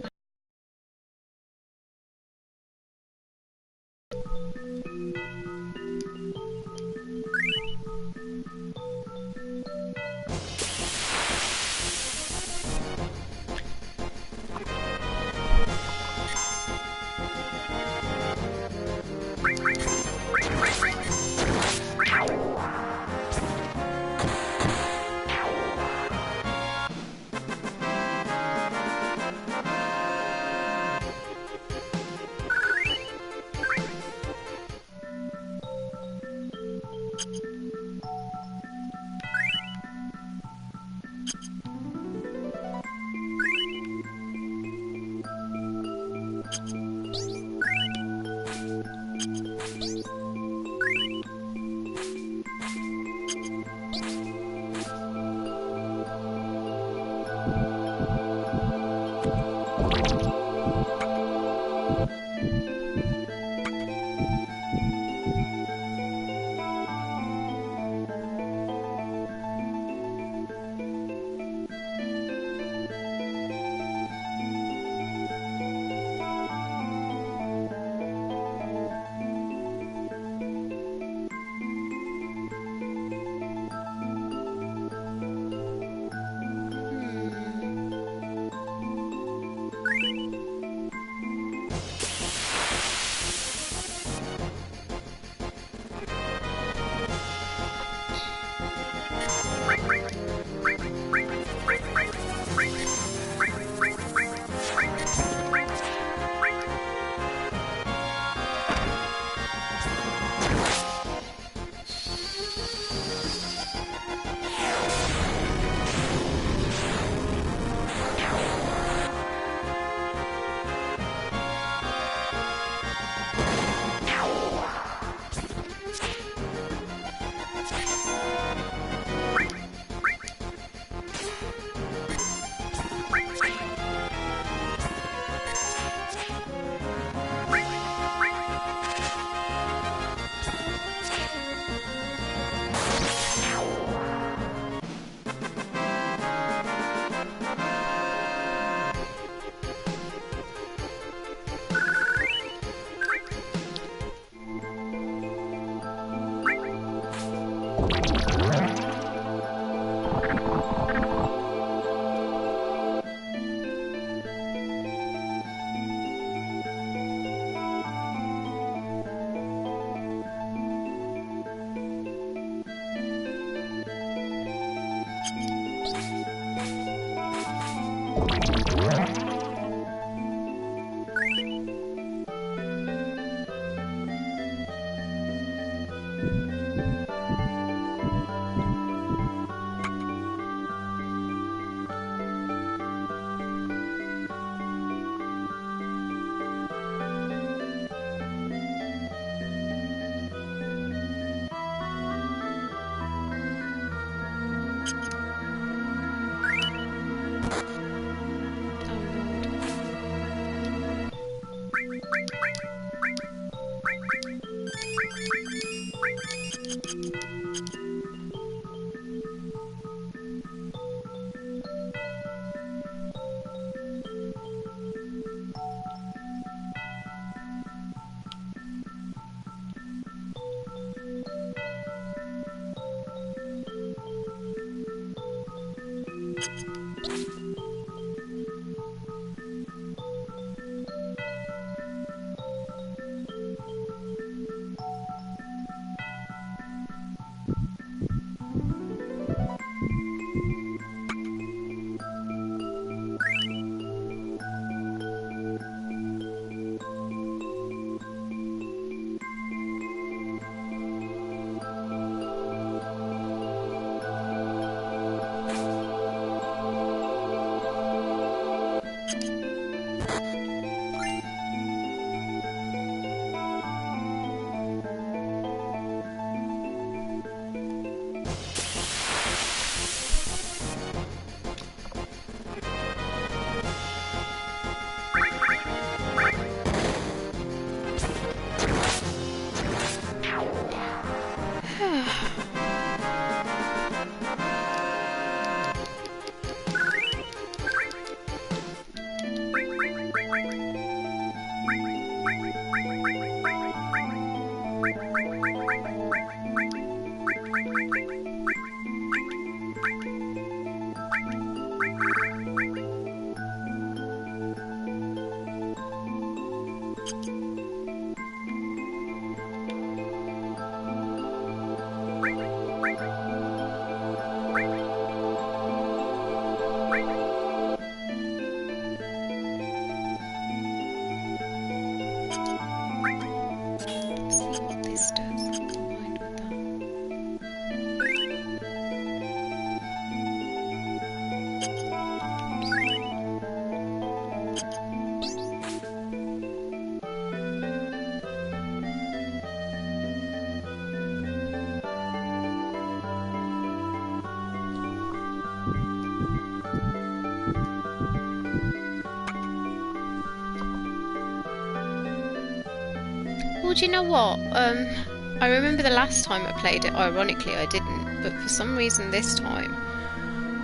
Well, do you know what? I remember the last time I played it, ironically I didn't, but for some reason this time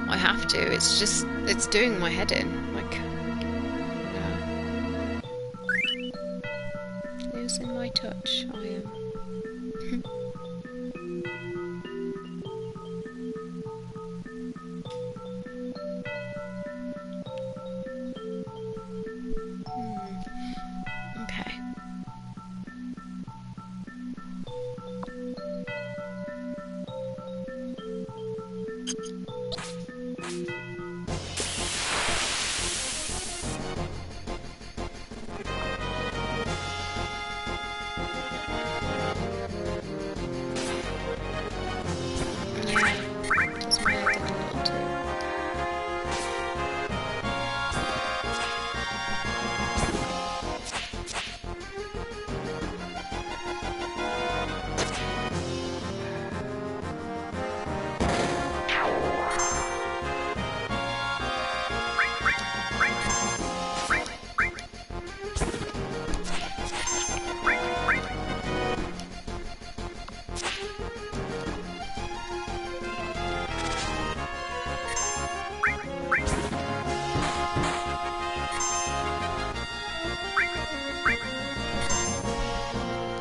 I have to. It's just, it's doing my head in. Like, losing my touch, I am. Okay.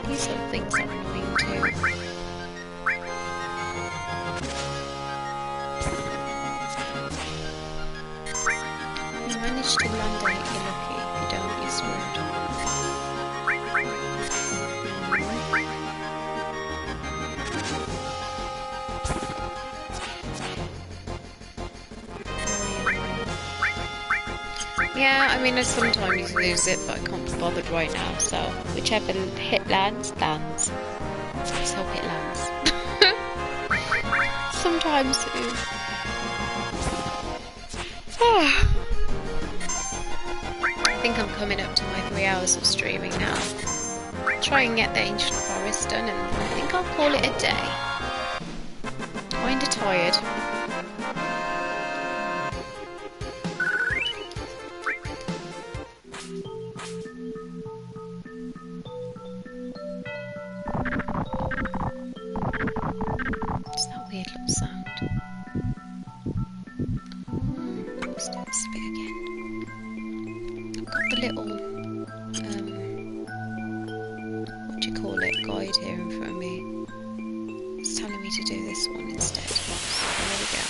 These little things are annoying too. You managed to land it, you're lucky. If you don't, you're screwed. Yeah, I mean, I sometimes lose it, but I can't be bothered right now, so whichever hit lands, lands. Let's hope it lands. Sometimes it... I think I'm coming up to my 3 hours of streaming now. I'll try and get the Ancient Forest done, and I think I'll call it a day. Kinda tired. What's that weird little sound? Let's do this bit again. I've got the little, what do you call it, guide here in front of me. It's telling me to do this one instead. So there we go.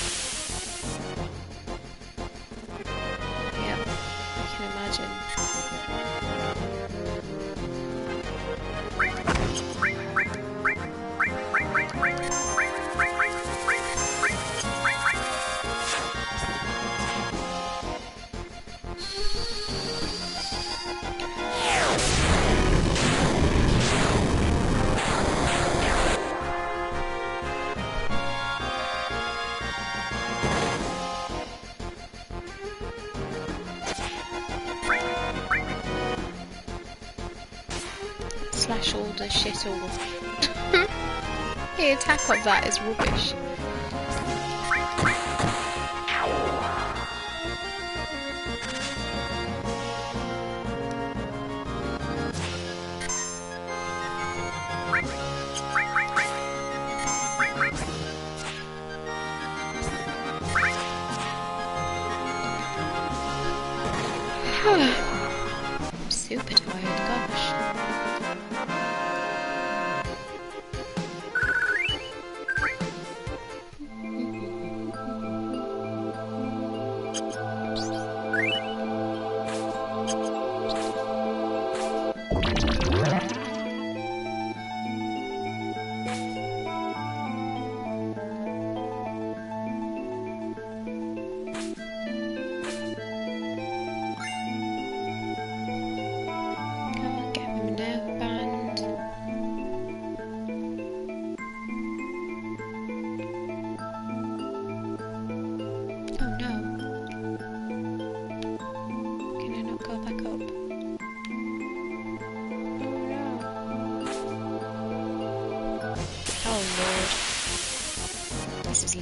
slash all the shit off. The attack of that is rubbish. I'm super tired, gosh.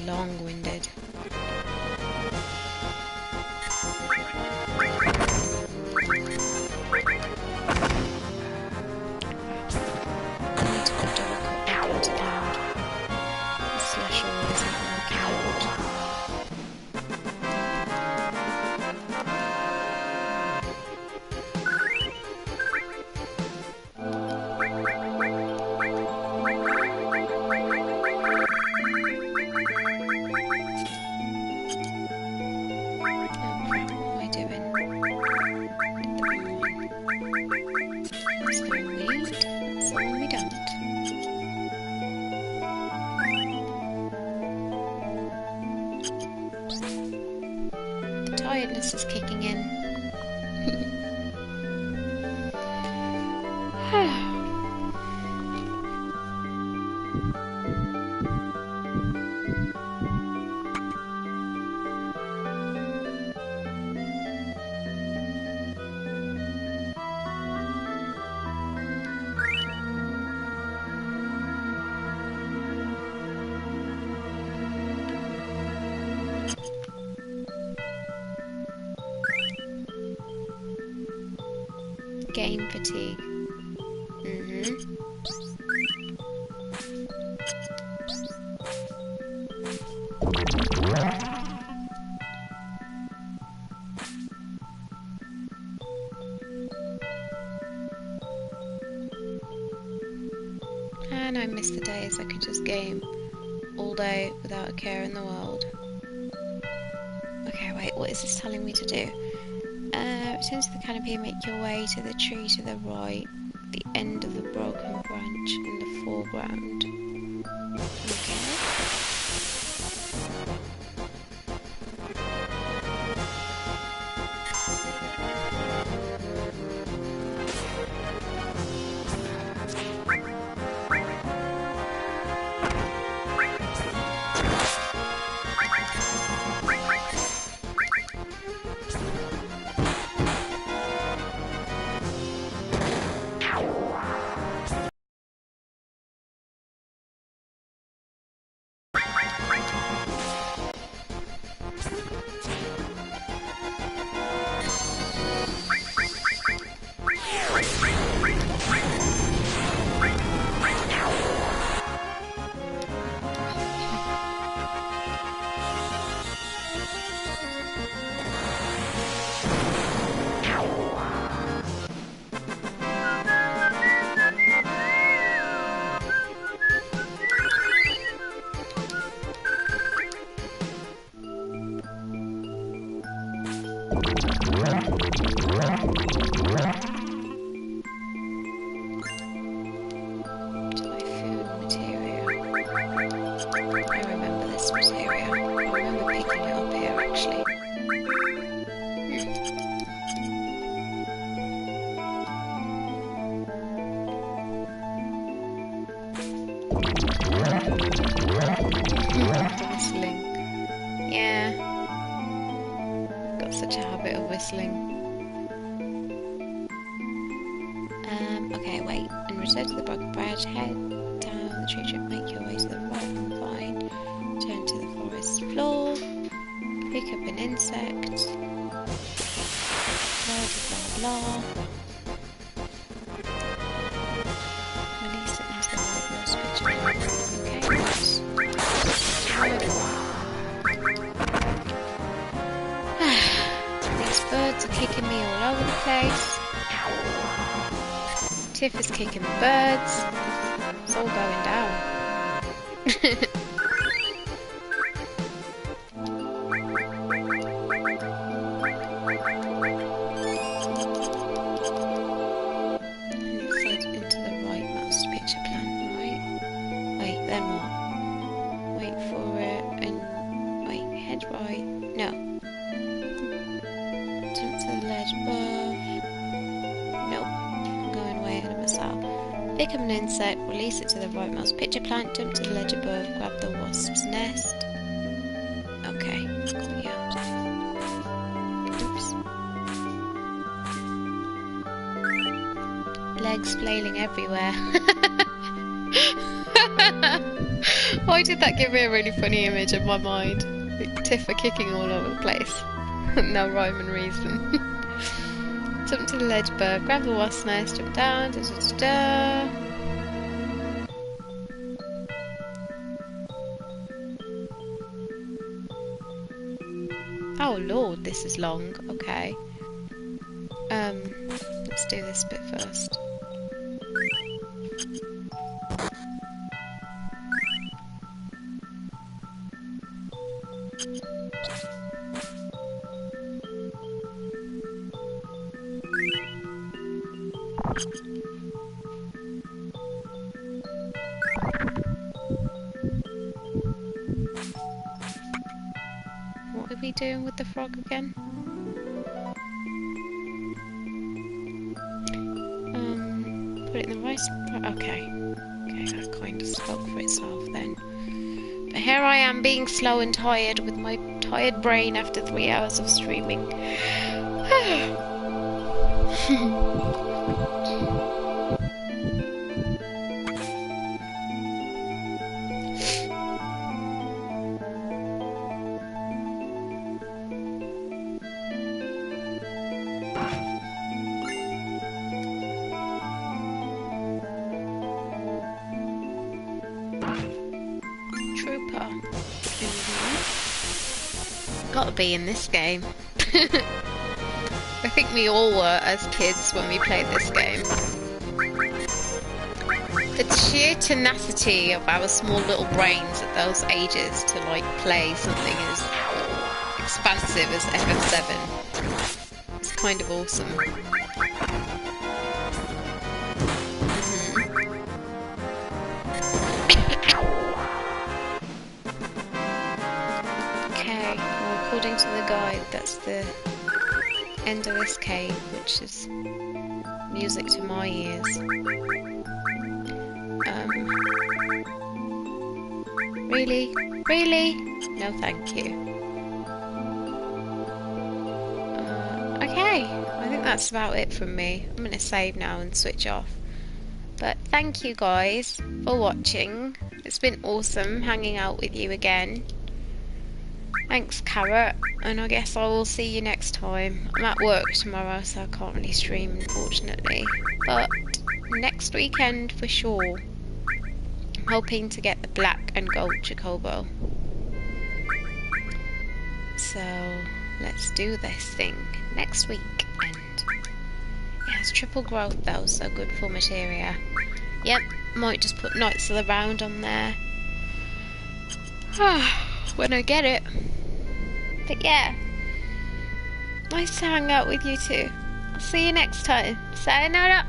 Long-winded. Tiredness is kicking in. Game fatigue. And I miss the days I could just game all day without a care in the world. Okay, wait, what is this telling me to do? Return to the canopy, make your way to the tree to the right, the end of the broken branch in the foreground. Okay. return to the block of bread, head down the tree trip, make your way to the right and vine, turn to the forest floor, pick up an insect, blah blah blah. Release it into the rightmost picture. Okay, nice. These birds are kicking me all over the place. Tiff is kicking the birds. It's all going down. Pick up an insect, release it to the rightmost picture plant, jump to the ledge above, grab the wasp's nest. Okay, got you. Oops. Legs flailing everywhere. Why did that give me a really funny image in my mind? Like Tiffa kicking all over the place. No rhyme and reason. Jump to the ledge above, grab the wasp's nest, jump down, da da da da. Oh lord, this is long. Okay. Let's do this bit first. What are we doing with the frog again? Put it in the right spot. Okay. Okay, that kind of spoke for itself then. But here I am being slow and tired with my tired brain after 3 hours of streaming. Gotta be in this game. I think we all were as kids when we played this game. The sheer tenacity of our small little brains at those ages to like play something as expansive as FF7 is kind of awesome. According to the guide, that's the end of this cave, which is music to my ears. Really? Really? No thank you. Okay, I think that's about it from me. I'm going to save now and switch off. But thank you guys for watching. It's been awesome hanging out with you again. Thanks, Carrot, and I guess I will see you next time. I'm at work tomorrow, so I can't really stream, unfortunately. But next weekend for sure. I'm hoping to get the black and gold chocobo. So let's do this thing next week. And yeah, it's triple growth though, so good for materia. Yep, might just put Knights of the Round on there. When I get it. But yeah, nice to hang out with you too. I'll see you next time. Sayonara!